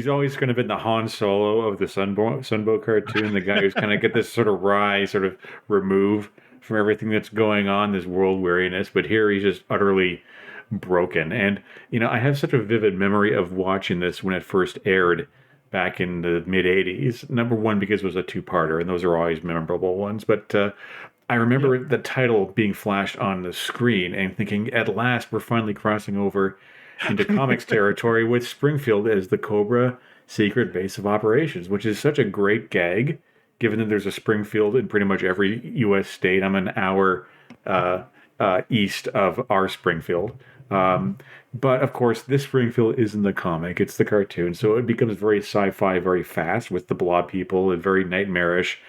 always kind of been the Han Solo of the Sunbow cartoon, the guy who's kind of get this sort of wry, sort of remove from everything that's going on, this world weariness. But here he's just utterly broken. And, you know, I have such a vivid memory of watching this when it first aired back in the mid-'80s. Number one, because it was a two-parter, and those are always memorable ones. But I remember the title being flashed on the screen and thinking, at last, we're finally crossing over into comics territory with Springfield as the Cobra secret base of operations, which is such a great gag, given that there's a Springfield in pretty much every U.S. state. I'm an hour east of our Springfield. But, of course, this Springfield isn't the comic. It's the cartoon. So it becomes very sci-fi very fast with the blob people and very nightmarish.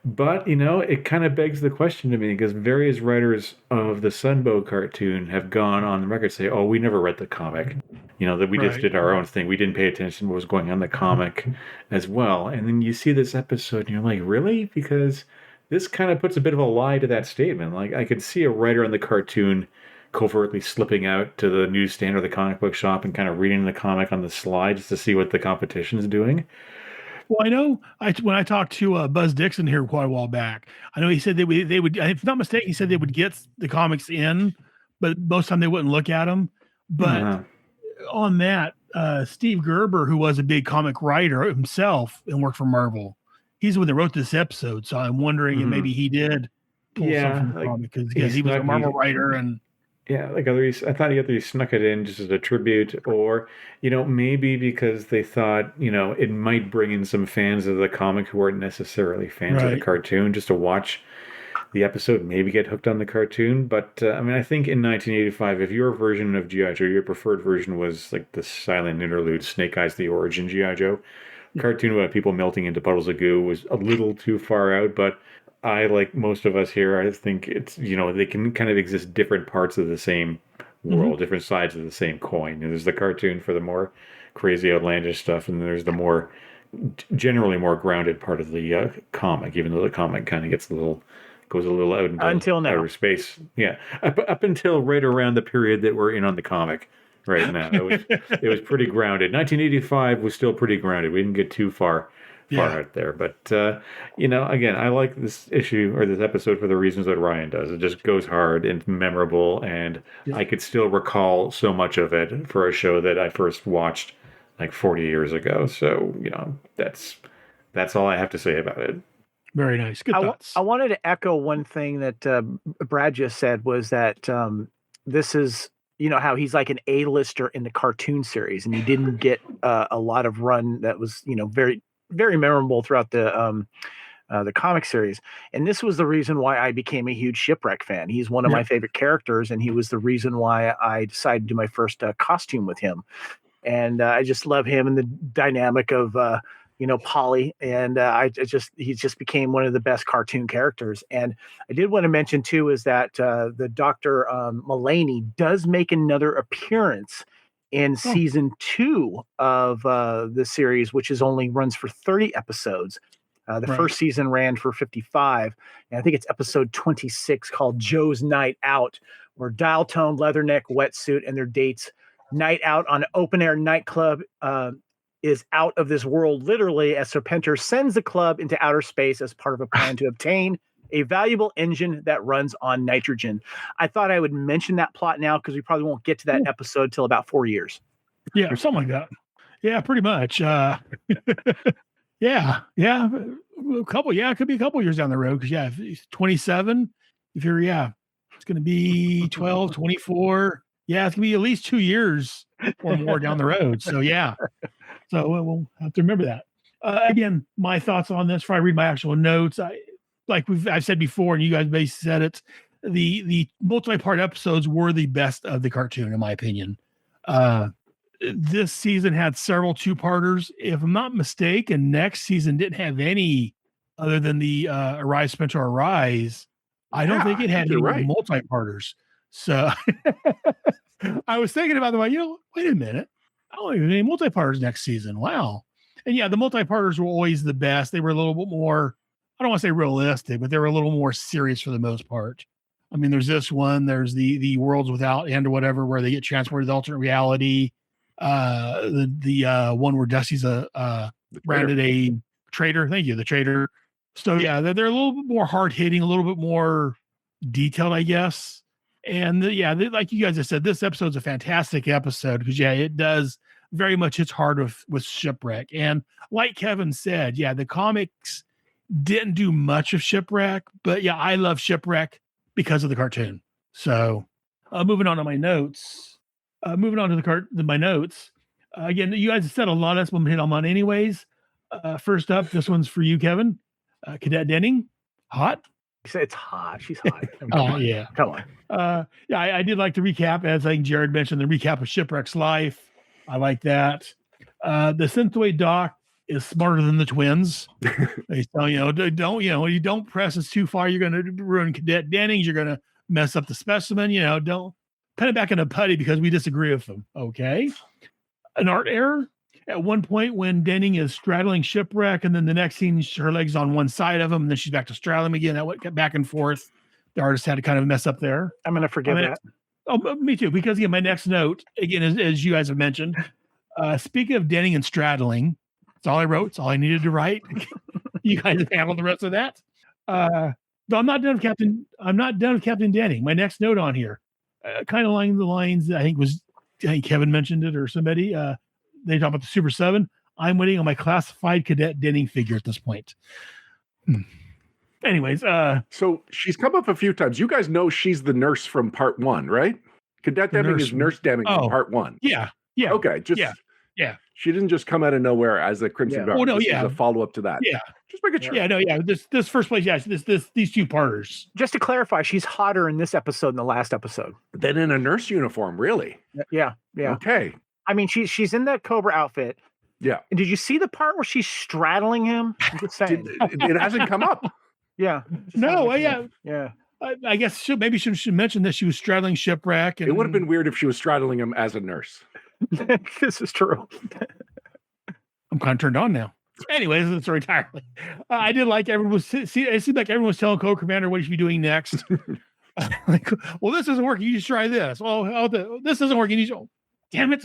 But, you know, it kind of begs the question to me, because various writers of the Sunbow cartoon have gone on the record say, oh, we never read the comic. You know, that we just did our own thing. We didn't pay attention to what was going on in the comic as well. And then you see this episode and you're like, really? Because this kind of puts a bit of a lie to that statement. Like, I could see a writer on the cartoon covertly slipping out to the newsstand or the comic book shop and kind of reading the comic on the slide just to see what the competition is doing. Well, I know when I talked to Buzz Dixon here quite a while back, I know he said they would, if not mistaken, he said they would get the comics in, but most of the time they wouldn't look at them. But on that, Steve Gerber, who was a big comic writer himself and worked for Marvel, he's the one that wrote this episode. So I'm wondering if maybe he did pull something from the comic because he was a Marvel writer and. Yeah, like I thought he either snuck it in just as a tribute, or, you know, maybe because they thought, you know, it might bring in some fans of the comic who weren't necessarily fans of the cartoon, just to watch the episode, maybe get hooked on the cartoon. But I mean, I think in 1985, if your version of G.I. Joe, your preferred version was like the silent interlude, Snake Eyes: The Origin G.I. Joe cartoon about people melting into puddles of goo, was a little too far out, but I, like most of us here, I think it's, you know, they can kind of exist different parts of the same world, different sides of the same coin. And there's the cartoon for the more crazy, outlandish stuff, and there's the more, generally more grounded part of the comic, even though the comic kind of goes a little out into outer space. Yeah, up until right around the period that we're in on the comic right now. It was pretty grounded. 1985 was still pretty grounded. We didn't get too far out there. But, you know, again, I like this issue or this episode for the reasons that Ryan does. It just goes hard and memorable, and I could still recall so much of it for a show that I first watched like 40 years ago. So, you know, that's all I have to say about it. Very nice. Good thoughts. I wanted to echo one thing that Brad just said, was that this is, you know, how he's like an A-lister in the cartoon series, and he didn't get a lot of run that was, you know, very, very memorable throughout the comic series. And this was the reason why I became a huge Shipwreck fan. He's one of my favorite characters, and he was the reason why I decided to do my first costume with him. And I just love him and the dynamic of, you know, Polly. And he just became one of the best cartoon characters. And I did want to mention too, is that the Dr. Mulaney does make another appearance in season 2 of the series, which only runs for 30 episodes. The first season ran for 55, and I think it's episode 26 called Joe's Night Out, where dial-toned leatherneck wetsuit and their dates night out on an open-air nightclub is out of this world, literally, as Serpenter sends the club into outer space as part of a plan to obtain a valuable engine that runs on nitrogen. I thought I would mention that plot now because we probably won't get to that episode till about 4 years. Yeah, something like that. Yeah, pretty much. Yeah, a couple. Yeah, it could be a couple years down the road because if he's 27, if you're it's going to be 12, 24. Yeah, it's going to be at least 2 years or more down the road. So so we'll have to remember that. Again, my thoughts on this before I read my actual notes. I've said before, and you guys basically said it. The multi-part episodes were the best of the cartoon, in my opinion. This season had several 2-parters. If I'm not mistaken, next season didn't have any other than the Arise, Splinter, Arise. I don't think it had any multi-parters. So I was thinking about them, like, wait a minute. I don't even have any multi-parters next season. Wow. And the multi-parters were always the best. They were a little bit more, I don't want to say realistic, but they were a little more serious for the most part. I mean, there's this one, there's the Worlds Without End or whatever, where they get transported to alternate reality. The one where Dusty's branded a traitor. Thank you, the traitor. So they're a little bit more hard hitting, a little bit more detailed, I guess. And like you guys have said, this episode's a fantastic episode because it does very much hits hard with Shipwreck. And like Kevin said, the comics didn't do much of Shipwreck, but I love Shipwreck because of the cartoon. So moving on to my notes. Moving on to my notes. Again, you guys have said a lot of this. I'm hit on anyways. First up, this one's for you, Kevin. Cadet Denning, hot. You say it's hot. She's hot. Oh yeah, come on. I did like the recap, as I think Jared mentioned, the recap of Shipwreck's life. I like that. The synthwave doc is smarter than the twins. They tell you you don't press this too far, you're going to ruin Cadet Dennings. You're going to mess up the specimen. Don't put it back in a putty because we disagree with them. Okay. An art error at one point when Denning is straddling Shipwreck, and then the next scene, her legs on one side of him, and then she's back to straddling him again. That went back and forth. The artist had to kind of mess up there. I'm going to forgive that. Oh, me too. Because my next note, again, as you guys have mentioned, speaking of Denning and straddling, that's all I wrote. It's all I needed to write. You guys have handled the rest of that. Though I'm not done with Captain Denning. My next note on here, kind of along the lines that I think Kevin mentioned it or somebody. They talk about the Super 7. I'm waiting on my classified Cadet Denning figure at this point. Anyways, so she's come up a few times. You guys know she's the nurse from part 1, right? Cadet Denning is Nurse Denning from part 1. Yeah. Okay, yeah. She didn't just come out of nowhere as a Crimson Guard. This is a follow-up to that. Yeah. Just making sure. Yeah, no, yeah. This first place, these 2-parters. Just to clarify, she's hotter in this episode than the last episode. Than in a nurse uniform, really? Yeah. Okay. I mean, she's in that Cobra outfit. Yeah. And did you see the part where she's straddling him? I'm just saying. It hasn't come up. Yeah. No, yeah. Yeah. I guess maybe she should mention that she was straddling Shipwreck. It would have been weird if she was straddling him as a nurse. This is true. I'm kind of turned on now. Anyways, that's entirely. I did like everyone was. It seemed like everyone was telling Co-Commander what he should be doing next. Well, this isn't working. You just try this. This isn't working. Damn it.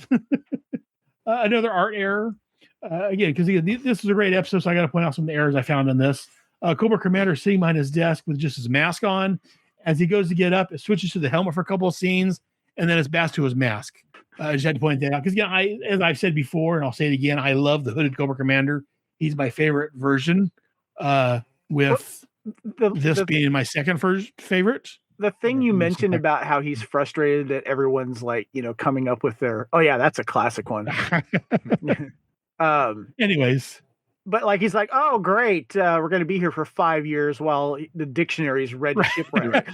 Another art error. Again, because this is a great episode, so I got to point out some of the errors I found in this. Cobra Commander sitting behind his desk with just his mask on. As he goes to get up, it switches to the helmet for a couple of scenes, and then it's back to his mask. I just had to point that out because, as I've said before, and I'll say it again, I love the hooded Cobra Commander. He's my favorite version, with this being my second favorite. The thing you mentioned about how he's frustrated that everyone's coming up with their, that's a classic one. Anyways. But he's like, oh, great. We're going to be here for 5 years while the dictionary's read Shipwreck.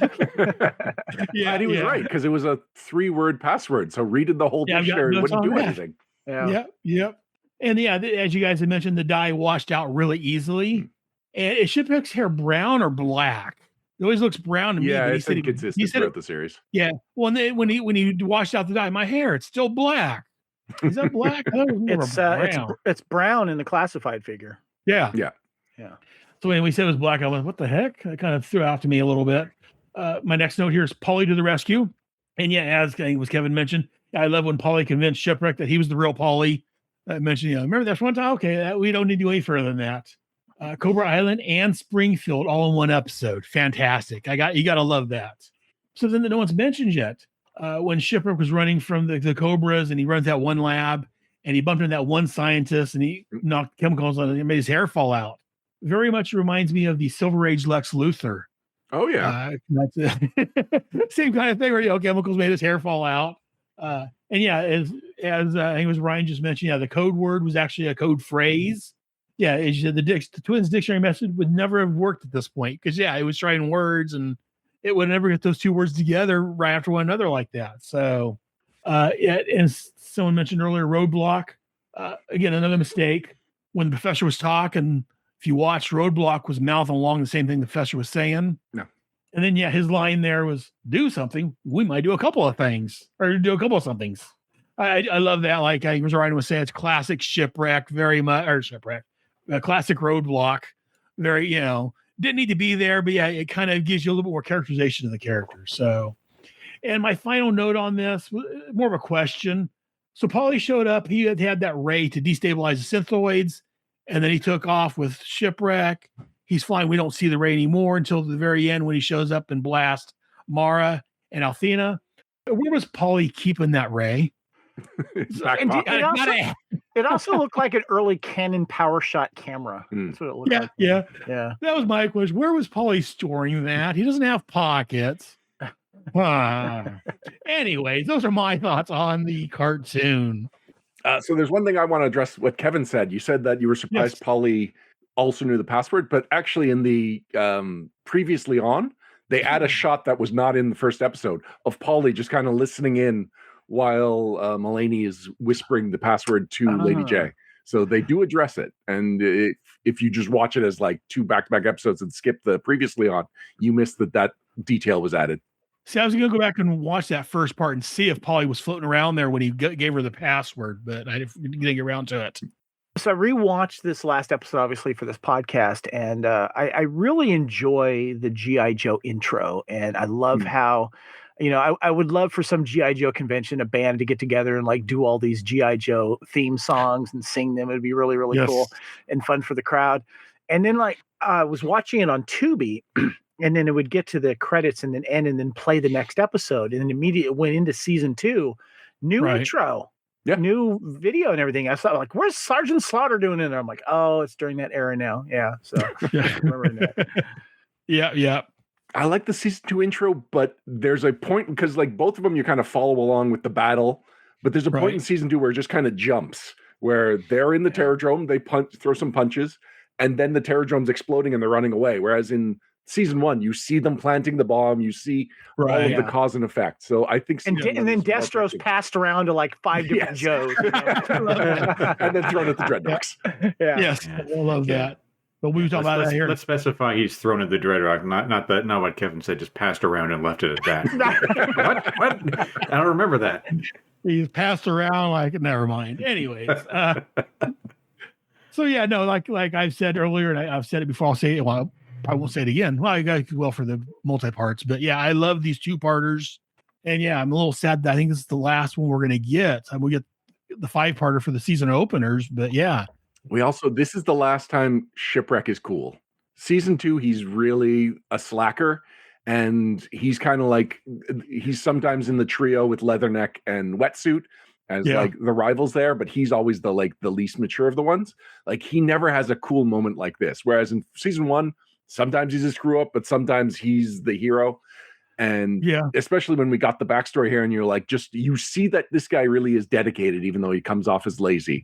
Yeah, and he was right because it was a 3-word password. So reading the whole dictionary wouldn't do anything. Yep. And as you guys had mentioned, the dye washed out really easily. And is Shipwreck's hair brown or black? It always looks brown to me. Yeah, it's inconsistent throughout the series. Yeah. Well, when he washed out the dye, my hair, it's still black. Is that black? I thought it was more brown. It's brown in the classified figure. Yeah. Yeah. So when we said it was black, I was like, what the heck? That kind of threw out to me a little bit. My next note here is Polly to the rescue. And yeah, as Kevin mentioned, I love when Polly convinced Shipwreck that he was the real Polly. I mentioned, remember that's one time? Okay, we don't need to go any further than that. Cobra Island and Springfield all in one episode. Fantastic. You got to love that. Something that no one's mentioned yet. When Shipwreck was running from the Cobras and he runs that one lab and he bumped into that one scientist and he knocked chemicals on it and made his hair fall out. Very much reminds me of the Silver Age Lex Luthor. Oh, yeah. That's same kind of thing where, chemicals made his hair fall out. And yeah, as I think it was Ryan just mentioned, the code word was actually a code phrase. Yeah, the Twins dictionary method would never have worked at this point because, it was trying words and it would never get those two words together right after one another like that. So, as someone mentioned earlier, Roadblock, again, another mistake. When the professor was talking, if you watched, Roadblock was mouthing along the same thing the professor was saying. No. And then, his line there was, do something. We might do a couple of things or do a couple of somethings. I love that. Like I was Ryan was saying, it's classic Shipwreck, very much, or Shipwreck, classic Roadblock. Very, didn't need to be there, but it kind of gives you a little bit more characterization of the character. So, and my final note on this, more of a question. So Polly showed up. He had that ray to destabilize the synthoids, and then he took off with Shipwreck. He's flying. We don't see the ray anymore until the very end when he shows up and blasts Mara and Althena. Where was Polly keeping that ray? It also looked like an early Canon power shot camera. That's what it looked like. Yeah. Yeah. That was my question. Where was Polly storing that? He doesn't have pockets. Anyways, those are my thoughts on the cartoon. So there's one thing I want to address what Kevin said. You said that you were surprised Polly also knew the password, but actually in the previously on, they add a shot that was not in the first episode of Polly just kind of listening in while Mulaney is whispering the password to Lady J. So they do address it. And if you just watch it as like 2 back-to-back episodes and skip the previously on, you missed that detail was added. See, I was going to go back and watch that first part and see if Polly was floating around there when he gave her the password, but I didn't get around to it. So I rewatched this last episode, obviously, for this podcast, and I really enjoy the G.I. Joe intro, and I love how, I would love for some G.I. Joe convention, a band to get together and like do all these G.I. Joe theme songs and sing them. It'd be really, really cool and fun for the crowd. And then I was watching it on Tubi, and then it would get to the credits and then end and then play the next episode, and then immediately went into season 2, new intro. Yeah. New video and everything. I thought, like, where's Sergeant Slaughter doing in there? I'm like, oh, it's during that era now. Yeah. So remembering that. Yeah. I like the season 2 intro, but there's a point because like both of them you kind of follow along with the battle, but there's a point in season 2 where it just kind of jumps where they're in the Terradrome, they throw some punches, and then the Terradrome's exploding and they're running away. Whereas in season 1, you see them planting the bomb, you see all of the cause and effect. So I think, and then Destro's passed around to like 5 different Joes, and then thrown at the Dreadnoks. Yes, I love that. But we were talking about that here. Let's specify he's thrown at the Dreadnought, not what Kevin said. Just passed around and left it at that. What? I don't remember that. He's passed around like never mind. Anyways. So yeah, no, like I've said earlier, and I've said it before. I'll say it. Well, I won't say it again. Well, you guys for the multi-parts, but yeah, I love these 2-parters, and yeah, I'm a little sad that I think this is the last one we're going to get. We get the 5-parter for the season openers, but yeah. This is the last time Shipwreck is cool. Season 2, he's really a slacker, and he's kind of like he's sometimes in the trio with Leatherneck and Wetsuit as like the rivals there, but he's always the least mature of the ones. Like he never has a cool moment like this. Whereas in season 1. Sometimes he's a screw up, but sometimes he's the hero. And especially when we got the backstory here and you're like, you see that this guy really is dedicated, even though he comes off as lazy.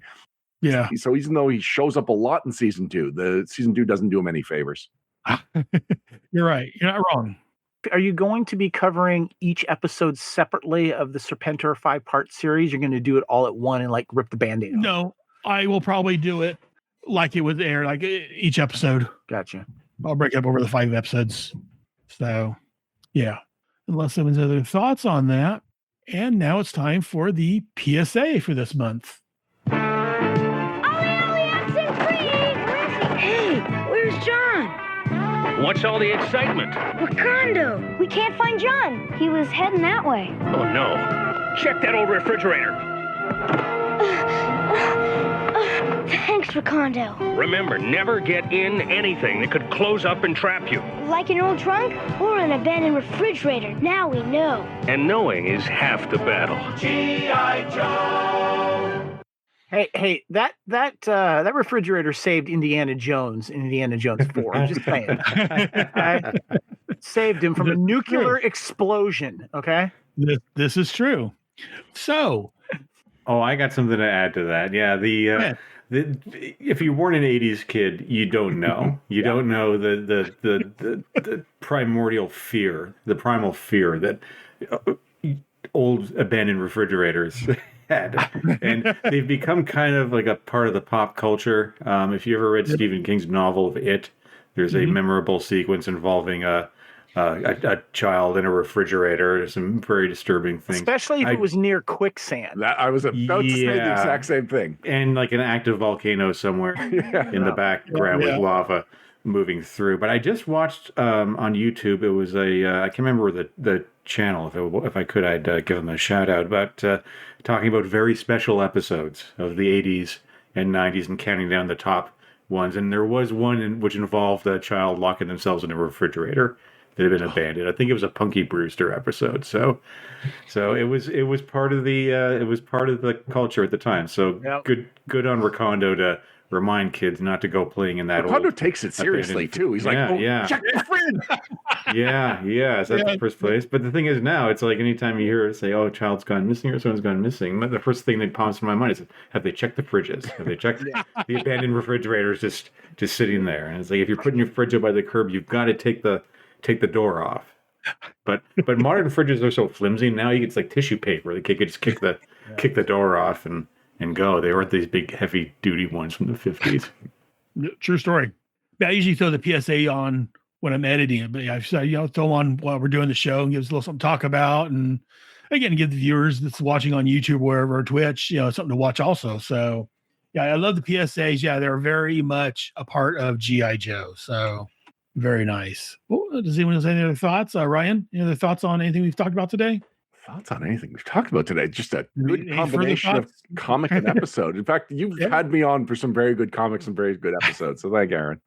Yeah. So even though he shows up a lot in season 2, the season 2 doesn't do him any favors. You're right. You're not wrong. Are you going to be covering each episode separately of the Serpentor 5-part series? You're going to do it all at one and like rip the Band-Aid off? No, I will probably do it like it would air, like each episode. Gotcha. I'll break it up over the 5 episodes. So, yeah. Unless someone's other thoughts on that. And now it's time for the PSA for this month. Hey, where's What's all the excitement? Wakanda! We can't find John. He was heading that way. Oh, no. Check that old refrigerator. Thanks, Wakanda. Remember, never get in anything that could close up and trap you. Like an old trunk or an abandoned refrigerator. Now we know. And knowing is half the battle. G.I. Joe. Hey, that refrigerator saved Indiana Jones in Indiana Jones 4. I'm just saying. Okay? Saved him from a nuclear explosion. Okay. This is true. So. Oh, I got something to add to that. Yeah, if you weren't an '80s kid, you don't know. You don't know the primordial fear, the primal fear that old abandoned refrigerators had, and they've become kind of like a part of the pop culture. If you ever read Stephen King's novel of It, there's a memorable sequence involving a child in a refrigerator. There's some very disturbing things, especially if it was near quicksand. That I was about to say the exact same thing. And like an active volcano somewhere in the background with lava moving through. But I just watched on YouTube. It was I can't remember the channel. If I could, I'd give them a shout out. But talking about very special episodes of the 80s and 90s and counting down the top ones. And there was one which involved a child locking themselves in a refrigerator that had been abandoned. I think it was a Punky Brewster episode. So it was part of the culture at the time. So good on Recondo to remind kids not to go playing in that. Recondo takes it seriously too. He's like, check the fridge. Is that the first place? But the thing is now, it's like anytime you hear it say, "Oh, a child's gone missing" or someone's gone missing, the first thing that pops in my mind is, have they checked the fridges? Have they checked the abandoned refrigerators just sitting there? And it's like, if you're putting your fridge up by the curb, you've got to take the door off. But modern fridges are so flimsy now. It's like tissue paper. The kid could just kick the door off and go. They weren't these big heavy duty ones from the 50s. True story. I usually throw the PSA on when I'm editing it, but I throw on while we're doing the show and gives a little something to talk about, and again give the viewers that's watching on YouTube, wherever, or Twitch, something to watch also. So yeah, I love the PSAs. Yeah, they're very much a part of G.I. Joe. So very nice. Well, does anyone have any other thoughts? Ryan, any other thoughts on anything we've talked about today? Thoughts on anything we've talked about today? Just a good combination of comic and episode. In fact, you've had me on for some very good comics and very good episodes. So thank you, Aaron.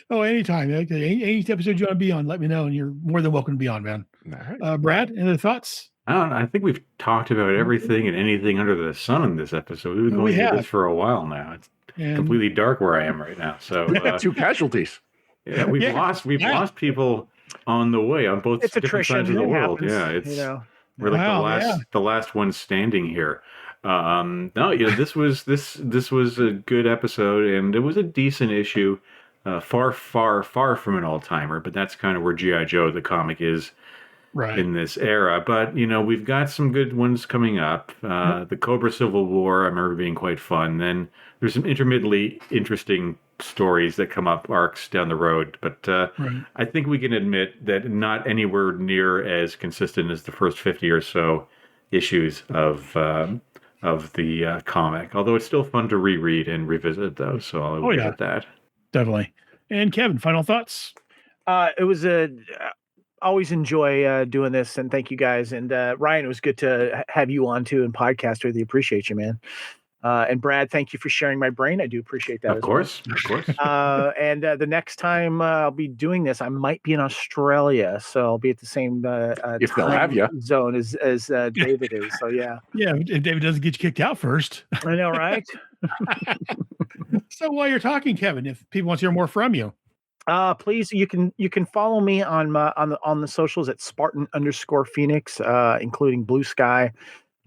Oh, anytime. Any episode you want to be on, let me know, and you're more than welcome to be on, man. All right. Brad, any other thoughts? I don't know. I think we've talked about everything and anything under the sun in this episode. We've been going through this for a while now. It's completely dark where I am right now. So we had 2 casualties. Yeah, we've lost people on the way on both different sides of the world. Happens, it's we're like the last one standing here. This was a good episode, and it was a decent issue. Far from an all-timer, but that's kind of where G.I. Joe the comic is in this era. But we've got some good ones coming up. The Cobra Civil War, I remember being quite fun. Then there's some intermittently interesting stories that come up, arcs down the road. But I think we can admit that not anywhere near as consistent as the first 50 or so issues of the comic. Although it's still fun to reread and revisit, though. So I'll give it that. Definitely. And Kevin, final thoughts? It was always enjoy doing this, and thank you guys. And Ryan, it was good to have you on too and podcast with you. Appreciate you, man. And Brad, thank you for sharing my brain. I do appreciate that. Of course. And the next time I'll be doing this, I might be in Australia, so I'll be at the same if they'll have you zone as David is. So yeah. If David doesn't get you kicked out first. I know, right? So while you're talking, Kevin, if people want to hear more from you, please, you can follow me on the socials at Spartan_Phoenix, including Blue Sky,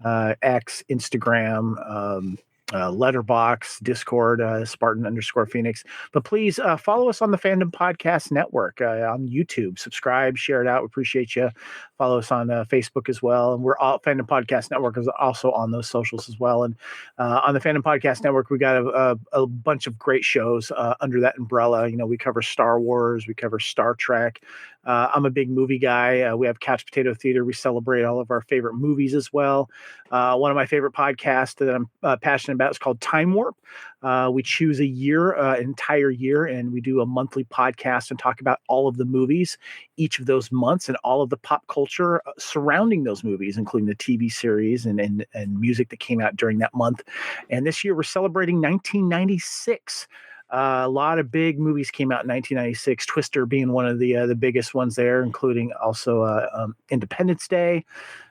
X, Instagram, Letterbox, Discord, Spartan_Phoenix. But please follow us on the Fandom Podcast Network on YouTube. Subscribe, share it out. We appreciate you. Follow us on Facebook as well. And Fandom Podcast Network is also on those socials as well. And on the Fandom Podcast Network, we got a bunch of great shows under that umbrella. We cover Star Wars, we cover Star Trek, I'm a big movie guy. We have Couch Potato Theater. We celebrate all of our favorite movies as well. One of my favorite podcasts that I'm passionate about is called Time Warp. We choose a year, entire year, and we do a monthly podcast and talk about all of the movies each of those months and all of the pop culture surrounding those movies, including the TV series and music that came out during that month. And this year we're celebrating 1996. A lot of big movies came out in 1996, Twister being one of the biggest ones there, including also Independence Day.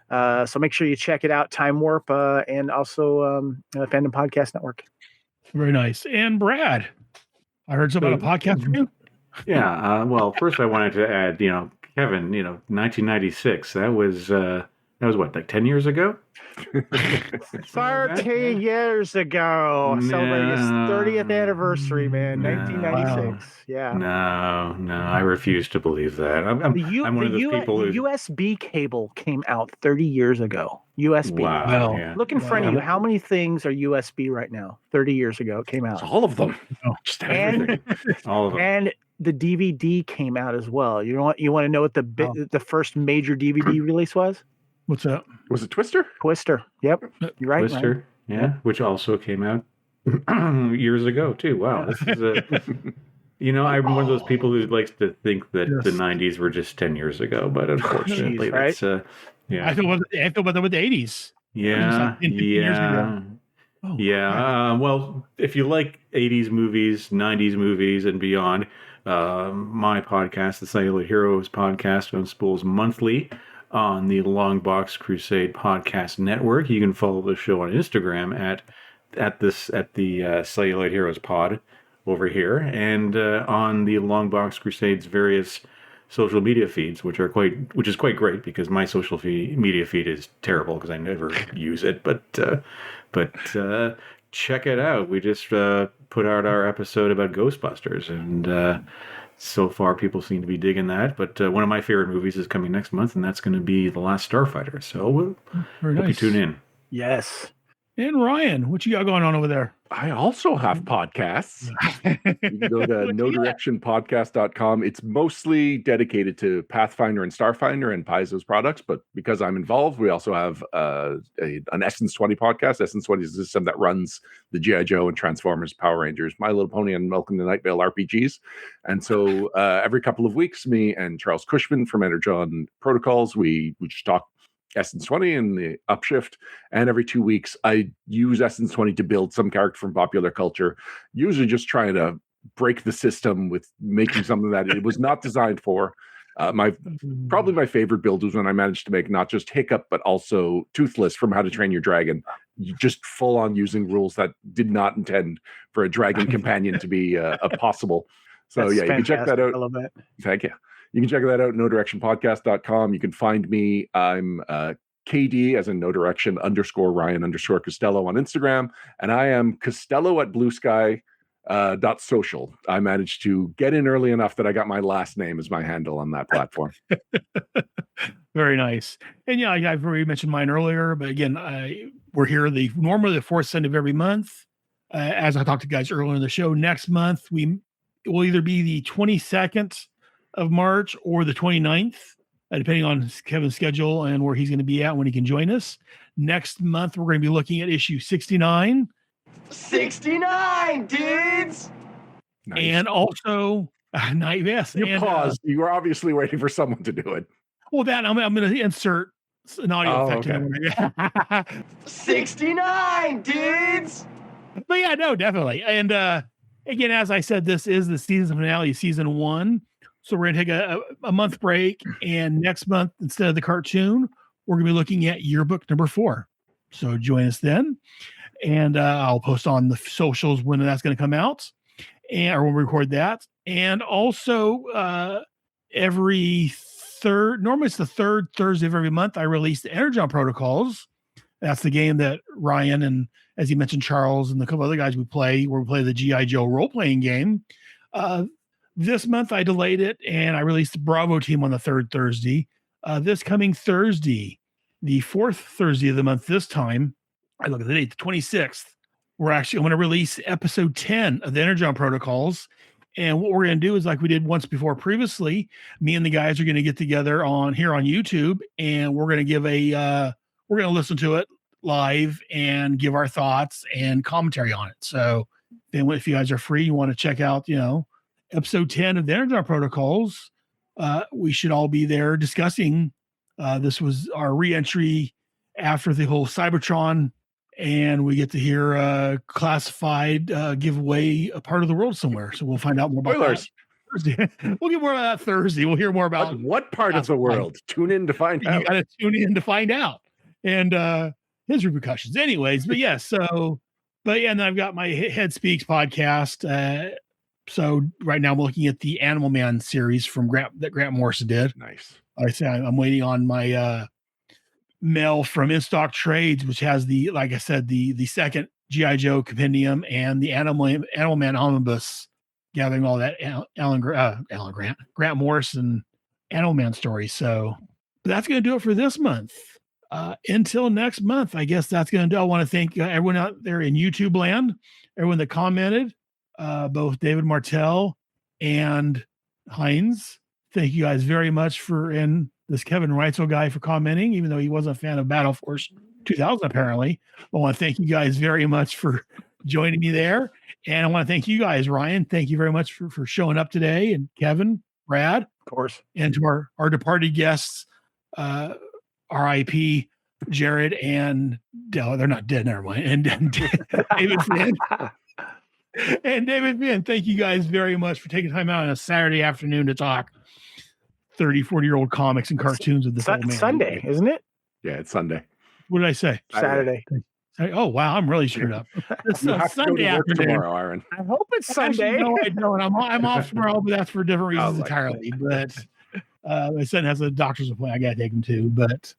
So make sure you check it out, Time Warp, and also Fandom Podcast Network. Very nice. And Brad, I heard something about a podcast from you. Yeah. Well, first I wanted to add, Kevin, 1996, that was what, like 10 years ago? 30 years ago, celebrating his 30th anniversary, man. 1996. Wow. Yeah. No, I refuse to believe that. I'm one of those people who. The USB cable came out 30 years ago. USB. Wow. Yeah. Look in front of you. How many things are USB right now? 30 years ago, it came out. All of them. Just everything. All of them. And the DVD came out as well. You want to know what the first major DVD release was? What's that? Was it Twister? Twister. Yep. You're right. Twister. Ryan. Yeah. Which also came out years ago too. Wow. This is I'm one of those people who likes to think that the 90s were just 10 years ago, but unfortunately, Jeez, right? I feel about the 80s. Yeah. Well, if you like 80s movies, 90s movies, and beyond, my podcast, the Celluloid Heroes podcast, unspools monthly on the Long Box Crusade Podcast Network. You can follow the show on Instagram at the Celluloid Heroes Pod over here, and on the Long Box Crusade's various social media feeds, which is quite great because my social media feed is terrible because I never use it. But check it out. We just put out our episode about Ghostbusters, and so far people seem to be digging that. But one of my favorite movies is coming next month, and that's going to be The Last Starfighter. So Very hope you nice. tune in. Yes. And Ryan, what you got going on over there? I also have podcasts. You can go to nodirectionpodcast.com. It's mostly dedicated to Pathfinder and Starfinder and Paizo's products, but because I'm involved, we also have an Essence 20 podcast. Essence 20 is a system that runs the G.I. Joe and Transformers, Power Rangers, My Little Pony, and Welcome to Night Vale RPGs. And so every couple of weeks, me and Charles Cushman from Energon Protocols, we just talk Essence 20 and the Upshift, and every 2 weeks I use Essence 20 to build some character from popular culture, usually just trying to break the system with making something that it was not designed for. Probably my favorite build was when I managed to make not just Hiccup but also Toothless from How to Train Your Dragon, just full on using rules that did not intend for a dragon companion to be possible. So That's yeah, you can check that out. I love that. Thank you. You can check that out, nodirectionpodcast.com. You can find me. I'm KD, as in No Direction, _Ryan _Costello on Instagram. And I am Costello at bluesky.social. I managed to get in early enough that I got my last name as my handle on that platform. Very nice. And yeah, I've already mentioned mine earlier, but again, we're here normally the fourth Sunday of every month. As I talked to guys earlier in the show, next month it will either be the 22nd of March or the 29th, depending on Kevin's schedule and where he's going to be at when he can join us. Next month, we're going to be looking at issue 69. 69, dudes! Nice. And also, yes. You paused. You were obviously waiting for someone to do it. Well, I'm going to insert an audio effect in there. 69, dudes! But yeah, no, definitely. And again, as I said, this is the season finale, season 1. So we're going to take a month break, and next month, instead of the cartoon, we're going to be looking at Yearbook number 4. So join us then, and I'll post on the socials when that's going to come out, or when we record that. And also, normally it's the third Thursday of every month, I release the Energon Protocols. That's the game that Ryan and, as you mentioned, Charles and a couple other guys we play the G.I. Joe role-playing game. This month I delayed it and I released the Bravo team on the third Thursday. This coming Thursday, the fourth Thursday of the month this time, I look at the date, the 26th, I'm going to release episode 10 of the Energon Protocols. And what we're going to do is like we did once before previously, me and the guys are going to get together on YouTube, and we're going to give we're going to listen to it live and give our thoughts and commentary on it. So then if you guys are free, you want to check out, episode 10 of the Energon Protocols, we should all be there discussing. This was our re-entry after the whole Cybertron, and we get to hear classified give away a part of the world somewhere. So we'll find out more about that Thursday. We'll get more about that Thursday. We'll hear more about what part of the world. Tune in to find out. You got to tune in to find out, and his repercussions. Anyways, but yeah. So, but yeah, and then I've got my Head Speaks podcast. So right now I'm looking at the Animal Man series from that Grant Morrison did. Nice. Like I said, I'm waiting on my mail from In Stock Trades, which has like I said, the second G.I. Joe compendium and the Animal Man omnibus, gathering all that Grant Morrison Animal Man stories. So that's going to do it for this month. Until next month, I guess that's going to do. I want to thank everyone out there in YouTube land, everyone that commented, both David Martell and Heinz. Thank you guys very much and this Kevin Reitzel guy for commenting, even though he wasn't a fan of Battle Force 2000, apparently. I want to thank you guys very much for joining me there. And I want to thank you guys, Ryan. Thank you very much for showing up today. And Kevin, Brad, of course. And to our departed guests, RIP, Jared, and they're not dead, never mind. And David Finn. And David Finn, thank you guys very much for taking time out on a Saturday afternoon to talk 30, 40-year-old comics and cartoons with this old man. Sunday, isn't it? Yeah, it's Sunday. What did I say? Saturday. Oh, wow. I'm really screwed up. It's Sunday afternoon. Tomorrow, Aaron. I hope it's Sunday. No, I don't. I'm off tomorrow, but that's for different reasons entirely. But my son has a doctor's appointment I got to take him to. But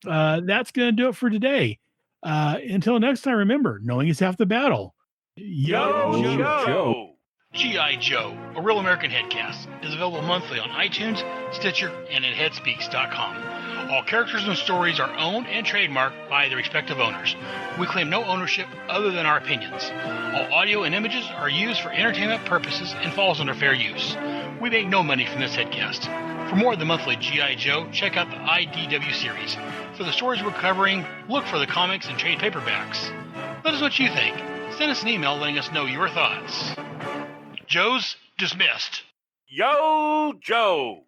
that's going to do it for today. Until next time, remember, knowing is half the battle. Yo, Joe. G.I. Joe, a Real American Headcast, is available monthly on iTunes, Stitcher, and at headspeaks.com. All characters and stories are owned and trademarked by their respective owners. We claim no ownership other than our opinions. All audio and images are used for entertainment purposes and falls under fair use. We make no money from this headcast. For more of the monthly G.I. Joe, check out the IDW series. For the stories we're covering, look for the comics and trade paperbacks. Let us know what you think. Send us an email letting us know your thoughts. Joe's dismissed. Yo, Joe.